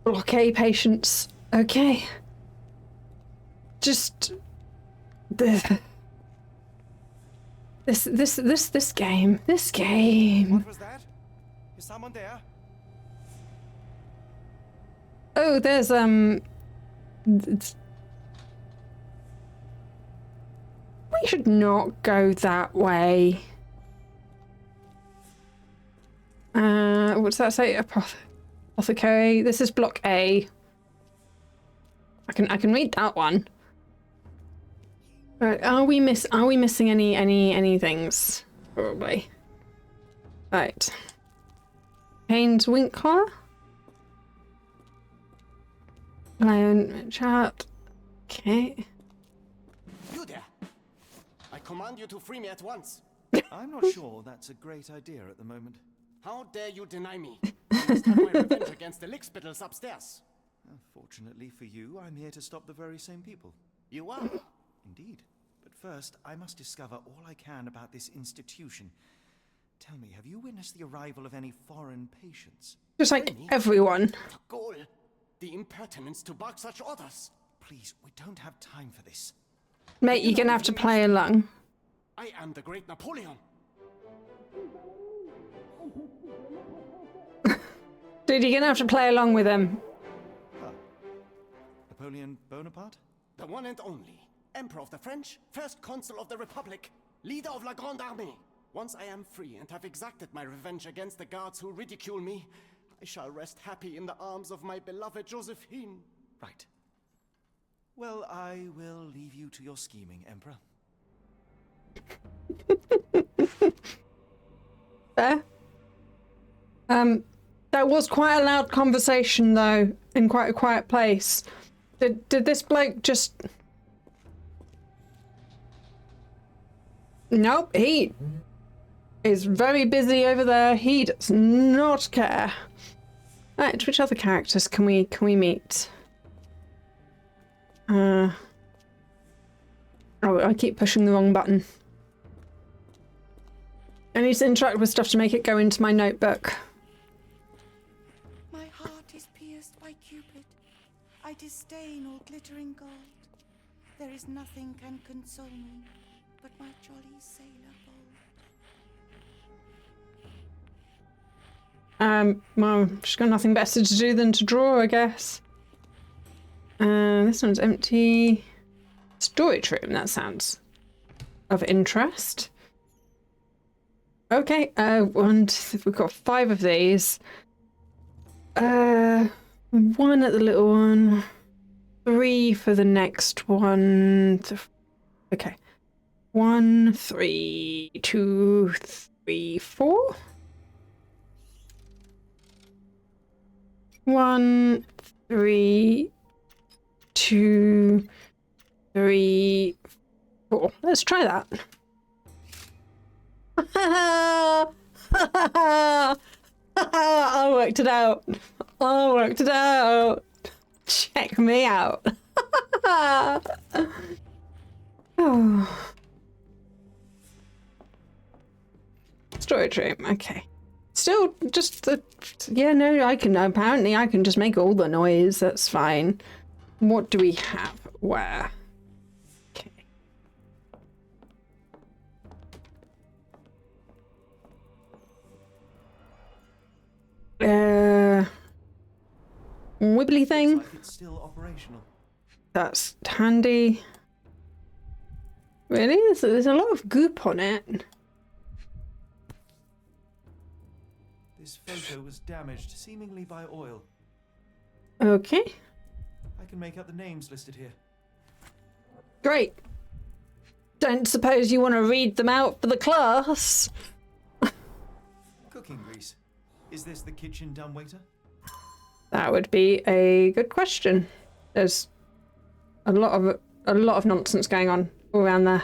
Block A patients. Okay. Just this game. What was that? Is someone there? Oh, there's we should not go that way. What's that say? Apothecary. This is block A. I can read that one. Right, are we missing any things? Probably. Right. Haynes Winkler. Lion chat. Okay. You there! I command you to free me at once. I'm not sure that's a great idea at the moment. How dare you deny me? I must have my revenge against the lickspittles upstairs. Fortunately for you, I'm here to stop the very same people. You are? Indeed. But first, I must discover all I can about this institution. Tell me, have you witnessed the arrival of any foreign patients? Just like everyone. The goal. The impertinence to bark such orders. Please, we don't have time for this. Mate, you're gonna have to play along. I am the great Napoleon. Dude, you're gonna have to play along with him. Napoleon Bonaparte? The one and only. Emperor of the French, first consul of the Republic, leader of La Grande Armée. Once I am free and have exacted my revenge against the guards who ridicule me, I shall rest happy in the arms of my beloved Josephine. Right. Well, I will leave you to your scheming, Emperor. Fair. That was quite a loud conversation, though, in quite a quiet place. Did this bloke just... Nope, he is very busy over there. He does not care. Right, which other characters can we meet? Oh, I keep pushing the wrong button. I need to interact with stuff to make it go into my notebook. My heart is pierced by Cupid. I disdain all glittering gold. There is nothing can console me but my jolly sailor bold. Well, she's got nothing better to do than to draw, I guess. This one's empty. Storage room, that sounds of interest. Okay, we've got 5 of these. One at the little one. 3 for the next one. Okay. 1, 3, 2, 3, 4. 1, 3, 2, 3, 4. Let's try that. I worked it out. I worked it out. Check me out. Oh. Storage room, okay. Still just the... Yeah, no, I can... Apparently I can just make all the noise. That's fine. What do we have? Where? Okay. Wibbly thing. Looks like it's still operational. That's handy. Really? There's a lot of goop on it. This photo was damaged, seemingly by oil. Okay. I can make out the names listed here. Great. Don't suppose you want to read them out for the class? Cooking grease. Is this the kitchen dumbwaiter? That would be a good question. There's a lot of nonsense going on all around there.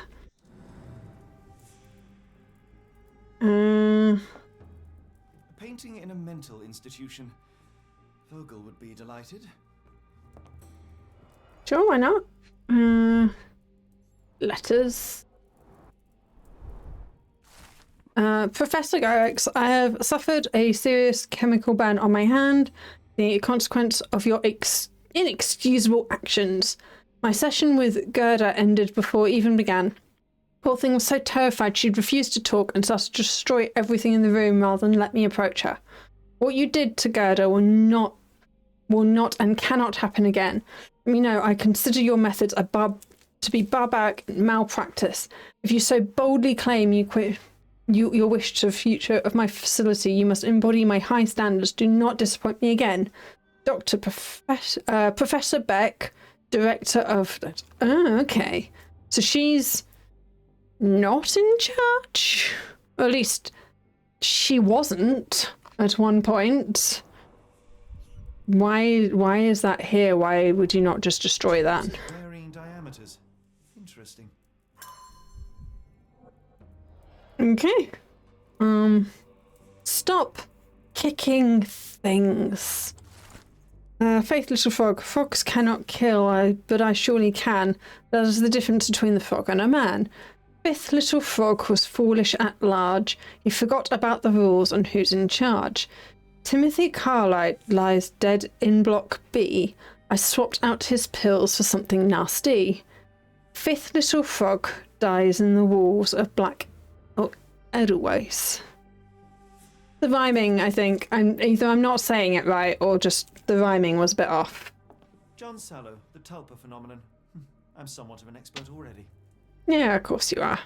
A painting in a mental institution. Vogel would be delighted. Sure, why not? Letters. Professor Garrix, I have suffered a serious chemical burn on my hand, the consequence of your inexcusable actions. My session with Gerda ended before it even began. Poor thing was so terrified she'd refused to talk and started to destroy everything in the room rather than let me approach her. What you did to Gerda will not and cannot happen again. You know, I consider your methods to be barbaric malpractice. If you so boldly claim your wish to the future of my facility, you must embody my high standards. Do not disappoint me again. Professor Beck, director of... Oh, okay. So she's not in charge? Or at least she wasn't at one point. Why is that here? Why would you not just destroy that? Varying diameters. Interesting. Okay. Stop kicking things. Faith little frog. Frogs cannot kill, but I surely can. That is the difference between the frog and a man. Fifth little frog was foolish at large. He forgot about the rules and who's in charge. Timothy Carlyle lies dead in block B. I swapped out his pills for something nasty. Fifth little frog dies in the walls of Black Edelweiss. The rhyming, I think, either I'm not saying it right or just the rhyming was a bit off. John Sallow, the tulpa phenomenon. I'm somewhat of an expert already. Yeah, of course you are.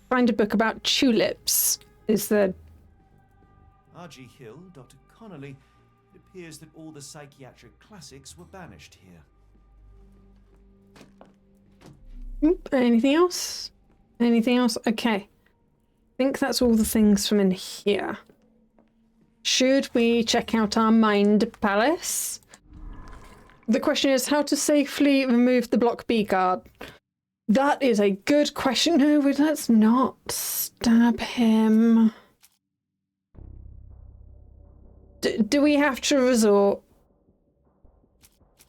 Find a book about tulips. Is there... R.G. Hill, Dr. Connolly. It appears that all the psychiatric classics were banished here. Anything else? Anything else? Okay. I think that's all the things from in here. Should we check out our mind palace? The question is how to safely remove the block B guard. That is a good question. No, let's not stab him. Do we have to resort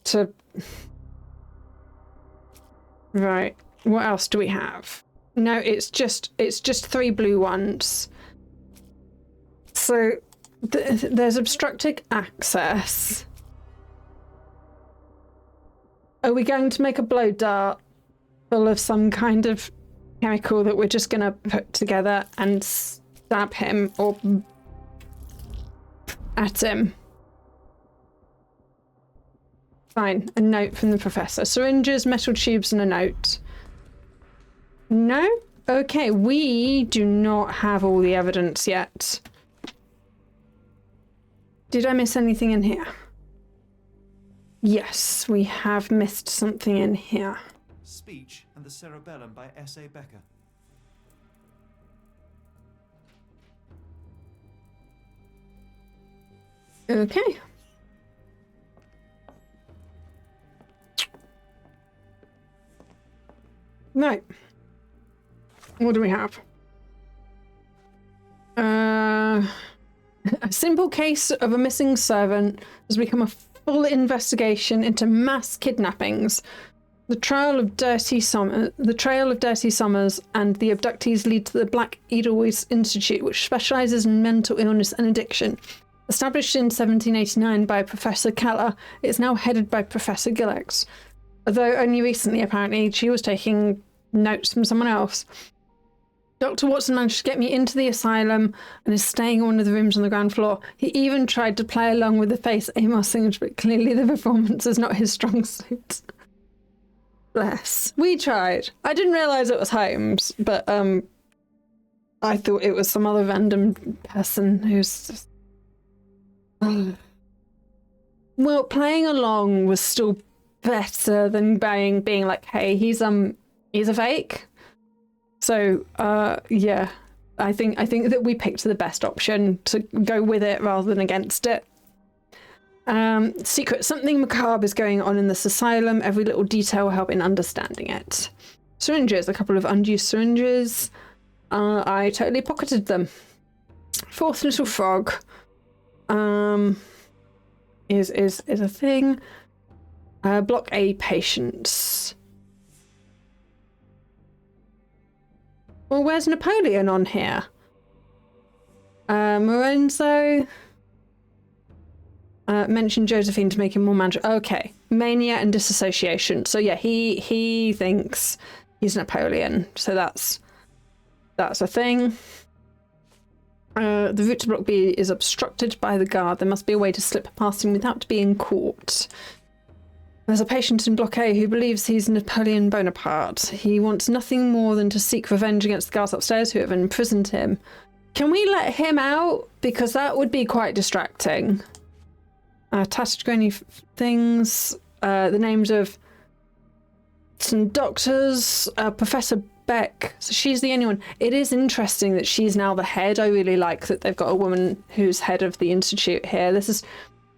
to... Right. What else do we have? No, it's just 3 blue ones. So there's obstructed access. Are we going to make a blow dart full of some kind of chemical that we're just going to put together and stab him or at him? Fine. A note from the professor. Syringes, metal tubes, and a note. No? Okay, we do not have all the evidence yet. Did I miss anything in here? Yes, we have missed something in here. Speech and the Cerebellum by S.A. Becker. Okay. Right. What do we have? A simple case of a missing servant has become a full investigation into mass kidnappings. The trail of Dirty Summers and the abductees lead to the Black Edelweiss Institute, which specializes in mental illness and addiction. Established in 1789 by Professor Keller, it is now headed by Professor Gillex. Although only recently, apparently, she was taking notes from someone else. Dr. Watson managed to get me into the asylum and is staying in one of the rooms on the ground floor. He even tried to play along with the face Amos sings, but clearly the performance is not his strong suit. Bless. We tried. I didn't realise it was Holmes, but I thought it was some other random person who's just... Well, playing along was still better than being like, hey, he's a fake. So, yeah, I think that we picked the best option to go with it rather than against it. Secret. Something macabre is going on in this asylum. Every little detail will help in understanding it. Syringes. A couple of unused syringes. I totally pocketed them. Fourth little frog. Is a thing. Block A patients. Well, where's Napoleon on here? Lorenzo. Mentioned Josephine to make him more manager. Okay, mania and disassociation. So yeah, he thinks he's Napoleon. So that's a thing. The route to block B is obstructed by the guard. There must be a way to slip past him without being caught. There's a patient in block A who believes he's Napoleon Bonaparte. He wants nothing more than to seek revenge against the guards upstairs who have imprisoned him. Can we let him out? Because that would be quite distracting. Tattered grainy things. The names of some doctors. Professor Beck. So she's the only one. It is interesting that she's now the head. I really like that they've got a woman who's head of the institute here.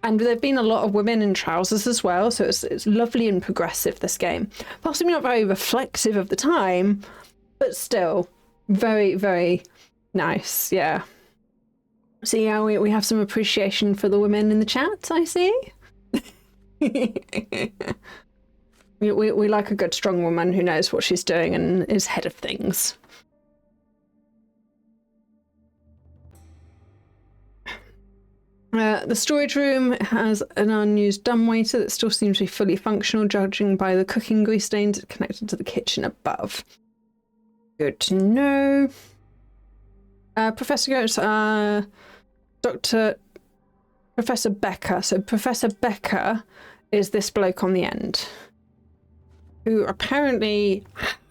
And there've been a lot of women in trousers as well, so it's lovely and progressive, this game. Possibly not very reflective of the time, but still very, very nice, yeah. So yeah, we have some appreciation for the women in the chat, I see. we like a good strong woman who knows what she's doing and is head of things. The storage room has an unused dumbwaiter that still seems to be fully functional, judging by the cooking grease stains connected to the kitchen above. Good to know. Professor goes, Professor Becker. So Professor Becker is this bloke on the end, who apparently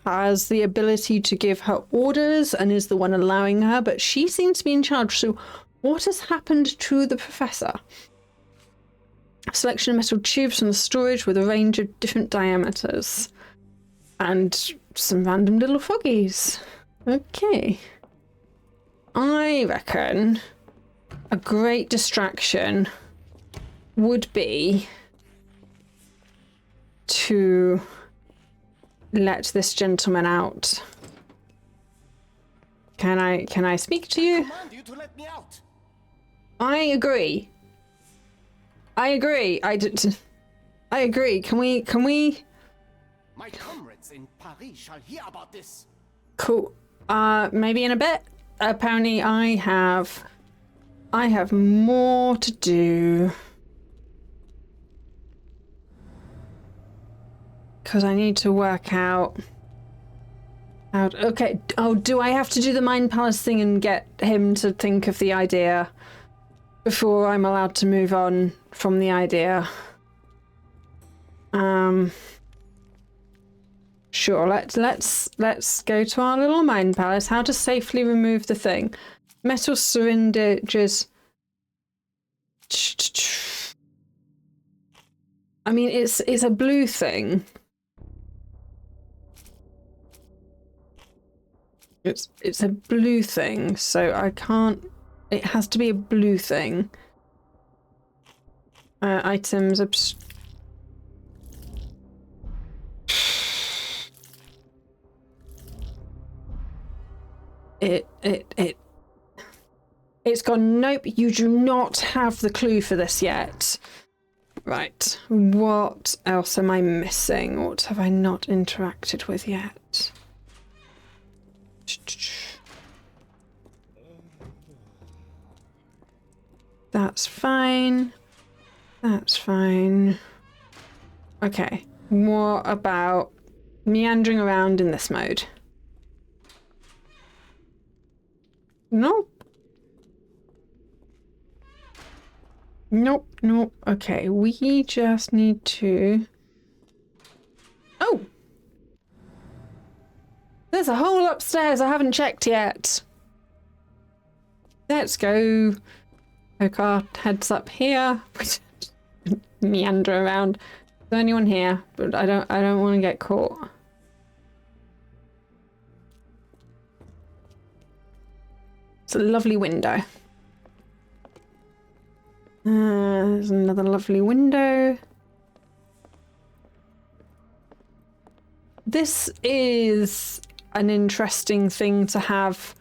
has the ability to give her orders and is the one allowing her, but she seems to be in charge. So what has happened to the professor? A selection of metal tubes from the storage with a range of different diameters. And some random little froggies. Okay. I reckon a great distraction would be to let this gentleman out. Can I speak to you? I command you to let me out. I agree. I agree. I agree. Can we? My comrades in Paris shall hear about this. Cool. Maybe in a bit. Apparently I have more to do. Because I need to work out. Okay. Oh, do I have to do the Mind Palace thing and get him to think of the idea before I'm allowed to move on from the idea? Sure. Let's go to our little Mind Palace. How to safely remove the thing? Metal syringes. I mean, it's a blue thing. It's a blue thing, so I can't. It has to be a blue thing. Items. It's gone. Nope. You do not have the clue for this yet. Right. What else am I missing? What have I not interacted with yet? That's fine. That's fine. Okay. What about meandering around in this mode? Nope. Nope, nope. Okay, we just need to... Oh! There's a hole upstairs I haven't checked yet. Let's go. Poke our heads up here. meander around. Is there anyone here? But I don't want to get caught. It's a lovely window. There's another lovely window. This is an interesting thing to have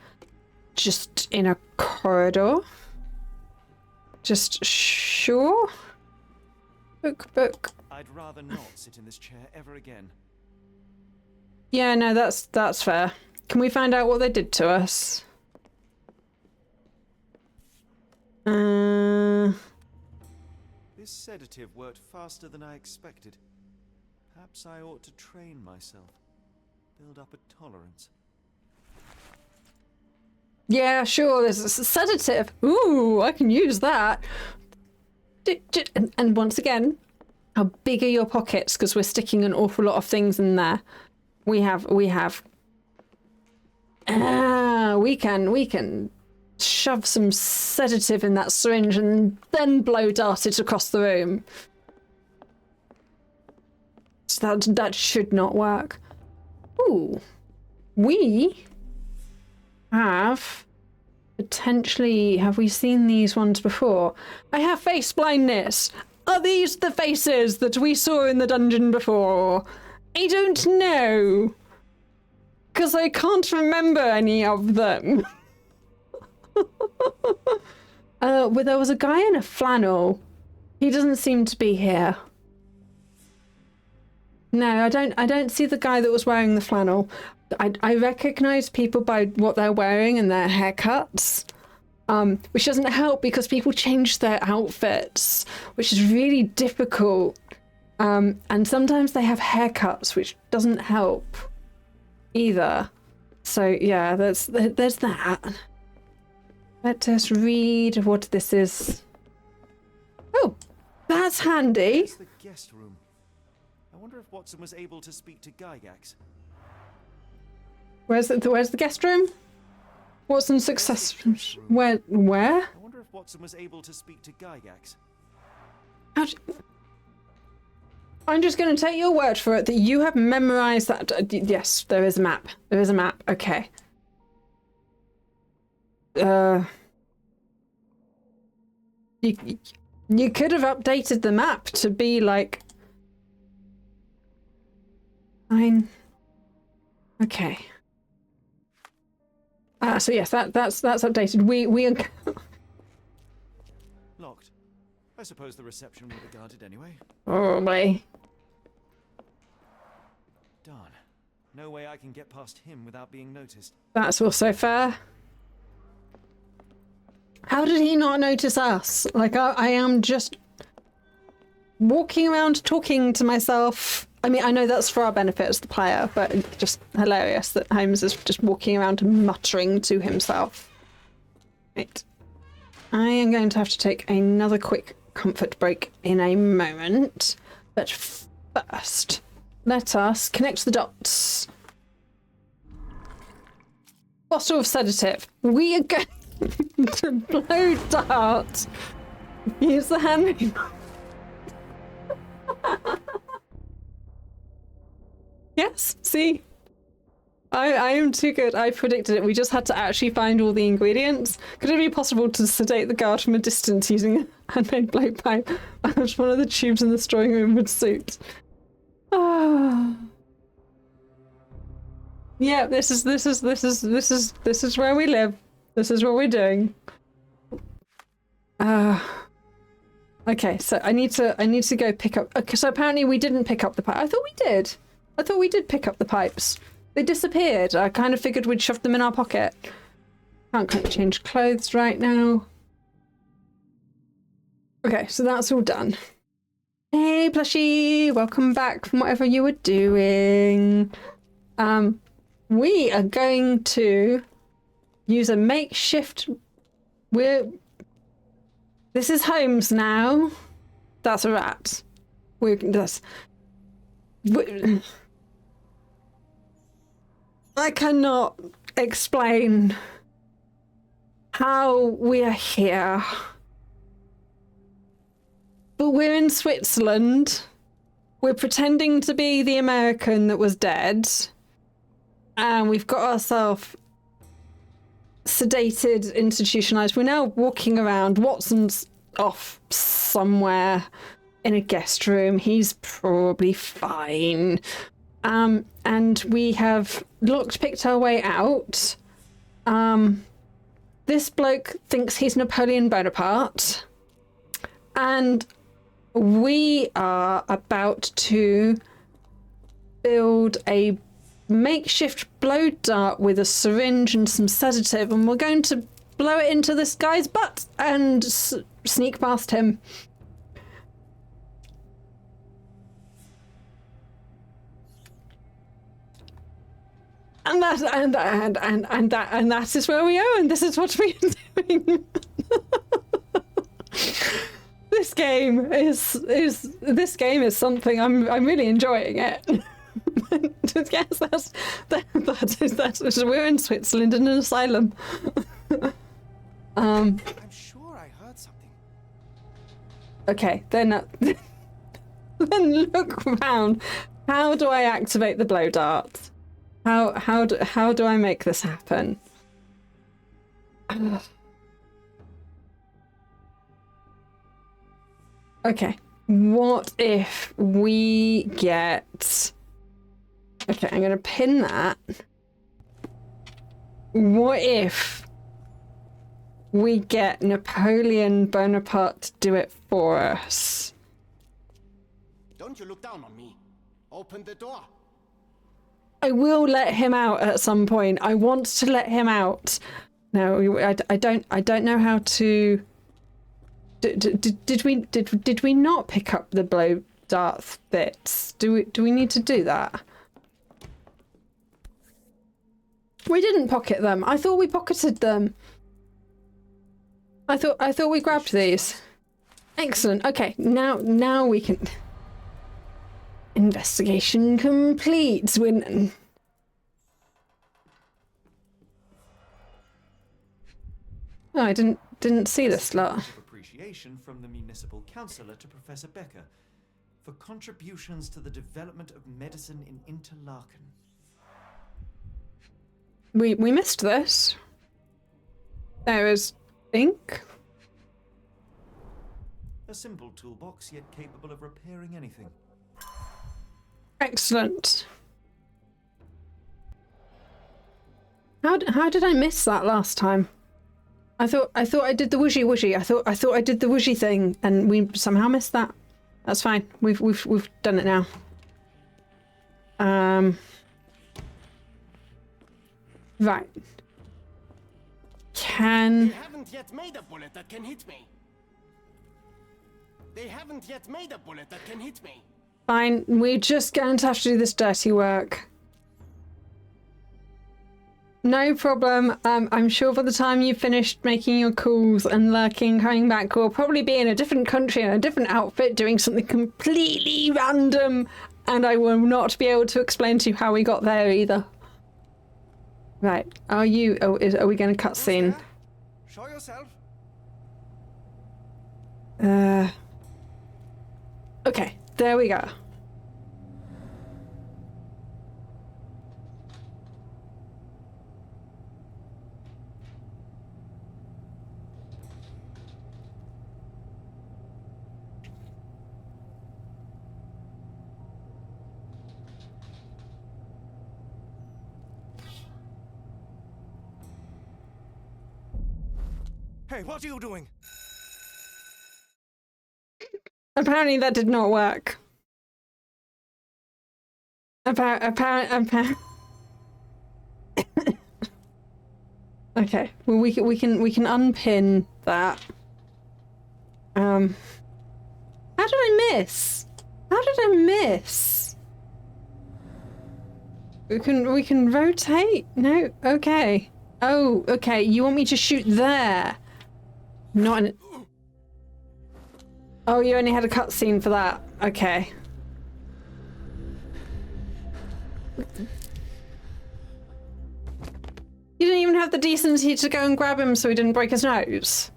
just in a corridor. Just sure. Book. I'd rather not sit in this chair ever again. Yeah, no, that's fair. Can we find out what they did to us? This sedative worked faster than I expected. Perhaps I ought to train myself. Build up a tolerance. Yeah, sure, there's a sedative. Ooh, I can use that. And once again, how big are your pockets? Because we're sticking an awful lot of things in there. We can shove some sedative in that syringe and then blow dart it across the room. So that should not work. Ooh. We have potentially... Have we seen these ones before? I have face blindness. Are these the faces that we saw in the dungeon before? I don't know. Because I can't remember any of them. Well, there was a guy in a flannel. He doesn't seem to be here. No, I don't see the guy that was wearing the flannel. I recognize people by what they're wearing and their haircuts. Which doesn't help because people change their outfits, which is really difficult. And sometimes they have haircuts, which doesn't help either. So yeah, there's that. Let us read what this is. Oh, that's handy. It's the guest room. I wonder if Watson was able to speak to Gygax. Where's the guest room? Watson's success. Where? I wonder if Watson was able to speak to Gygax. I'm just going to take your word for it that you have memorized that. Yes, there is a map. There is a map. Okay. You could have updated the map to be like... Fine. Okay. So yes, that's updated. We are... Locked. I suppose the reception will be guarded anyway. Probably. Darn. No way I can get past him without being noticed. That's also fair. How did he not notice us? Like, I am just walking around talking to myself. I mean, I know that's for our benefit as the player, but it's just hilarious that Holmes is just walking around muttering to himself. Right. I am going to have to take another quick comfort break in a moment. But first, let us connect the dots. Bottle of sedative. We are going to blow dart. Use the hand. Yes, see? I am too good. I predicted it. We just had to actually find all the ingredients. Could it be possible to sedate the guard from a distance using a handmade blowpipe? Which one of the tubes in the storing room would suit? Ah. Yeah, this is where we live. This is what we're doing. Okay, so I need to go pick up. Okay, so apparently we didn't pick up the pipe. I thought we did. I thought we did pick up the pipes. They disappeared. I kind of figured we'd shoved them in our pocket. Can't change clothes right now. Okay, so that's all done. Hey, plushie, welcome back from whatever you were doing. We are going to use a makeshift. This is Holmes now. That's a rat. I cannot explain how we are here. but we're in Switzerland. We're pretending to be the American that was dead. And we've got ourselves sedated, institutionalized. We're now walking around. Watson's off somewhere in a guest room. He's probably fine. And we have picked our way out. This bloke thinks he's Napoleon Bonaparte. And we are about to build a makeshift blow dart with a syringe and some sedative, and we're going to blow it into this guy's butt and sneak past him. And that is where we are, and this is what we are doing. This game is something. I'm really enjoying it. Yes, that's we're in Switzerland in an asylum. I'm sure I heard something. Okay, then look around. How do I activate the blow dart? How do I make this happen? Okay, what if we get... Okay, I'm going to pin that. What if we get Napoleon Bonaparte to do it for us? Don't you look down on me. Open the door. I will let him out at some point. I want to let him out. No, I don't know how to... Did we not pick up the blow dart bits? Do we need to do that? We didn't pocket them. I thought we pocketed them. I thought we grabbed these. Excellent. Okay, now we can... Investigation complete. Oh, I didn't see this lot. Appreciation from the municipal councillor to Professor Becker for contributions to the development of medicine in Interlaken. We missed this. There is ink. A simple toolbox, yet capable of repairing anything. Excellent. How did I miss that last time? I thought I did the whooshy whooshy. I thought I did the whooshy thing, and we somehow missed that. That's fine. We've done it now. Right. They haven't yet made a bullet that can hit me. They haven't yet made a bullet that can hit me. Fine. We're just going to have to do this dirty work. No problem. I'm sure by the time you've finished making your calls and lurking, coming back, we'll probably be in a different country in a different outfit doing something completely random, and I will not be able to explain to you how we got there either. Right. Are we going to cut scene? Show yourself. Okay. There we go. Hey, what are you doing? Apparently that did not work. Okay. Well, we can unpin that. How did I miss? How did I miss? We can rotate. No. Okay. Oh. Okay. You want me to shoot there? Not in. Oh, you only had a cutscene for that. Okay. You didn't even have the decency to go and grab him so he didn't break his nose.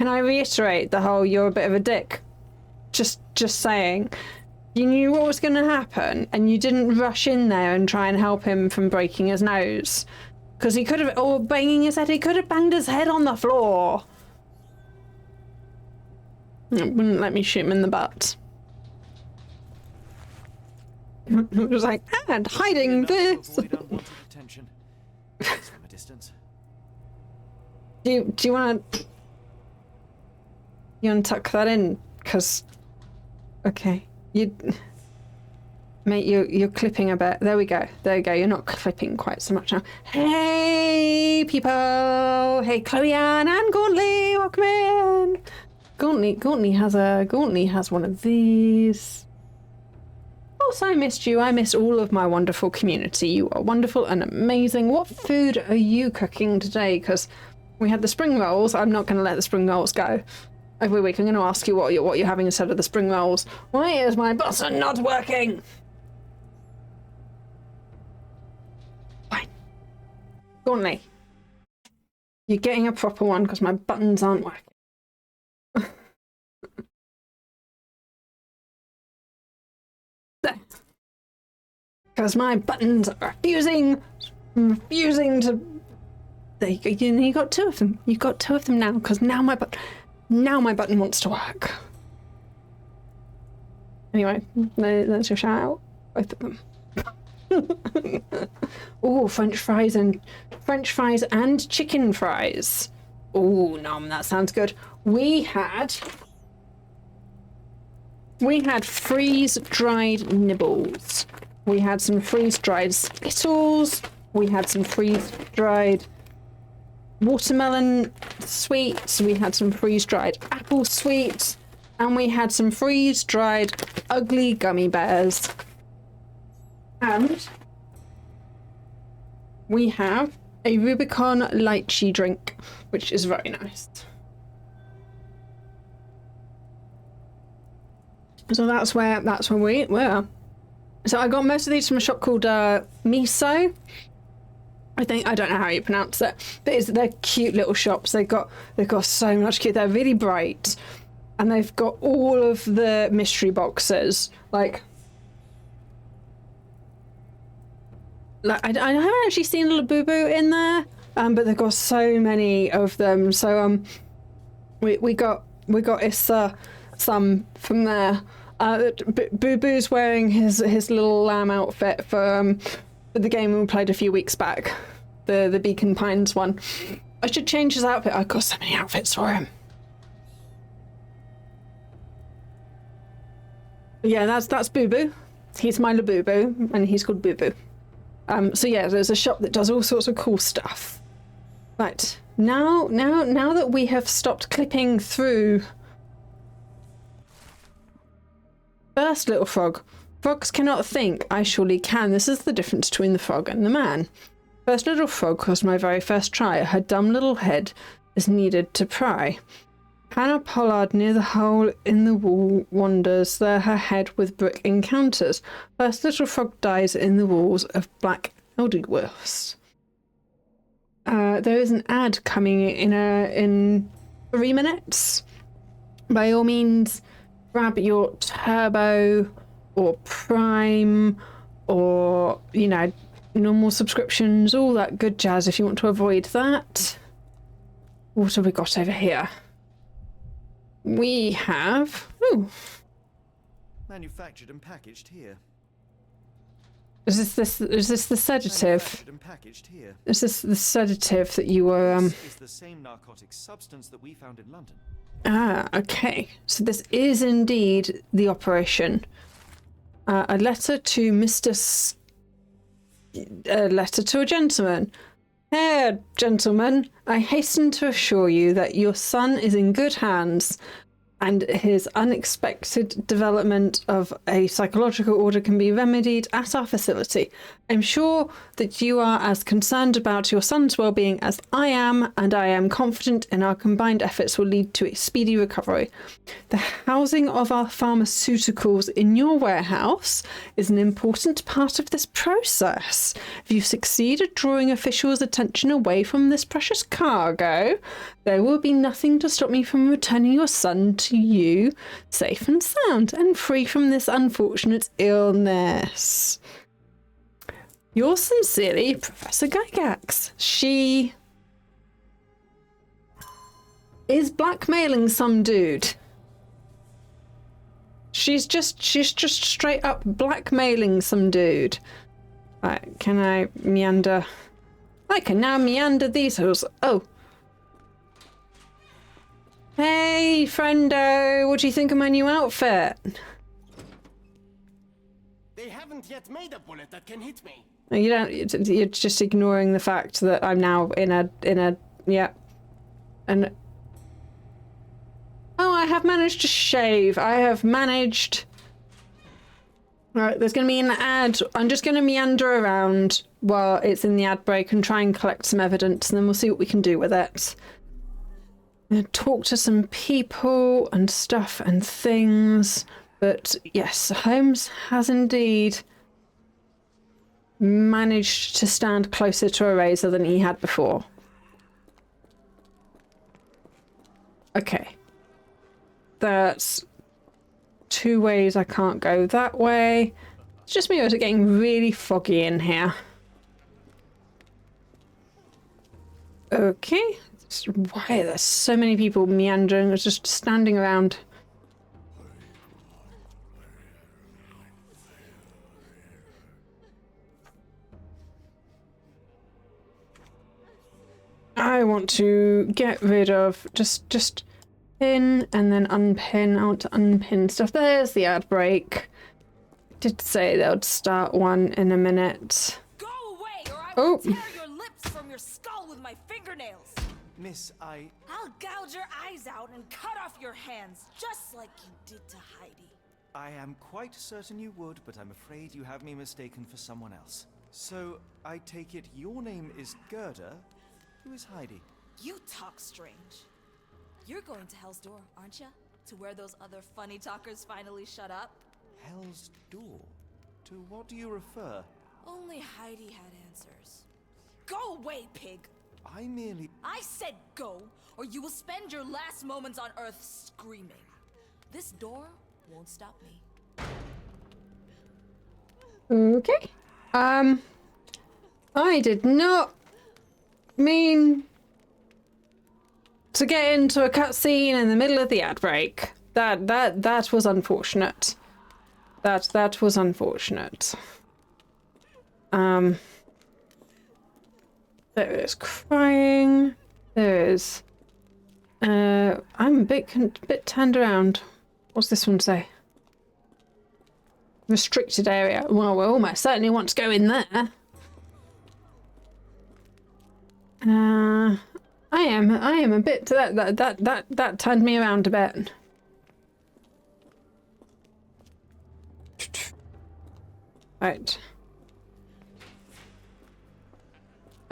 Can I reiterate the whole you're a bit of a dick? Just saying. You knew what was going to happen, and you didn't rush in there and try and help him from breaking his nose. Because he could have, or banging his head, he could have banged his head on the floor. It wouldn't let me shoot him in the butt. It was like, and hiding this. Avoid unwanted attention. From a distance. Do you want to... You want to tuck that in? Because... Okay. Mate, you're clipping a bit. There we go. There we go. You're not clipping quite so much now. Hey, people! Hey, Chloe Ann and Gauntly! Welcome in! Gauntly has one of these. Also, I missed you. I missed all of my wonderful community. You are wonderful and amazing. What food are you cooking today? Because we had the spring rolls. I'm not going to let the spring rolls go. Every week I'm going to ask you what you're having instead of the spring rolls. Why is my button not working? Fine. Gauntly. You're getting a proper one because my buttons aren't working. Because my buttons are refusing to... There you go. You got two of them. You got two of them now, because now my button wants to work. Anyway, that's your shout out. Both of them. Oh, French fries and chicken fries. Oh, nom, that sounds good. We had freeze-dried nibbles. We had some freeze-dried Skittles. We had some freeze-dried watermelon sweets. We had some freeze-dried apple sweets. And we had some freeze-dried ugly gummy bears. And we have a Rubicon lychee drink, which is very nice. So that's where we were. So I got most of these from a shop called Miso. I don't know how you pronounce it, but they're cute little shops. They've got so much cute. They're really bright, and they've got all of the mystery boxes. Like I haven't actually seen a Labubu in there, but they've got so many of them. So we got Issa some from there. Boo Boo's wearing his little lamb outfit for the game we played a few weeks back, the Beacon Pines one. I should change his outfit. I've got so many outfits for him. Yeah, that's Boo Boo. He's my Labubu, and he's called Boo Boo. So yeah, there's a shop that does all sorts of cool stuff. Right, now that we have stopped clipping through. First, little frog. Frogs cannot think. I surely can. This is the difference between the frog and the man. First little frog was my very first try. Her dumb little head is needed to pry. Hannah Pollard near the hole in the wall wanders. There her head with brick encounters. First little frog dies in the walls of black Eldrich. There is an ad coming in 3 minutes. By all means, grab your Turbo or Prime or, normal subscriptions, all that good jazz if you want to avoid that. What have we got over here? We have... Ooh. Manufactured and packaged here. Is this the sedative? Manufactured and packaged here. Is this the sedative that you were... This is the same narcotic substance that we found in London. Ah, okay. So this is indeed the operation. A letter to Mr. A letter to a gentleman. Here, gentlemen, I hasten to assure you that your son is in good hands, and his unexpected development of a psychological order can be remedied at our facility. I'm sure that you are as concerned about your son's well-being as I am, and I am confident in our combined efforts will lead to a speedy recovery. The housing of our pharmaceuticals in your warehouse is an important part of this process. If you succeed at drawing officials' attention away from this precious cargo, there will be nothing to stop me from returning your son to you safe and sound and free from this unfortunate illness. Yours sincerely, Professor Gygax. She is blackmailing some dude. She's just straight up blackmailing some dude. Right, can I meander? I can now meander these hills. Oh. Hey, friendo, what do you think of my new outfit? They haven't yet made a bullet that can hit me. You don't. You're just ignoring the fact that I'm now in a yeah, and oh, I have managed to shave. I have managed. All right, there's going to be an ad. I'm just going to meander around while it's in the ad break and try and collect some evidence, and then we'll see what we can do with it. Talk to some people and stuff and things, but yes, Holmes has indeed managed to stand closer to a razor than he had before. Okay. That's 2 ways I can't go that way. It's just me, it's getting really foggy in here. Okay. Why are there so many people meandering? It's just standing around. I want to get rid of just pin and then unpin. I want to unpin stuff. There's the ad break. Did say they would start one in a minute. Go away, or I will tear your lips from your skull with my fingernails. Miss, I'll gouge your eyes out and cut off your hands, just like you did to Heidi. I am quite certain you would, but I'm afraid you have me mistaken for someone else. So, I take it your name is Gerda? Who is Heidi? You talk strange. You're going to Hell's Door, aren't you? To where those other funny talkers finally shut up? Hell's Door? To what do you refer? Only Heidi had answers. Go away, pig! I said go, or you will spend your last moments on Earth screaming. This door won't stop me. Okay. I did not mean to get into a cutscene in the middle of the ad break. That was unfortunate. That was unfortunate. There is crying. There is. I'm a bit turned around. What's this one say? Restricted area. Well, we almost certainly want to go in there. I am a bit. That turned me around a bit. Right.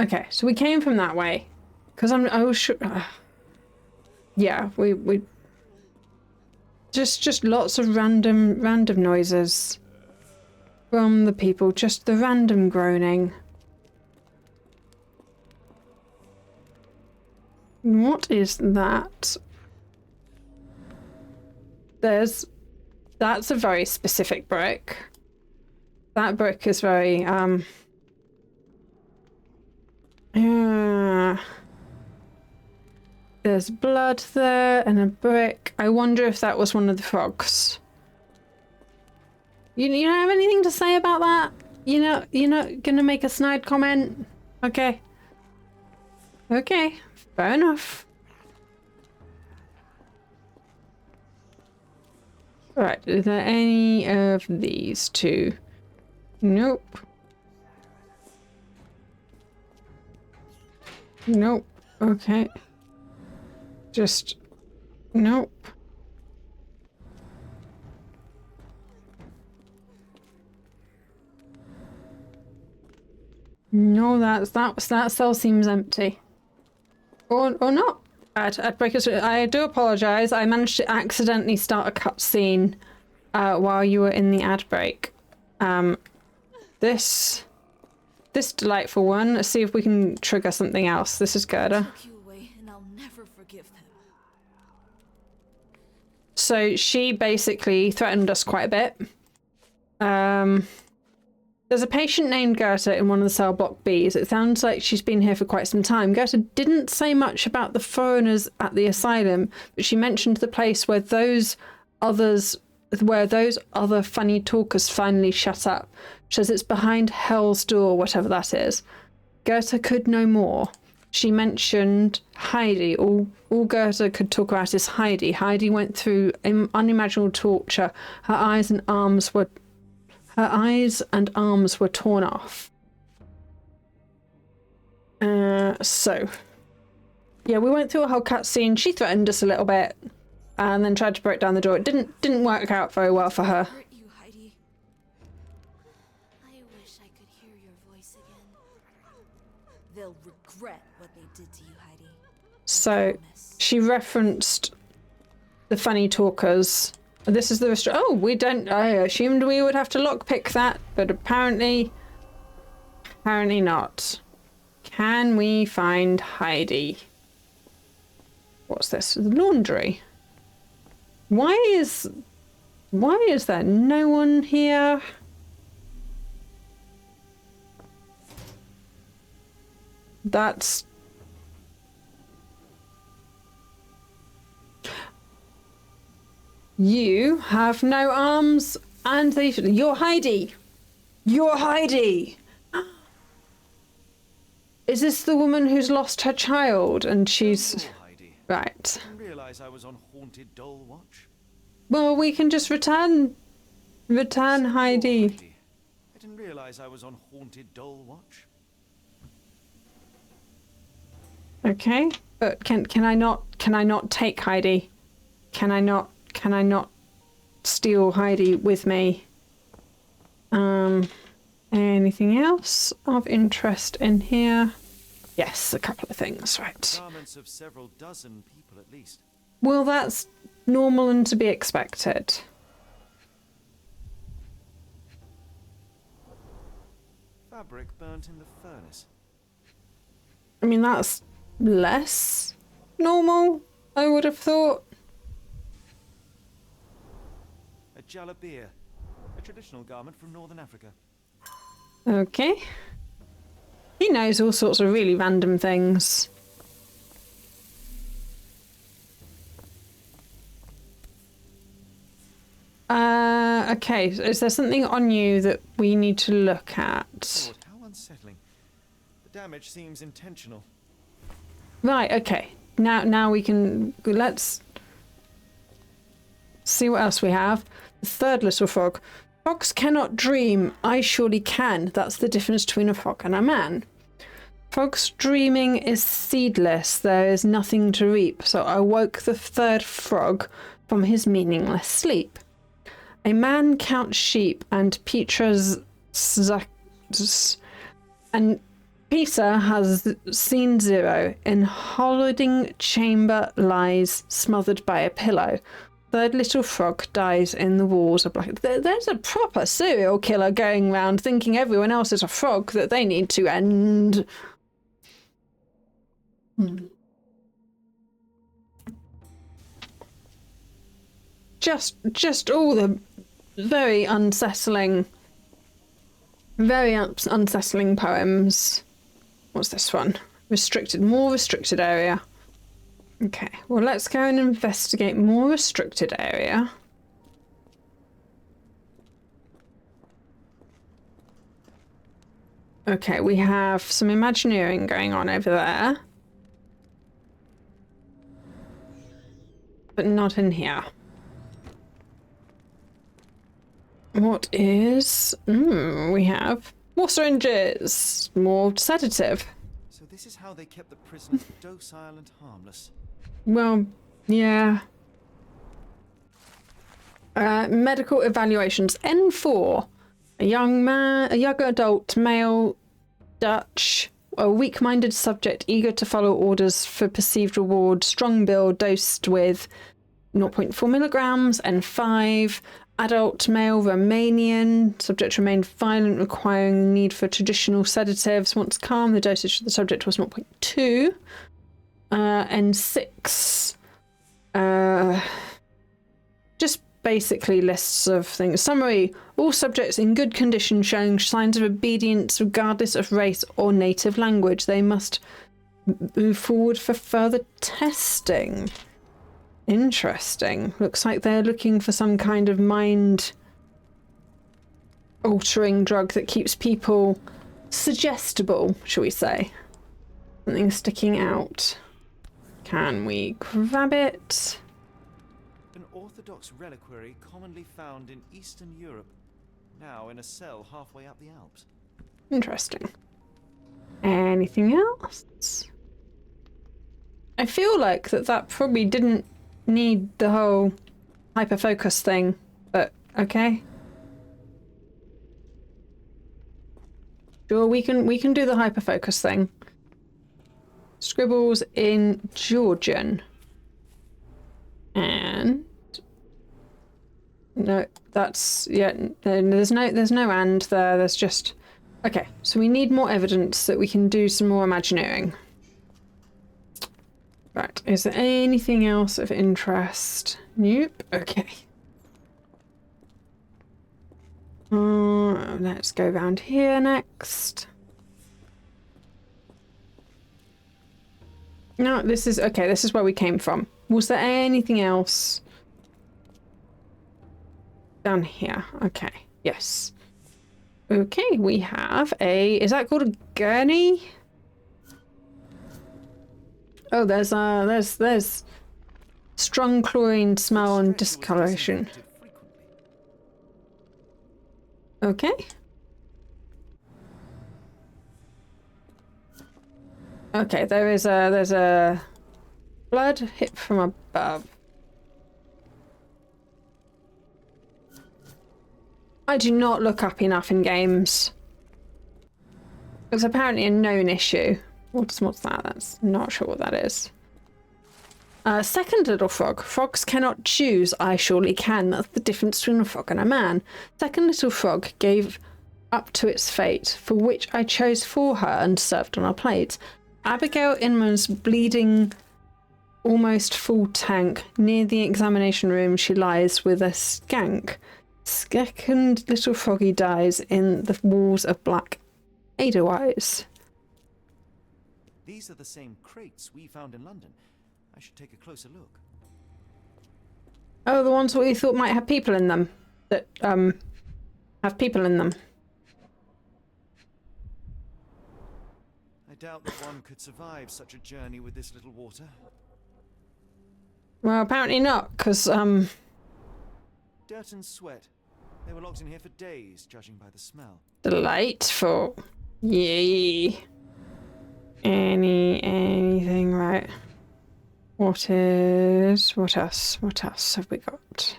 Okay, so we came from that way, because I was sure. Yeah, we just lots of random noises from the people, just the random groaning. What is that? That's a very specific brick. That brick is very there's blood there and a brick. I wonder if that was one of the frogs. You don't have anything to say about that? You're not gonna make a snide comment? Okay. Okay, fair enough. Right, is there any of these two? Nope. Nope. Okay. Just... nope. No, that cell seems empty. Or not. Ad breakers. I do apologise. I managed to accidentally start a cutscene while you were in the ad break. This delightful one. Let's see if we can trigger something else. This is Gerda. Took you away, and I'll never forgive them. So she basically threatened us quite a bit. There's a patient named Gerda in one of the cell block Bs. It sounds like she's been here for quite some time. Gerda didn't say much about the foreigners at the asylum, but she mentioned the place where those other funny talkers finally shut up. She says it's behind Hell's Door, whatever that is. Gerda could know more. She mentioned Heidi. All Gerda could talk about is Heidi. Heidi went through unimaginable torture. Her eyes and arms were torn off. So, yeah, we went through a whole cutscene. She threatened us a little bit, and then tried to break down the door. It didn't work out very well for her. Hurt you, Heidi. I wish I could hear your voice again. They'll regret what they did to you, Heidi. So she referenced the funny talkers. This is the oh, we don't. I assumed we would have to lockpick that, but apparently not. Can we find Heidi? What's this? The laundry. Why is there no one here? That's... You have no arms, and you're Heidi. You're Heidi. Is this the woman who's lost her child and she's... Heidi. Right. I didn't realise I was on haunted doll watch. Well, we can just return Heidi. I didn't realise I was on haunted doll watch. Okay, but can I not take Heidi? Can I not steal Heidi with me? Anything else of interest in here? Yes, a couple of things, right. Garments of several dozen people at least. Well, that's normal and to be expected. Fabric burnt in the furnace. I mean, that's less normal, I would have thought. A jalabia, a traditional garment from northern Africa. Okay. He knows all sorts of really random things. Okay, is there something on you that we need to look at? Lord, how unsettling. The damage seems intentional. Right, okay. Now we can... Let's see what else we have. The third little frog. Frogs cannot dream. I surely can. That's the difference between a frog and a man. Frog's dreaming is seedless. There is nothing to reap. So I woke the third frog from his meaningless sleep. A man counts sheep and Peter has seen zero. In holding chamber lies smothered by a pillow. Third little frog dies in the walls of black. There's a proper serial killer going round thinking everyone else is a frog that they need to end. Just all the very unsettling poems. What's this one? More restricted area. Okay, well, let's go and investigate more restricted area. Okay, we have some Imagineering going on over there. But not in here. What is... we have more syringes, more sedative. So this is how they kept the prisoners docile and harmless. Well, yeah. Medical evaluations. N4. A young adult male Dutch. A weak-minded subject eager to follow orders for perceived reward. Strong bill dosed with 0.4 milligrams and 5. Adult male Romanian. Subject remained violent, requiring need for traditional sedatives. Once calm, the dosage for the subject was 0.2. And 6. Just basically lists of things. Summary. All subjects in good condition showing signs of obedience regardless of race or native language. They must move forward for further testing. Interesting. Looks like they're looking for some kind of mind-altering drug that keeps people suggestible, shall we say. Something sticking out. Can we grab it? An Orthodox reliquary commonly found in Eastern Europe, now in a cell halfway up the Alps. Interesting. Anything else? I feel like that probably didn't need the whole hyperfocus thing, but okay. Sure, we can do the hyperfocus thing. Scribbles in Georgian. And no, that's there's no and there, there's just okay, so we need more evidence that we can do some more imagineering. Right, is there anything else of interest? Nope. Okay. Let's go around here next. No, this is okay. This is where we came from. Was there anything else down here? Okay. Yes. Okay, we have a. Is that called a gurney? Oh, there's strong chlorine smell and discoloration. Okay. Okay, there's a blood hit from above. I do not look up enough in games. It's apparently a known issue. What's that? That's not sure what that is. Second little frog. Frogs cannot choose. I surely can. That's the difference between a frog and a man. Second little frog gave up to its fate, for which I chose for her and served on our plates. Abigail Inman's bleeding, almost full tank. Near the examination room she lies with a skank. Second little froggy dies in the walls of black Edelweiss. These are the same crates we found in London. I should take a closer look. Oh, the ones that we thought might have people in them. That, have people in them. I doubt that one could survive such a journey with this little water. Well, apparently not, because, Dirt and sweat. They were locked in here for days, judging by the smell. Delightful. Yay. Anything, right? What else have we got?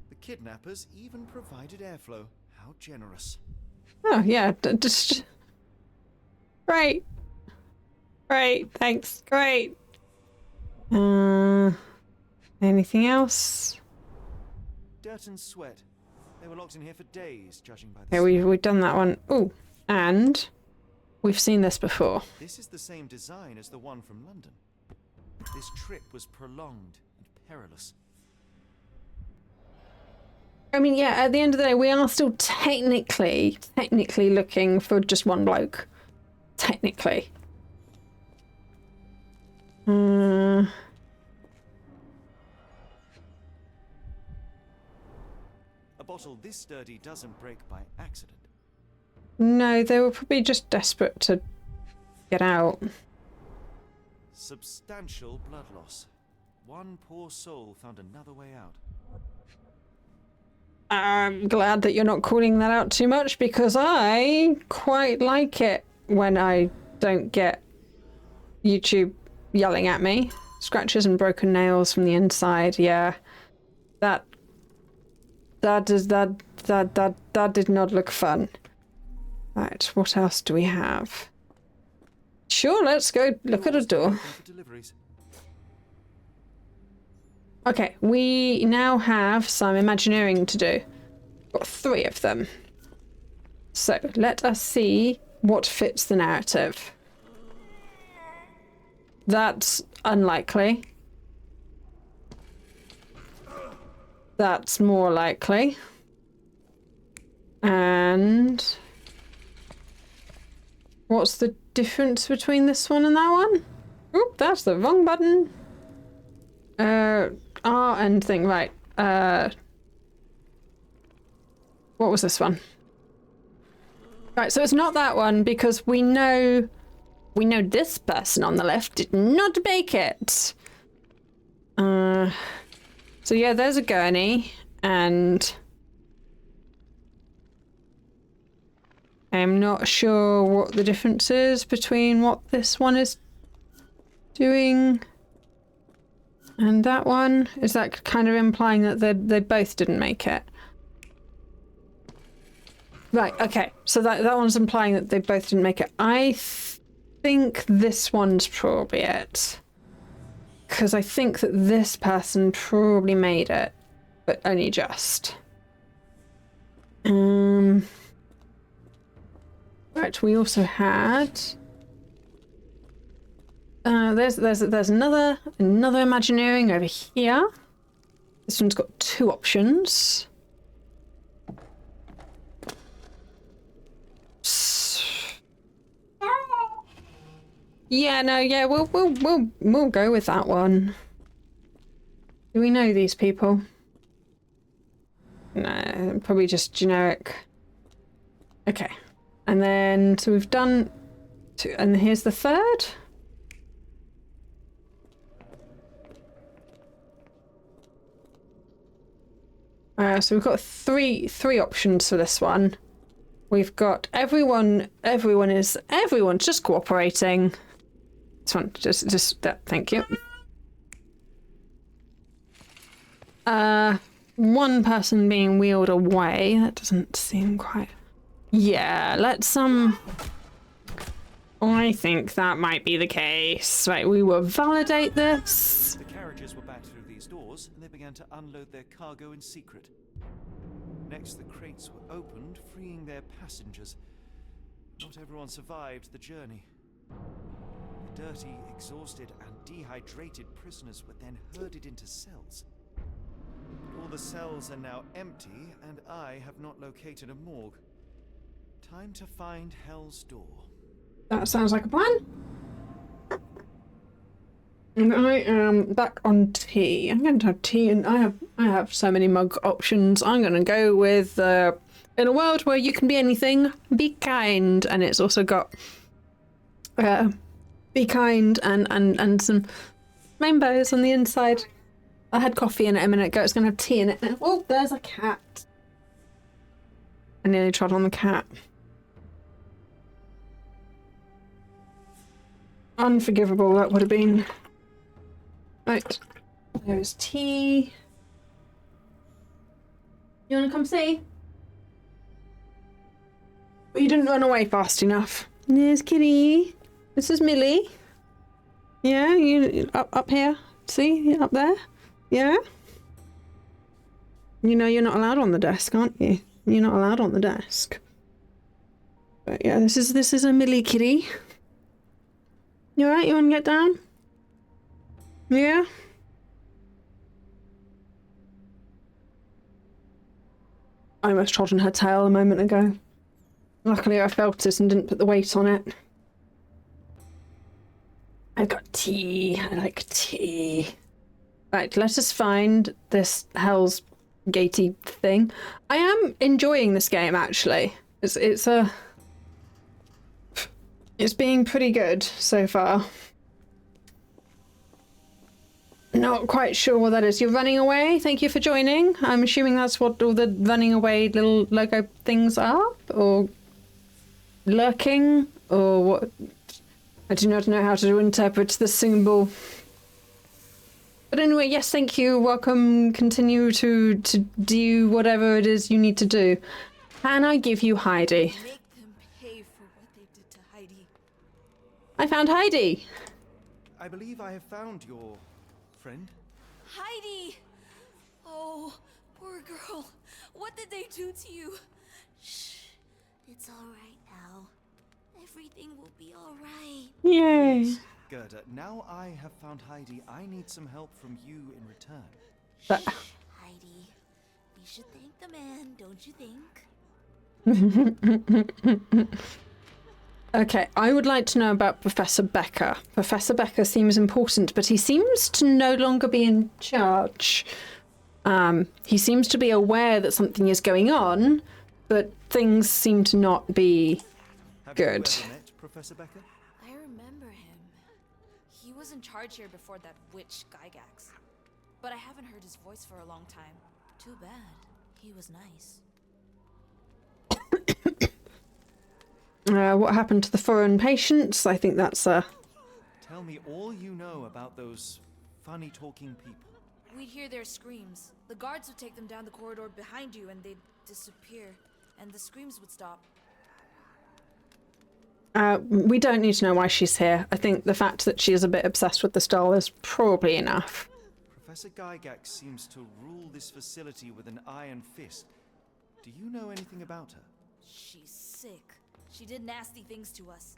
The kidnappers even provided airflow. How generous. Oh, yeah, just... Great. Great, thanks, great. Anything else? Dirt and sweat. They were locked in here for days, judging by the Yeah, we've done that one. Oh, and we've seen this before. This is the same design as the one from London. This trip was prolonged and perilous. I mean, yeah, at the end of the day, we are still technically looking for just one bloke. Technically. A bottle this sturdy doesn't break by accident. No, they were probably just desperate to get out. Substantial blood loss. One poor soul found another way out. I'm glad that you're not calling that out too much, because I quite like it when I don't get YouTube yelling at me. Scratches and broken nails from the inside, yeah. That did not look fun. Right, what else do we have? Sure, let's go look at a door. Okay, we now have some Imagineering to do. Got 3 of them. So let us see what fits the narrative. That's unlikely. That's more likely. And what's the difference between this one and that one? Oop, that's the wrong button. R and thing, right. What was this one? Right, so it's not that one because we know this person on the left did not make it. So yeah, there's a gurney, and I'm not sure what the difference is between what this one is doing and that one. Is that kind of implying that they both didn't make it? Right, okay. So that one's implying that they both didn't make it. I think this one's probably it. Because I think that this person probably made it, but only just. Right, we also had... there's another Imagineering over here. This one's got 2 options. Yeah, no, yeah, we'll go with that one. Do we know these people? No, probably just generic. Okay. And then, so we've done 2, and here's the 3rd. So we've got three options for this one. We've got everyone's just cooperating. This one, just that, thank you. One person being wheeled away. That doesn't seem quite... Yeah, let's, I think that might be the case. Right, we will validate this. The carriages were back through these doors, and they began to unload their cargo in secret. Next, the crates were opened, freeing their passengers. Not everyone survived the journey. The dirty, exhausted, and dehydrated prisoners were then herded into cells. But all the cells are now empty, and I have not located a morgue. Time to find Hell's Door. That sounds like a plan. And I am back on tea. I'm going to have tea, and I have so many mug options. I'm going to go with in a world where you can be anything, be kind, and it's also got be kind and some rainbows on the inside. I had coffee in it a minute ago. It's going to have tea in it now. Oh, there's a cat. I nearly trod on the cat. Unforgivable that would have been. Right, there's tea. You want to come see? But you didn't run away fast enough. There's Kitty. This is Millie. Yeah, you up here. See, up there. Yeah. You know you're not allowed on the desk, aren't you? You're not allowed on the desk. But yeah, this is a Millie kitty. You alright? You want to get down? Yeah? I almost trod on her tail a moment ago. Luckily I felt it and didn't put the weight on it. I've got tea. I like tea. Right, let us find this Hell's Gatey thing. I am enjoying this game, actually. It's being pretty good so far. Not quite sure what that is. You're running away? Thank you for joining. I'm assuming that's what all the running away little logo things are? Or lurking? Or what? I do not know how to interpret the symbol. But anyway, yes, thank you. Welcome. Continue to do whatever it is you need to do. Can I give you Heidi? Make them pay I found Heidi. I believe I have found your friend. Heidi! Oh, poor girl. What did they do to you? Shh. It's all right, Al. Everything will be all right. Yay. Gerda, now I have found Heidi, I need some help from you in return. But Heidi, we should thank the man, don't you think? okay, I would like to know about Professor Becker. Professor Becker seems important, but he seems to no longer be in charge. He seems to be aware that something is going on, but things seem to not be good. Have you ever met Professor Becker? I remember him. He was in charge here before that witch Gygax. But I haven't heard his voice for a long time. Too bad. He was nice. What happened to the foreign patients? I think that's Tell me all you know about those funny talking people. We'd hear their screams. The guards would take them down the corridor behind you and they'd disappear. And the screams would stop. we don't need to know why she's here. I think the fact that she is a bit obsessed with this doll is probably enough. Professor Gygax seems to rule this facility with an iron fist. Do you know anything about her? She's sick. She did nasty things to us.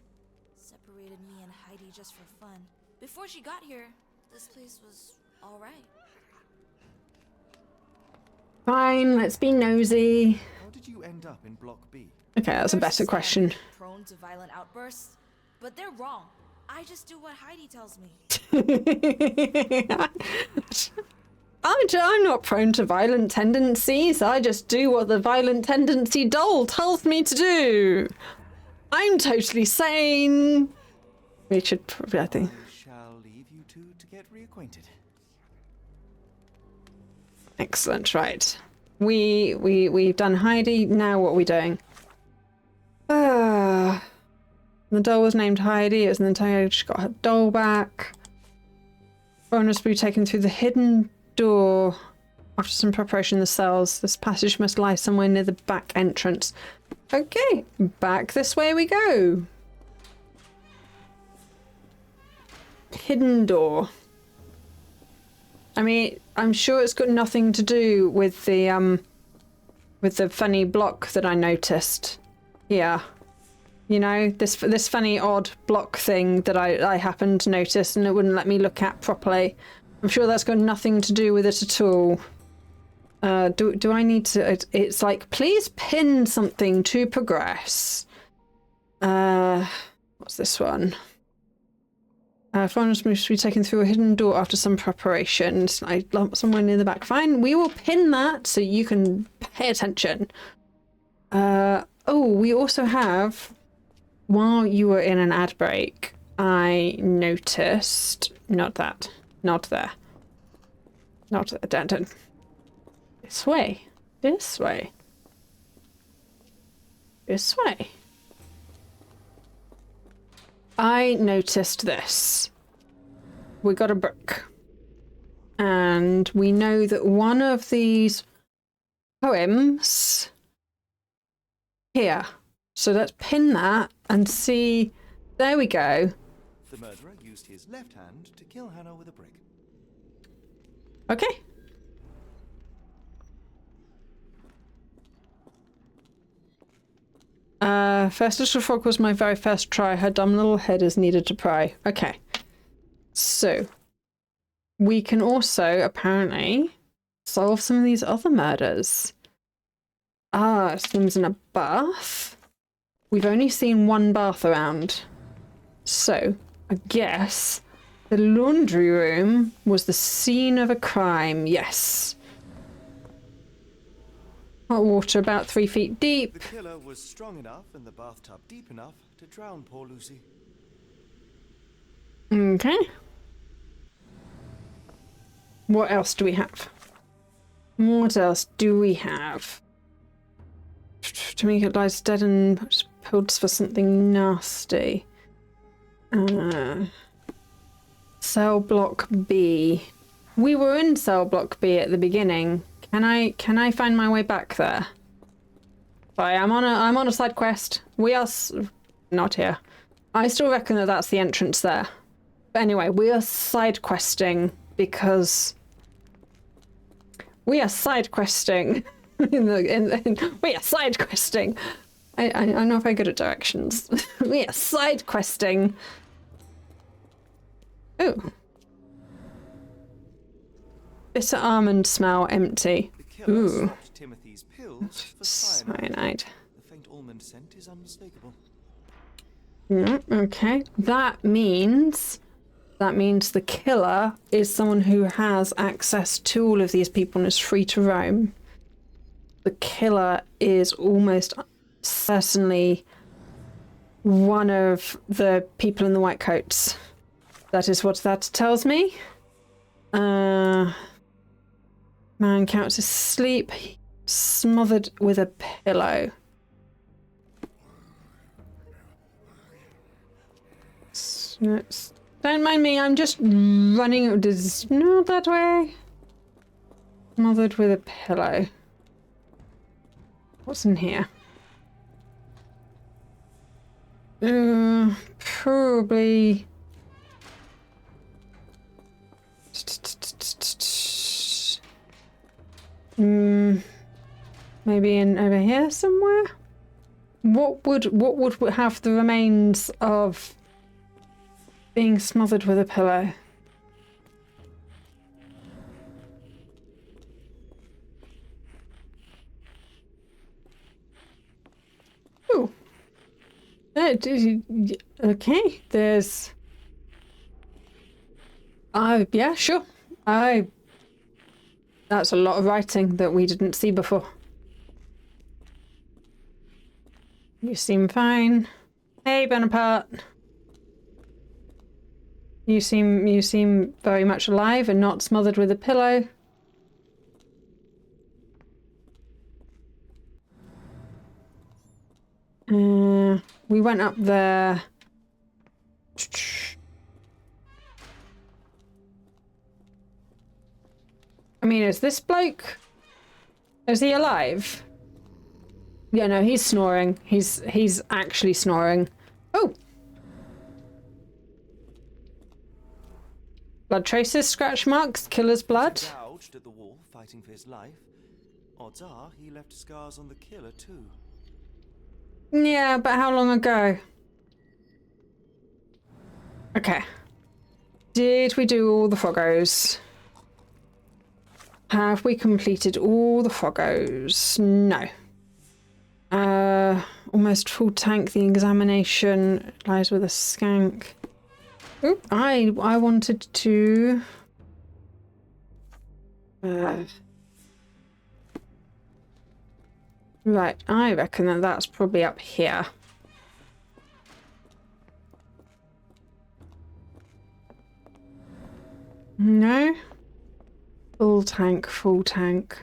Separated me and Heidi just for fun. Before she got here, this place was all right. Fine, let's be nosy. How did you end up in Block B? Okay, that's a better question. Prone to violent outbursts, but they're wrong. I just do what Heidi tells me. I'm not prone to violent tendencies. I just do what the violent tendency doll tells me to do. I'm totally sane. We should probably, I think. I shall leave you two to get reacquainted. Excellent, right. We've done Heidi, now what are we doing? The doll was named Heidi, it was an entire, she got her doll back. Foreigners will be taken through the hidden door. After some preparation in the cells, this passage must lie somewhere near the back entrance. Okay, back this way we go. Hidden door. I mean, I'm sure it's got nothing to do with the funny block that I noticed. Yeah. You know, this funny odd block thing that I happened to notice and it wouldn't let me look at properly. I'm sure that's got nothing to do with it at all. Do I need to... It's like, please pin something to progress. What's this one? Foreigners must be taken through a hidden door after some preparations. I lump somewhere near the back. Fine, we will pin that so you can pay attention. Oh, we also have... While you were in an ad break, I noticed... Not that. Not there. Not there. Don't. This way. This way. This way. I noticed this. We got a book. And we know that one of these poems... Here. So let's pin that and see. There we go. The murderer used his left hand to kill Hannah with a brick. Okay. First little frog was my very first try. Her dumb little head is needed to pry. Okay. So we can also apparently solve some of these other murders. Someone's in a bath. We've only seen one bath around. So, I guess the laundry room was the scene of a crime, yes. Hot water about 3 feet deep. The killer was strong enough and the bathtub deep enough to drown poor Lucy. Okay. What else do we have? What else do we have? Tamika lies dead and pills for something nasty. Cell block B. We were in cell block B at the beginning. Can I find my way back there? Sorry, I'm on a side quest. We are not here. I still reckon that that's the entrance there. But anyway, we are side questing because we are side questing. We are side questing. I'm not very good at directions. We are side questing. Ooh. Bitter almond smell empty. Ooh. Timothy's pills for cyanide. The faint almond scent is unmistakable. Okay. That means the killer is someone who has access to all of these people and is free to roam. The killer is almost certainly one of the people in the white coats. That is what that tells me. Man counts asleep, smothered with a pillow. Don't mind me, I'm just running. Not that way. Smothered with a pillow. What's in here? Probably. Maybe in over here somewhere. What would have the remains of being smothered with a pillow? Ooh. Okay, there's... yeah, sure. That's a lot of writing that we didn't see before. You seem fine. Hey, Bonaparte. You seem very much alive and not smothered with a pillow. We went up there. I mean, is this bloke... Is he alive? Yeah, no, he's snoring. He's actually snoring. Oh! Blood traces, scratch marks, killer's blood. Gouged at the wall, fighting for his life. Odds are he left scars on the killer too. Yeah, but how long ago? Okay. Did we do all the Foggos? Have we completed all the Foggos? No. Almost full tank. The examination lies with a skank. Oop, I wanted to... Right, I reckon that that's probably up here. No? Full tank, full tank.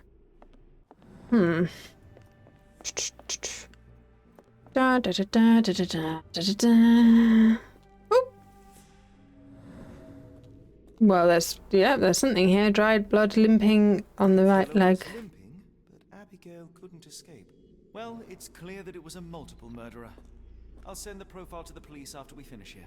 Da da da da da da da da da. Oop. Well, there's something here. Dried blood, limping on the right leg. Limping, but Abigail couldn't escape. Well, it's clear that it was a multiple murderer. I'll send the profile to the police after we finish here.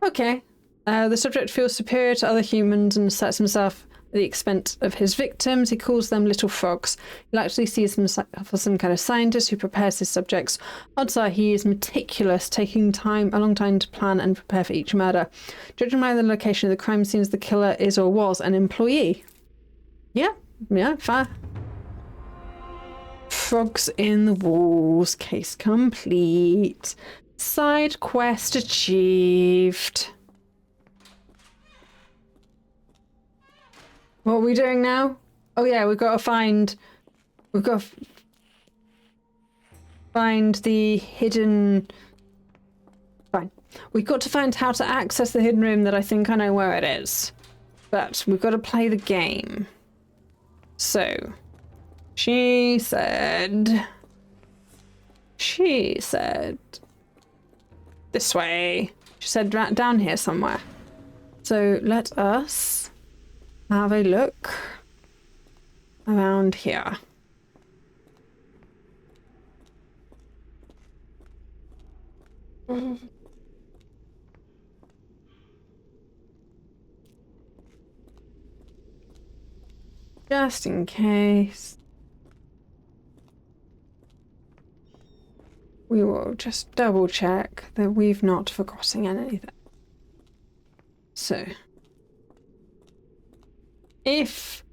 Okay. The subject feels superior to other humans and sets himself at the expense of his victims. He calls them little frogs. He likely sees himself as some kind of scientist who prepares his subjects. Odds are he is meticulous, taking a long time to plan and prepare for each murder. Judging by the location of the crime scenes, the killer is or was an employee. Yeah, fair. Frogs in the walls. Case complete. Side quest achieved. What are we doing now? Oh yeah, we've got to find the hidden... Fine. We've got to find how to access the hidden room that I think I know where it is. But we've got to play the game. So, she said this way. She said down here somewhere. So let us have a look around here. Just in case. We will just double check that we've not forgotten anything. So, if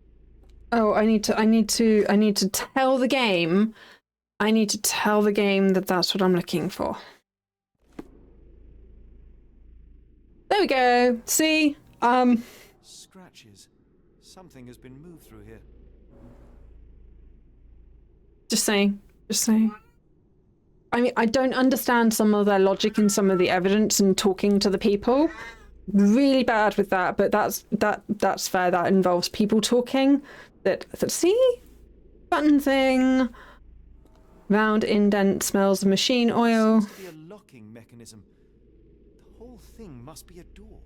I need to tell the game. I need to tell the game that that's what I'm looking for. There we go. See? Scratches. Something has been moved through here. Just saying. Just saying. I mean, I don't understand some of their logic and some of the evidence and talking to the people. Really bad with that, but that's fair. That involves people talking. That see? Button thing. Round indent smells of machine oil. Seems to be a locking mechanism. The whole thing must be a door.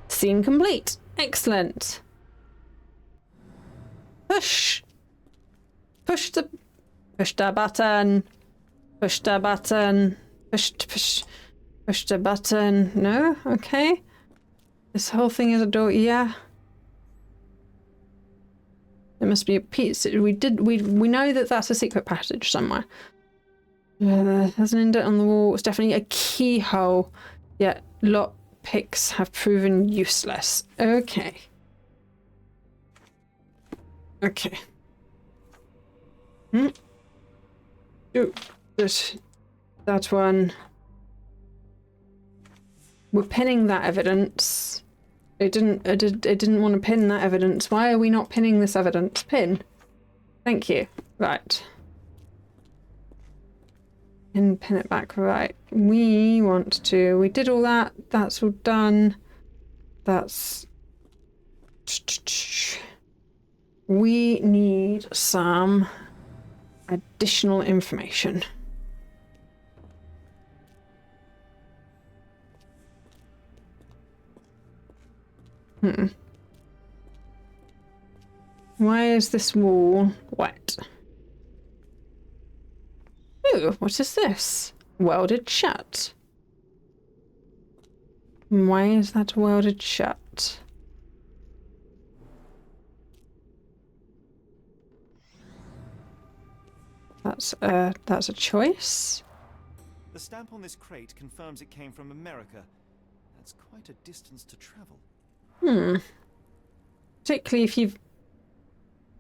Scene complete. Excellent. Push. Push the button. Push the button. Push the button. No? Okay. This whole thing is a door. Yeah. There must be a piece. We know that that's a secret passage somewhere. There's an indent on the wall. It's definitely a keyhole. Yet lock picks have proven useless. Okay. Okay. Ooh, that one. We're pinning that evidence. It didn't want to pin that evidence. Why are we not pinning this evidence? Pin. Thank you. Right. And pin it back. Right. We did all that. That's all done. That's... We need some additional information. Why is this wall wet? Ooh, what is this? Welded shut. Why is that welded shut? That's a choice. The stamp on this crate confirms it came from America. That's quite a distance to travel. Particularly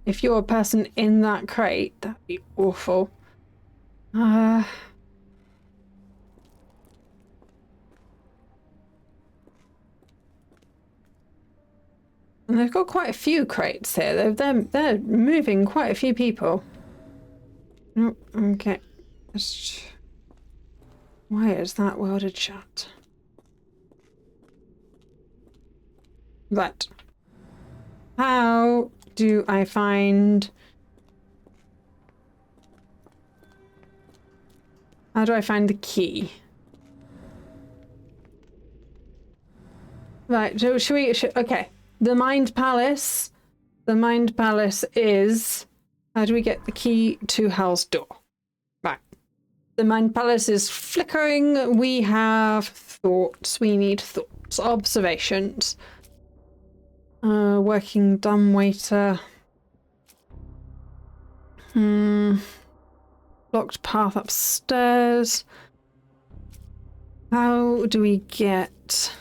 if you're a person in that crate, that'd be awful. And they've got quite a few crates here. They're moving quite a few people. Oh, okay. Why is that welded shut? Right. How do I find... How do I find the key? Right, so okay. The Mind Palace. The Mind Palace is... How do we get the key to Hal's door? Right. The Mind Palace is flickering. We have thoughts. We need thoughts. Observations. Working dumbwaiter. Locked path upstairs. How do we get...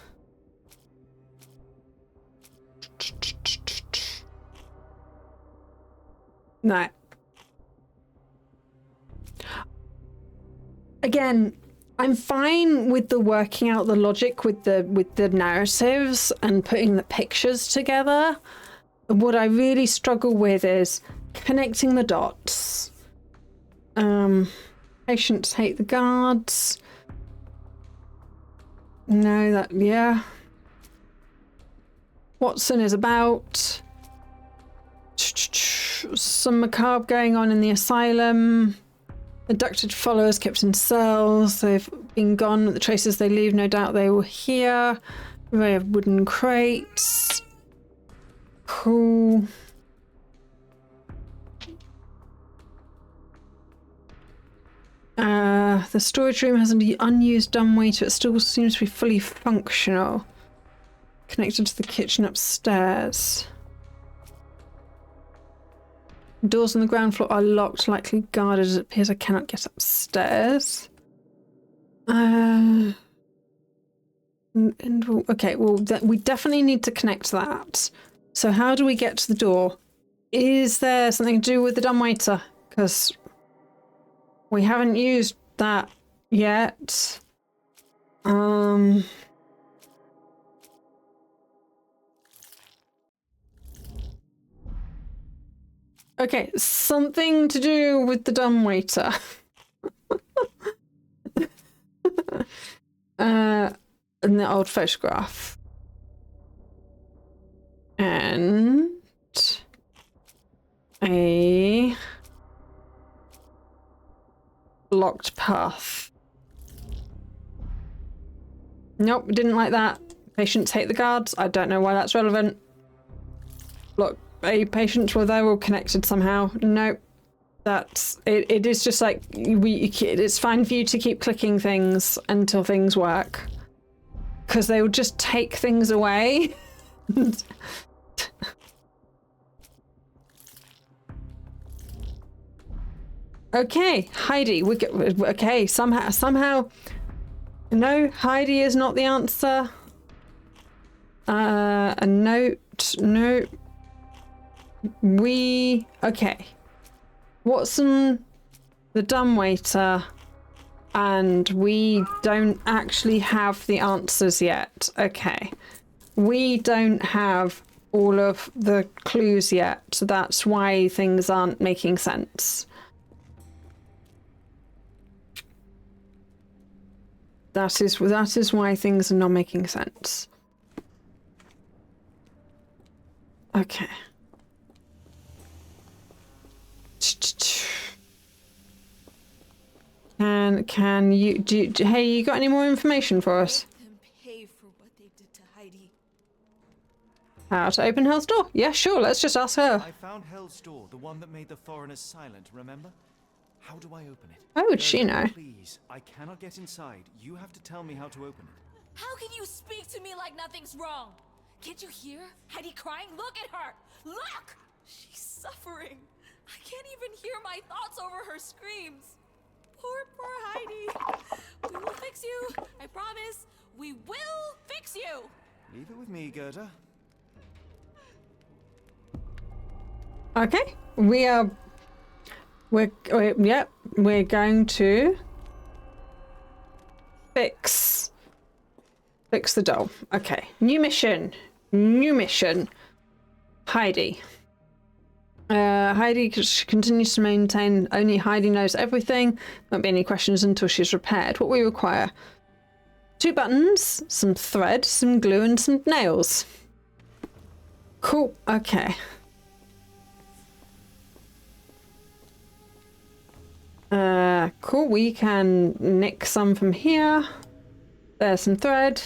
No. Again, I'm fine with the working out the logic with the narratives and putting the pictures together. What I really struggle with is connecting the dots. Patients hate the guards. No, that, yeah. Watson is about. Some macabre going on in the asylum. Abducted followers kept in cells. They've been gone. The traces they leave, no doubt they were here. Array of wooden crates. Cool. The storage room has an unused dumbwaiter. It still seems to be fully functional. connected to the kitchen upstairs. Doors on the ground floor are locked, likely guarded. It appears I cannot get upstairs. Okay, well, we definitely need to connect that. So how do we get to the door? Is there something to do with the dumbwaiter? Because we haven't used that yet. Okay, something to do with the dumbwaiter. In the old photograph. And a locked path. Nope, didn't like that. Patients hate the guards. I don't know why that's relevant. Look, patients were there all connected somehow. Nope. That's it. It is just like it's fine for you to keep clicking things until things work, because they will just take things away. Okay, Heidi. Okay, somehow. No, Heidi is not the answer. A note. No. Okay. Watson, the dumbwaiter, and we don't actually have the answers yet. Okay. We don't have all of the clues yet, so that's why things aren't making sense. That is why things are not making sense. Okay. Can you hey, you got any more information for us? Let them pay for what they did to Heidi. How to open Hell's door? Yeah, sure, let's just ask her. I found Hell's door, the one that made the foreigners silent, remember? How do I open it? How would she know? Please, I cannot get inside. You have to tell me how to open it. How can you speak to me like nothing's wrong? Can't you hear Heidi crying? Look at her! Look! She's suffering. I can't even hear my thoughts over her screams. Poor Heidi. We will fix you. I promise. We will fix you. Leave it with me, Gerda. Okay, we're going to fix the doll. Okay, new mission. Heidi. Heidi continues to maintain only Heidi knows everything. Won't be any questions until she's repaired. What we require: 2 buttons, some thread, some glue, and some nails. Cool. Okay. Cool. We can nick some from here. There's some thread.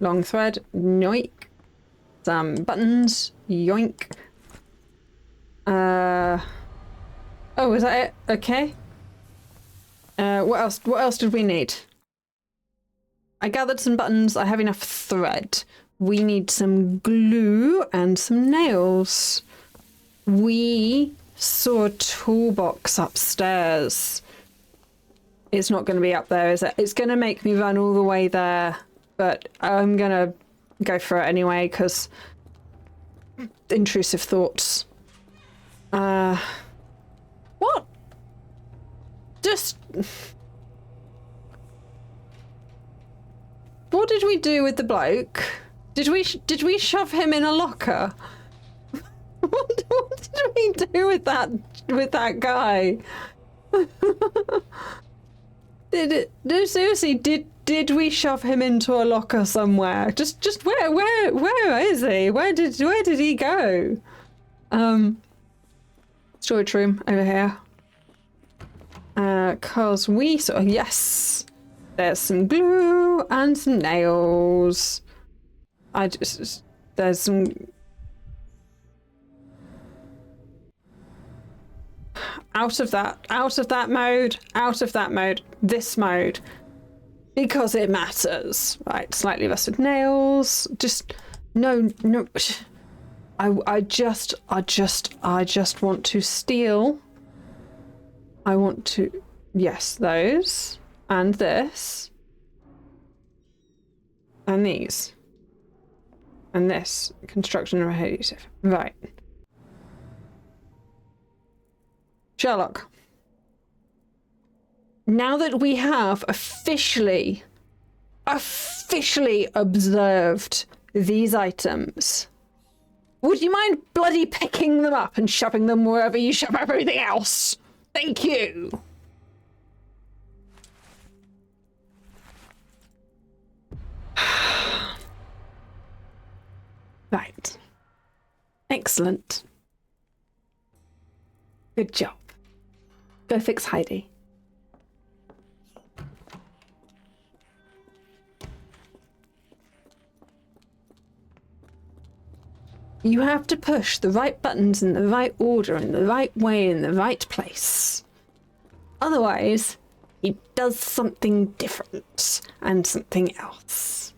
Long thread. Yoink. Some buttons. Yoink. Oh, is that it? Okay. What else did we need? I gathered some buttons. I have enough thread. We need some glue and some nails. We saw a toolbox upstairs. It's not going to be up there, is it? It's going to make me run all the way there, but I'm going to go for it anyway, because intrusive thoughts. What? Just... What did we do with the bloke? Did we shove him in a locker? What did we do with that guy? Seriously, did we shove him into a locker somewhere? Just where is he? Where did he go? Storage room over here. Cause we saw, yes, there's some glue and some nails. There's some. Out of that mode, this mode. Because it matters. Right, slightly rusted nails. Just no. I just want to steal. I want to, yes, those and this and these and this construction adhesive. Right. Sherlock. Now that we have officially observed these items, would you mind bloody picking them up and shoving them wherever you shove everything else? Thank you. Right. Excellent. Good job. Go fix Heidi. You have to push the right buttons in the right order, in the right way, in the right place. Otherwise, he does something different and something else.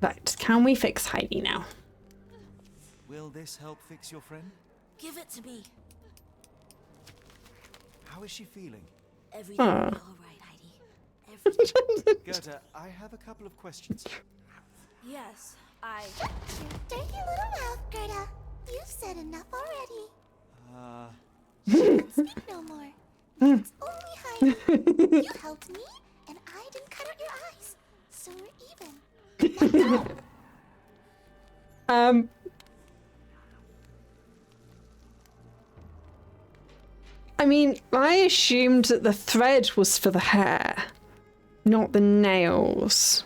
Right, can we fix Heidi now? Will this help fix your friend? Give it to me. How is she feeling? Everything will be all right, Heidi. Everything. Goethe, I have a couple of questions. Yes, Shut your dirty little mouth, Gerda. You've said enough already. Speak no more. It's only Heidi. You helped me, and I didn't cut out your eyes. So we're even. Now go. I mean, I assumed that the thread was for the hair, not the nails.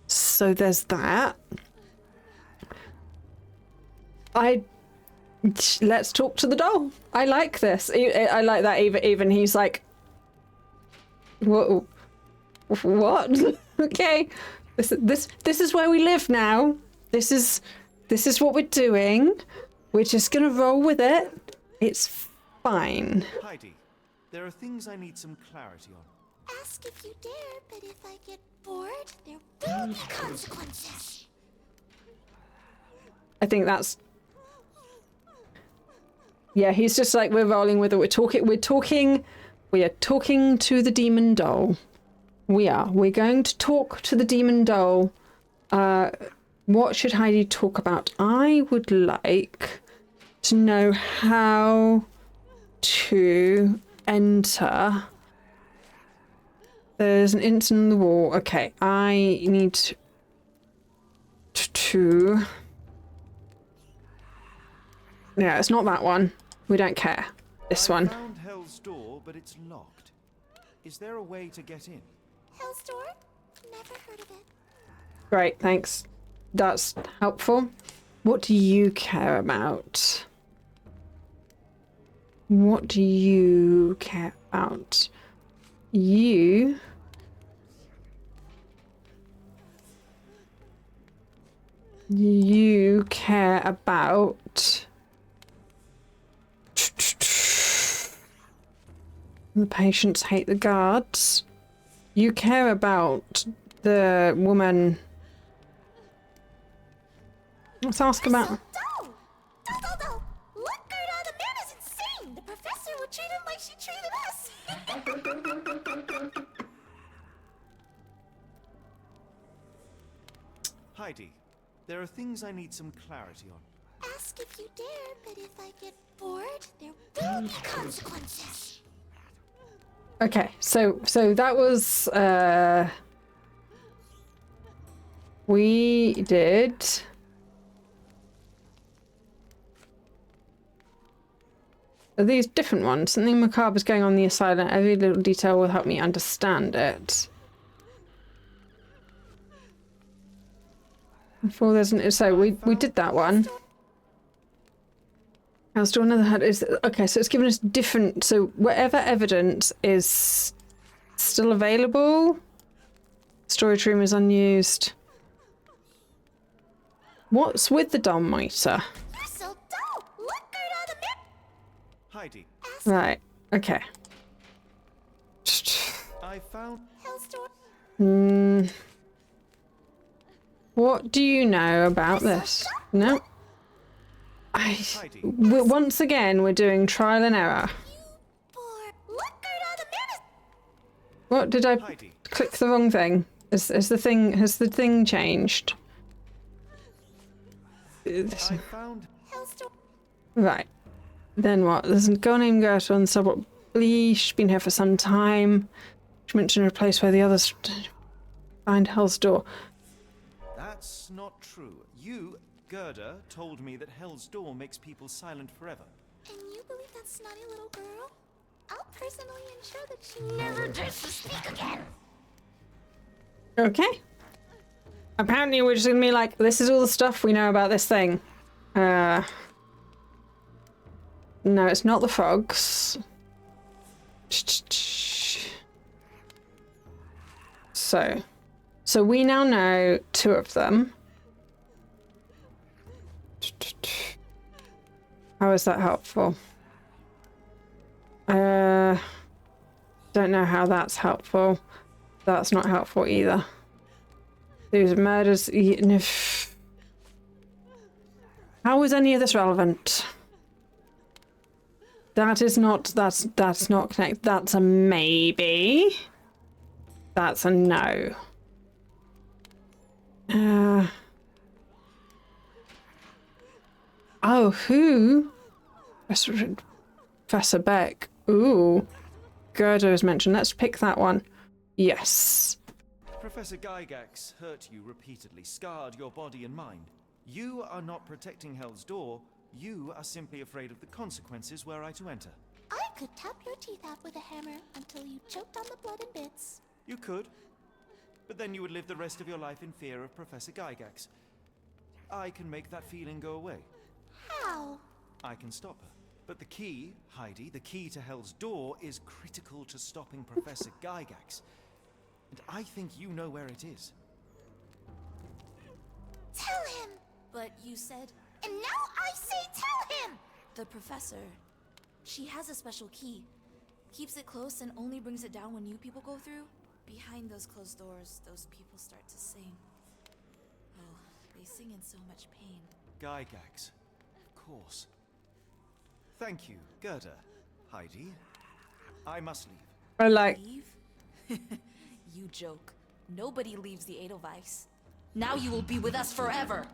So there's that. Let's talk to the doll. I like this. I like that even he's like, what? Okay. This is where we live now. This is what we're doing. We're just gonna roll with it. It's fine. Heidi, there are things I need some clarity on. Ask if you dare, but if I get bored, there will be consequences. I think that's... Yeah, he's just like, we're rolling with it. We are talking to the demon doll. We're going to talk to the demon doll. What should Heidi talk about? I would like to know how to enter. There's an instant on the wall. Okay, I need to... Yeah, it's not that one. We don't care. This one. I found Hell's Door, but it's locked. Is there a way to get in? Hell's Door? Never heard of it. Great, thanks. That's helpful. What do you care about? What do you care about? You care about the patients hate the guards. You care about the woman. Let's ask about... Doll! Look, Gerda, the man is insane! The professor would treat him like she treated us! Heidi, there are things I need some clarity on. Ask if you dare, but if I get bored, there will be consequences. Okay, so that was... we did... Are these different ones? Something macabre is going on in the asylum. Every little detail will help me understand it. Before there's an... So we did that one. Hell's Door, another head is... Okay, so it's given us different... So whatever evidence is still available. Storage room is unused. What's with the Dom-meter? You're so dull! Look, Gerda, the man... Heidi. Right, okay. I found... Hell's What do you know about this? No. Once again, we're doing trial and error. What did I click the wrong thing? Has the thing changed? Right. Then what? There's a girl named Gertrude on the subway. She's been here for some time. She mentioned a place where the others find Hell's Door. That's not true. You, Gerda, told me that Hell's Door makes people silent forever. And you believe that snotty little girl? I'll personally ensure that she never dares to speak again. Okay. Apparently we're just gonna be like, this is all the stuff we know about this thing. No, it's not the frogs. So we now know 2 of them. How is that helpful? Don't know how that's helpful. That's not helpful either. These murders. How is any of this relevant? That is not. That's not connected. That's a maybe. That's a no. Oh, who? Professor Beck. Ooh. Gerda is mentioned. Let's pick that one. Yes. Professor Gygax hurt you repeatedly, scarred your body and mind. You are not protecting Hell's Door. You are simply afraid of the consequences were I to enter. I could tap your teeth out with a hammer until you choked on the blood and bits. You could. But then you would live the rest of your life in fear of Professor Gygax. I can make that feeling go away. How? I can stop her. But the key, Heidi, the key to Hell's Door is critical to stopping Professor Gygax. And I think you know where it is. Tell him! But you said... And now I say tell him! The professor... She has a special key. Keeps it close and only brings it down when new people go through. Behind those closed doors, those people start to sing. Oh, they sing in so much pain. Gygax. Of course. Thank you, Gerda. Heidi. I must leave. I like... Leave? You joke. Nobody leaves the Edelweiss. Now you will be with us forever!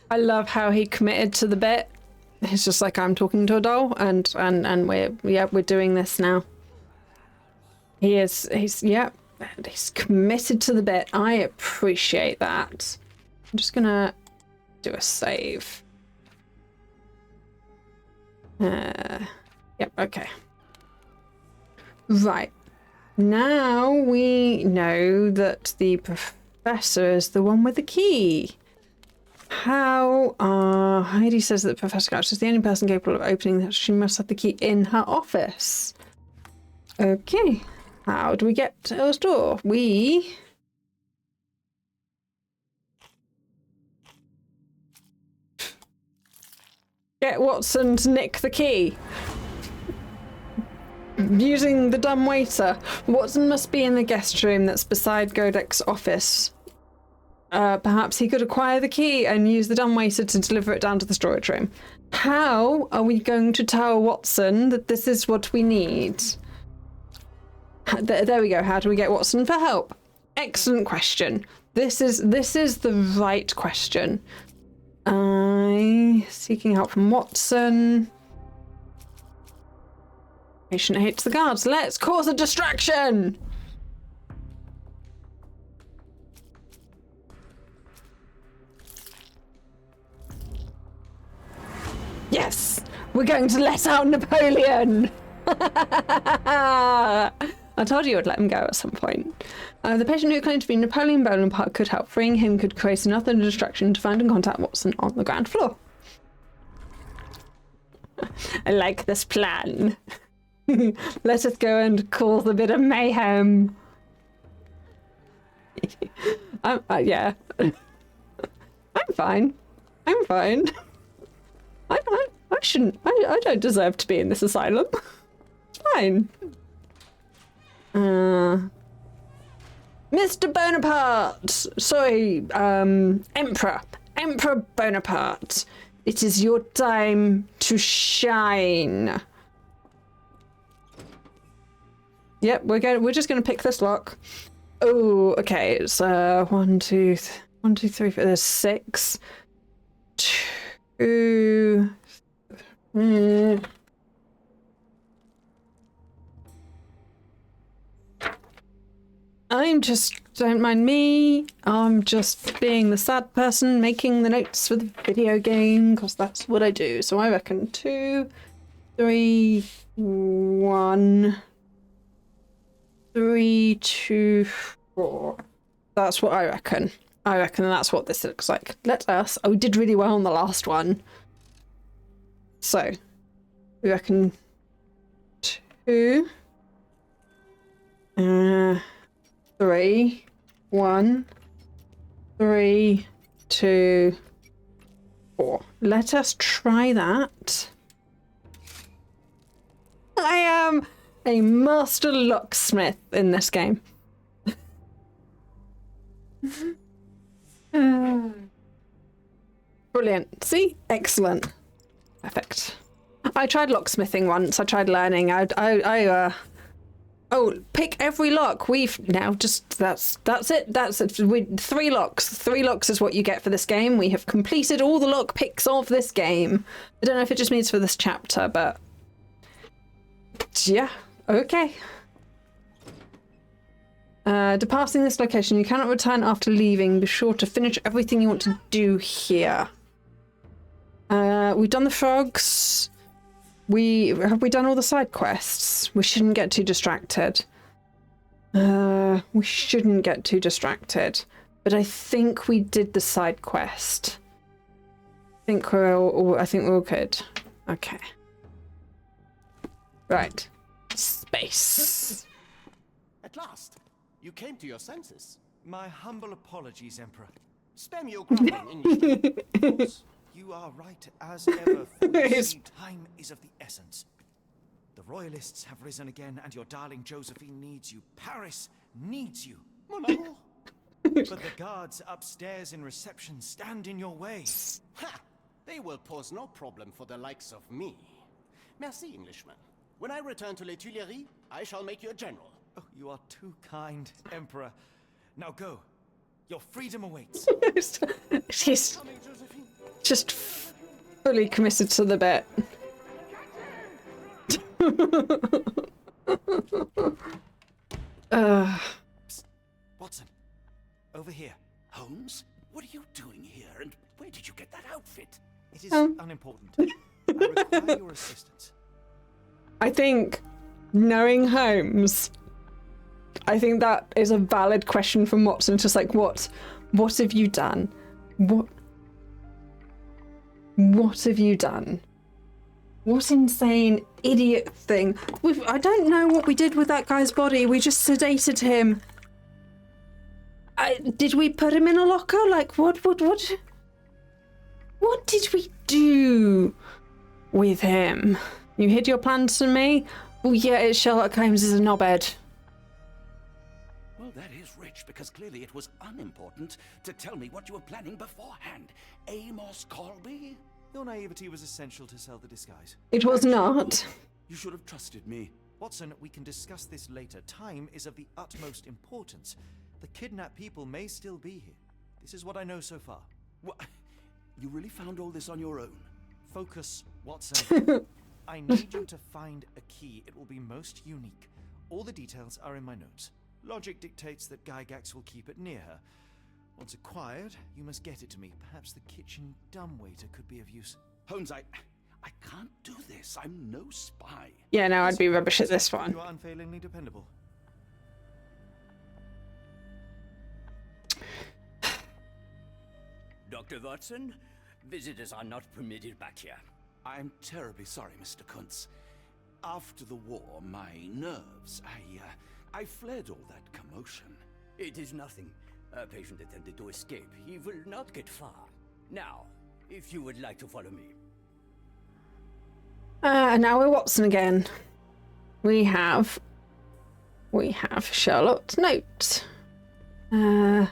I love how he committed to the bit. It's just like, I'm talking to a doll, and we're doing this now. He's committed to the bit. I appreciate that. I'm just gonna do a save. Yep, okay. Right. Now we know that the professor is the one with the key. How? Heidi says that Professor Couch is the only person capable of opening that. She must have the key in her office. Okay. How do we get to her door? We... get Watson to nick the key. Using the dumb waiter. Watson must be in the guest room that's beside Godek's office. Perhaps he could acquire the key and use the dumb waiter to deliver it down to the storage room. How are we going to tell Watson that this is what we need? There we go. How do we get Watson for help? Excellent question. This is the right question. Seeking help from Watson. Patient hates the guards. Let's cause a distraction! Yes! We're going to let out Napoleon! I told you I'd let him go at some point. The patient who claimed to be Napoleon Bonaparte could help. Freeing him could create enough of a distraction to find and contact Watson on the ground floor. I like this plan. Let us go and cause a bit of mayhem. Yeah. I'm fine. I'm fine. I shouldn't. I don't deserve to be in this asylum. It's fine. Mr. Bonaparte! Sorry, Emperor Bonaparte. It is your time to shine. Yep, we're just gonna pick this lock. Oh, okay, it's 1, 2, 3, 4, there's 6. 2. Don't mind me. I'm just being the sad person making the notes for the video game because that's what I do. So I reckon 2, 3, 1, 3, 2, 4. That's what I reckon. I reckon that's what this looks like. Let us. Oh, we did really well on the last one. So, we reckon 2, 3, 1, 3, 2, 4. Let us try that. I am a master locksmith in this game. Brilliant. See? Excellent. Perfect. I tried locksmithing once. I tried learning. Oh, pick every lock. We've now just that's it. That's it. 3 locks. 3 locks is what you get for this game. We have completed all the lock picks of this game. I don't know if it just means for this chapter, but yeah, okay. Departing this location, you cannot return after leaving. Be sure to finish everything you want to do here. We've done the frogs. Have we done all the side quests? We shouldn't get too distracted. We shouldn't get too distracted. But I think we did the side quest. I think we're all good. Okay. Right. Space. At last, you came to your senses. My humble apologies, Emperor. Spare your grumbling, Englishman. You are right as ever, for you see, time is of the essence. The royalists have risen again, and your darling Josephine needs you. Paris needs you. Mon amour. But the guards upstairs in reception stand in your way. Ha! They will pose no problem for the likes of me. Merci, Englishman. When I return to Les Tuileries, I shall make you a general. Oh, you are too kind, Emperor. Now go. Your freedom awaits. She's just fully committed to the bit. Psst. Watson, over here. Holmes, what are you doing here, and where did you get that outfit? It is unimportant. I require your assistance. I think, knowing Holmes, I think that is a valid question from Watson. Just like, what have you done? What have you done? What insane idiot thing? I don't know what we did with that guy's body. We just sedated him. Did we put him in a locker? Like, what did we do with him? You hid your plans from me? Oh yeah, it's Sherlock Holmes is a knobhead. Well, that is rich, because clearly it was unimportant to tell me what you were planning beforehand. Amos Colby? Your naivety was essential to sell the disguise. It was not. You should have trusted me. Watson, we can discuss this later. Time is of the utmost importance. The kidnapped people may still be here. This is what I know so far. What? You really found all this on your own? Focus, Watson. I need you to find a key. It will be most unique. All the details are in my notes. Logic dictates that Gygax will keep it near her. Once acquired, you must get it to me. Perhaps the kitchen dumbwaiter could be of use. Holmes, I can't do this. I'm no spy. Yeah, no, I'd be rubbish at this one. You are unfailingly dependable. Dr. Watson, visitors are not permitted back here. I'm terribly sorry, Mr. Kuntz. After the war, my nerves, I fled all that commotion. It is nothing. A patient attempted to escape. He will not get far. Now, if you would like to follow me. Now we're Watson again. We have we have Sherlock's note. Blood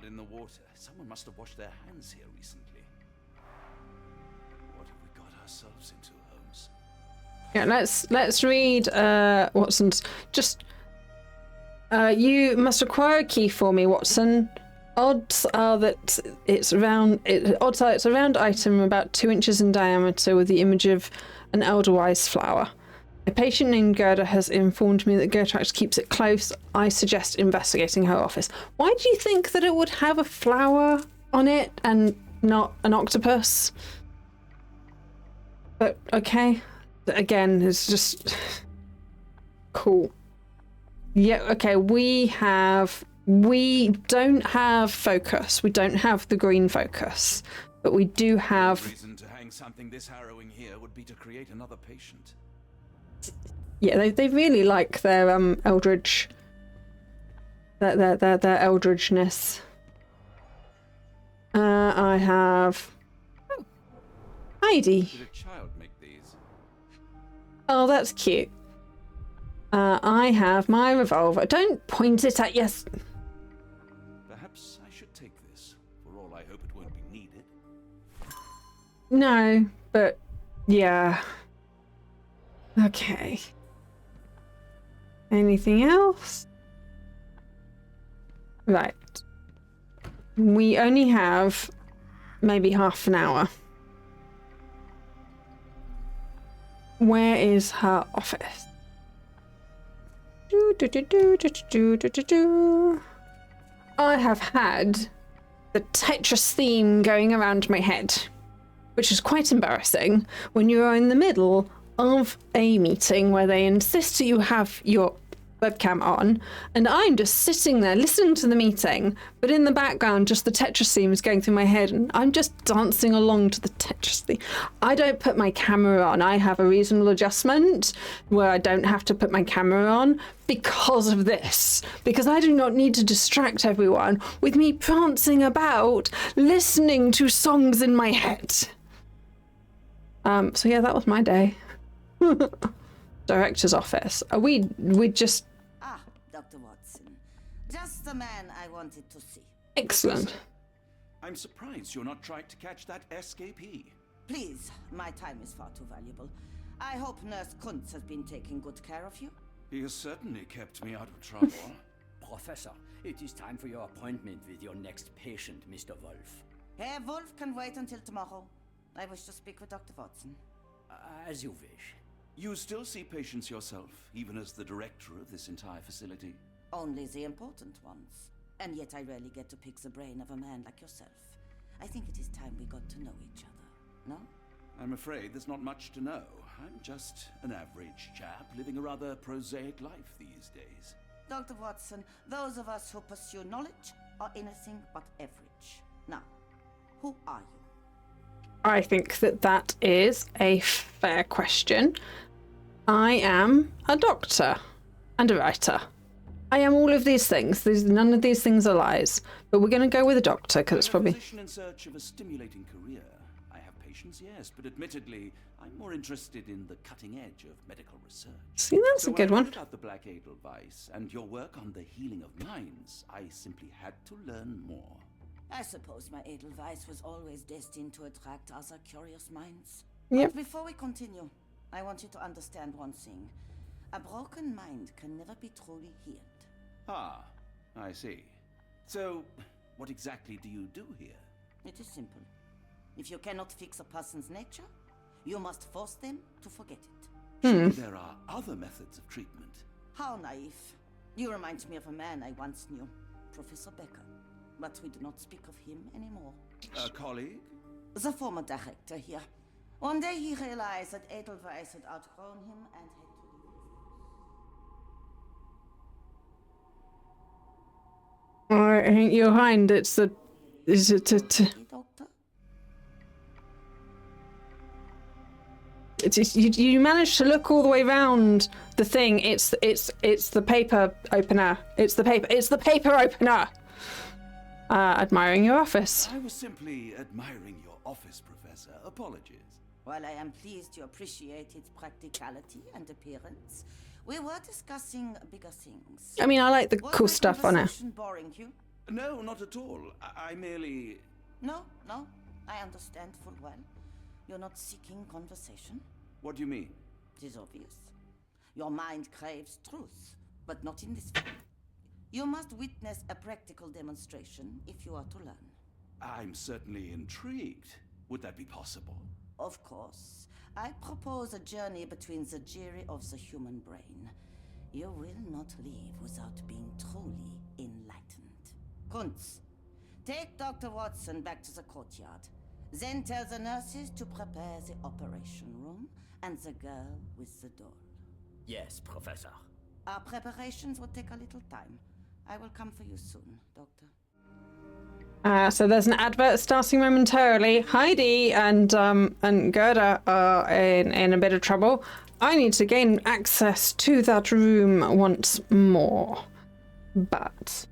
in the water. Someone must have washed their hands here recently. What have we got ourselves into, Holmes? Yeah, let's read Watson's. Just you must acquire a key for me, Watson. Odds are that it's a round item about 2 inches in diameter with the image of an Edelweiss flower. A patient named Gerda has informed me that Gertrude keeps it close. I suggest investigating her office. Why do you think that it would have a flower on it and not an octopus? But okay, again, it's just cool. Yeah, okay, we don't have focus. We don't have the green focus, but we do have. The reason to hang something this harrowing here would be to create another patient. Yeah, they really like their Eldridge, their Eldridgeness. I have Heidi. Did a child make these? Oh, that's cute. I have my revolver. Don't point it at yes. Perhaps I should take this. For all I hope it won't be needed. No, but yeah. Okay. Anything else? Right. We only have maybe half an hour. Where is her office? I have had the Tetris theme going around my head, which is quite embarrassing when you are in the middle of a meeting where they insist that you have your webcam on, and I'm just sitting there listening to the meeting, but in the background just the Tetris theme is going through my head and I'm just dancing along to the Tetris theme. I don't put my camera on. I have a reasonable adjustment where I don't have to put my camera on because of this, because I do not need to distract everyone with me prancing about listening to songs in my head. So yeah, that was my day. Director's office. We just... Ah, Dr. Watson. Just the man I wanted to see. Excellent. I'm surprised you're not trying to catch that escapee. Please, my time is far too valuable. I hope Nurse Kuntz has been taking good care of you. He has certainly kept me out of trouble. Professor, it is time for your appointment with your next patient, Mr. Wolf. Herr Wolf can wait until tomorrow. I wish to speak with Dr. Watson. As you wish. You still see patients yourself, even as the director of this entire facility? Only the important ones. And yet I rarely get to pick the brain of a man like yourself. I think it is time we got to know each other, no? I'm afraid there's not much to know. I'm just an average chap living a rather prosaic life these days. Dr. Watson, those of us who pursue knowledge are anything but average. Now, who are you? I think that is a fair question. I am a doctor and a writer. I am all of these things. None of these things are lies. But we're going to go with a doctor because it's probably... I'm a physician in search of a stimulating career. I have patients, yes, but admittedly, I'm more interested in the cutting edge of medical research. See, that's a good one. About the Black Edelweiss and your work on the healing of minds, I simply had to learn more. I suppose my Edelweiss was always destined to attract other curious minds. Yep. But before we continue, I want you to understand one thing. A broken mind can never be truly healed. Ah, I see. So, what exactly do you do here? It is simple. If you cannot fix a person's nature, you must force them to forget it. Surely there are other methods of treatment. How naive. You remind me of a man I once knew, Professor Becker. But we do not speak of him anymore. A colleague? The former director here. One day he realized that Edelweiss had outgrown him and had to leave. I think you'll find it's the... Is it Doctor? You managed to look all the way around the thing. It's the paper opener. It's the paper opener. Admiring your office. I was simply admiring your office, Professor. Apologies. While I am pleased you appreciate its practicality and appearance, We were discussing bigger things. I mean, I like the Was cool my stuff on it. conversation boring you? No, not at all. I merely... No, I understand full well. You're not seeking conversation. What do you mean? It is obvious. Your mind craves truth, but not in this form. You must witness a practical demonstration if you are to learn. I'm certainly intrigued. Would that be possible? Of course. I propose a journey between the jury of the human brain. You will not leave without being truly enlightened. Kunz, take Dr. Watson back to the courtyard. Then tell the nurses to prepare the operation room and the girl with the doll. Yes, Professor. Our preparations will take a little time. I will come for you soon, Doctor. So there's an advert starting momentarily. Heidi and Gerda are in a bit of trouble. I need to gain access to that room once more. But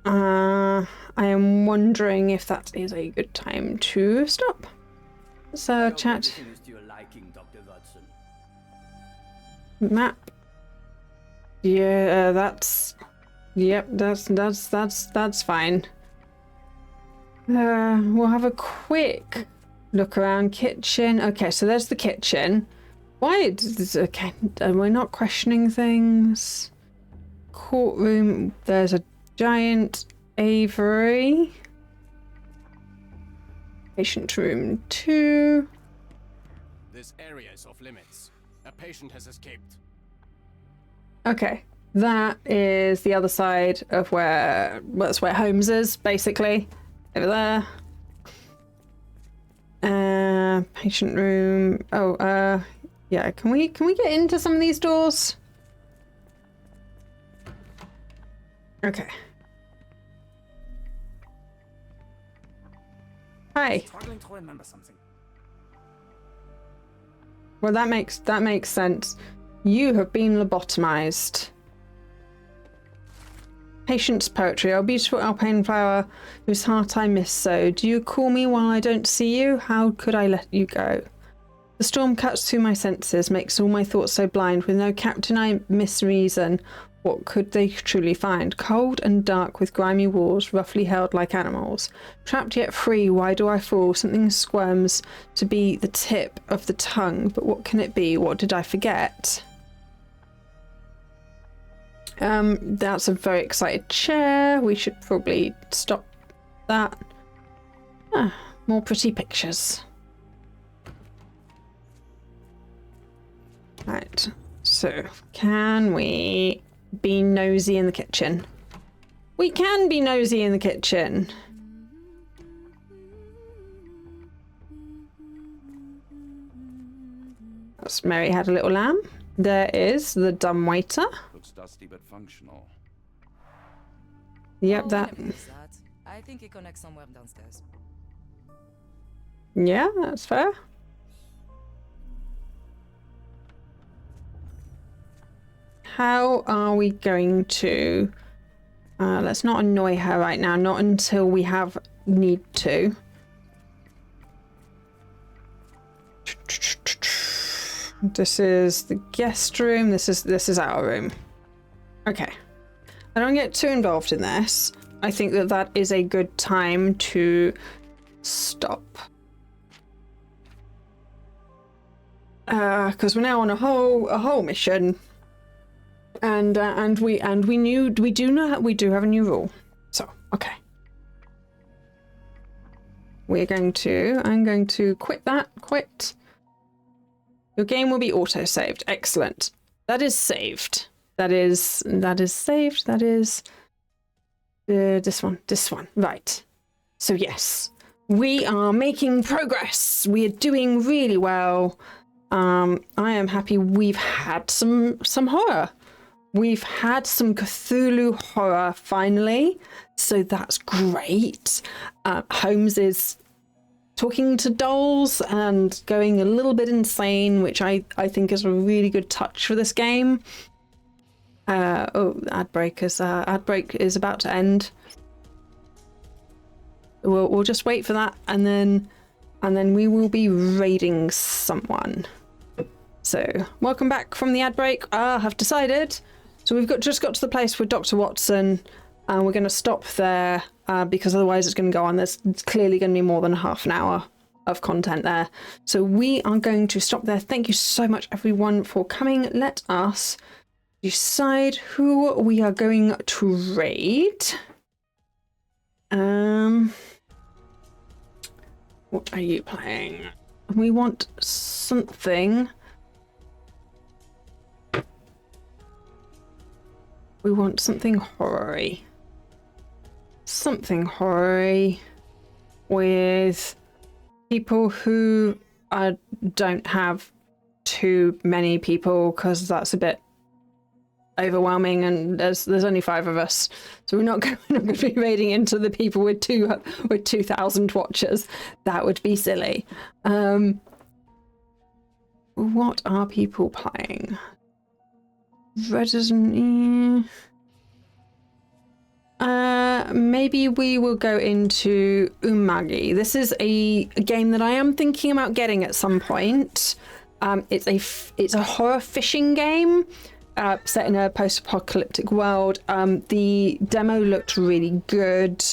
I am wondering if that is a good time to stop. So chat. Everything is to your liking, Dr. Watson. Map. Yeah, that's... Yep, that's fine. We'll have a quick look around. Kitchen. Okay, so there's the kitchen. Why? Okay, we're not questioning things. Courtroom. There's a giant aviary. Patient room 2. This area is off limits. A patient has escaped. Okay, that is the other side of where... Well, that's where Holmes is, basically. Over there. Patient room. Oh, yeah. Can we get into some of these doors? Okay. Hi. Struggling to remember something. Well, that makes sense. You have been lobotomized. Patient's poetry. Oh, beautiful alpine flower, whose heart I miss so. Do you call me while I don't see you? How could I let you go? The storm cuts through my senses, makes all my thoughts so blind. With no captain I miss reason. What could they truly find? Cold and dark with grimy walls, roughly held like animals. Trapped yet free, why do I fall? Something squirms to be the tip of the tongue, but what can it be? What did I forget? That's a very excited chair. We should probably stop that. Ah, more pretty pictures. Right, so can we be nosy in the kitchen? We can be nosy in the kitchen. That's Mary Had a Little Lamb. There is the dumbwaiter. Looks dusty but functional. Yep, Oh, that. whenever it's that. I think it connects somewhere downstairs. Yeah, that's fair. How are we going to... let's not annoy her right now, not until we have need to. This is the guest room. This is our room. Okay. I don't get too involved in this. I think that is a good time to stop. Because we're now on a whole mission. And we do have a new rule. So, okay. I'm going to quit that. Quit. Your game will be auto-saved. Excellent. That is saved. That is saved. That is this one. Right. So yes, we are making progress. We are doing really well. I am happy. We've had some horror. We've had some Cthulhu horror finally, so that's great. Holmes is talking to dolls and going a little bit insane, which I think is a really good touch for this game. Ad break is about to end. We'll just wait for that, and then we will be raiding someone. So, welcome back from the ad break. I have decided. So we've just got to the place with Dr. Watson, and we're going to stop there because otherwise it's going to go on. There's clearly going to be more than half an hour of content there. So we are going to stop there. Thank you so much, everyone, for coming. Let us decide who we are going to raid. What are you playing? We want something. We want something horror-y. Something horror-y with people who don't have too many people, because that's a bit overwhelming, and there's only 5 of us, so we're not going to be raiding into the people with 2,000 watchers. That would be silly. What are people playing? Resident. Maybe we will go into Umagi. This is a game that I am thinking about getting at some point. It's a horror fishing game set in a post-apocalyptic world. The demo looked really good.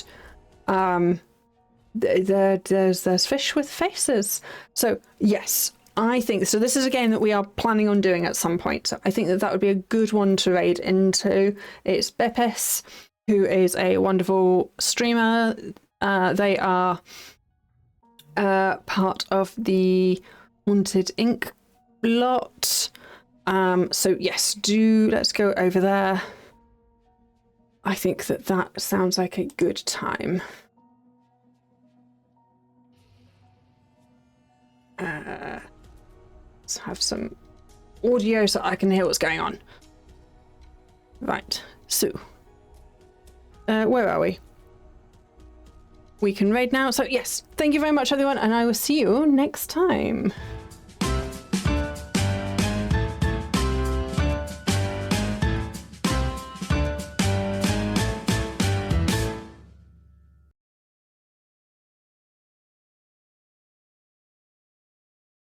There's fish with faces. So yes, I think so. This is a game that we are planning on doing at some point. So I think that would be a good one to raid into. It's Bepis, who is a wonderful streamer. They are part of the Haunted Inc. lot. So yes, let's go over there. I think that sounds like a good time. Let's have some audio so I can hear what's going on. Right, so where are we? We can raid now. So yes, thank you very much, everyone, and I will see you next time.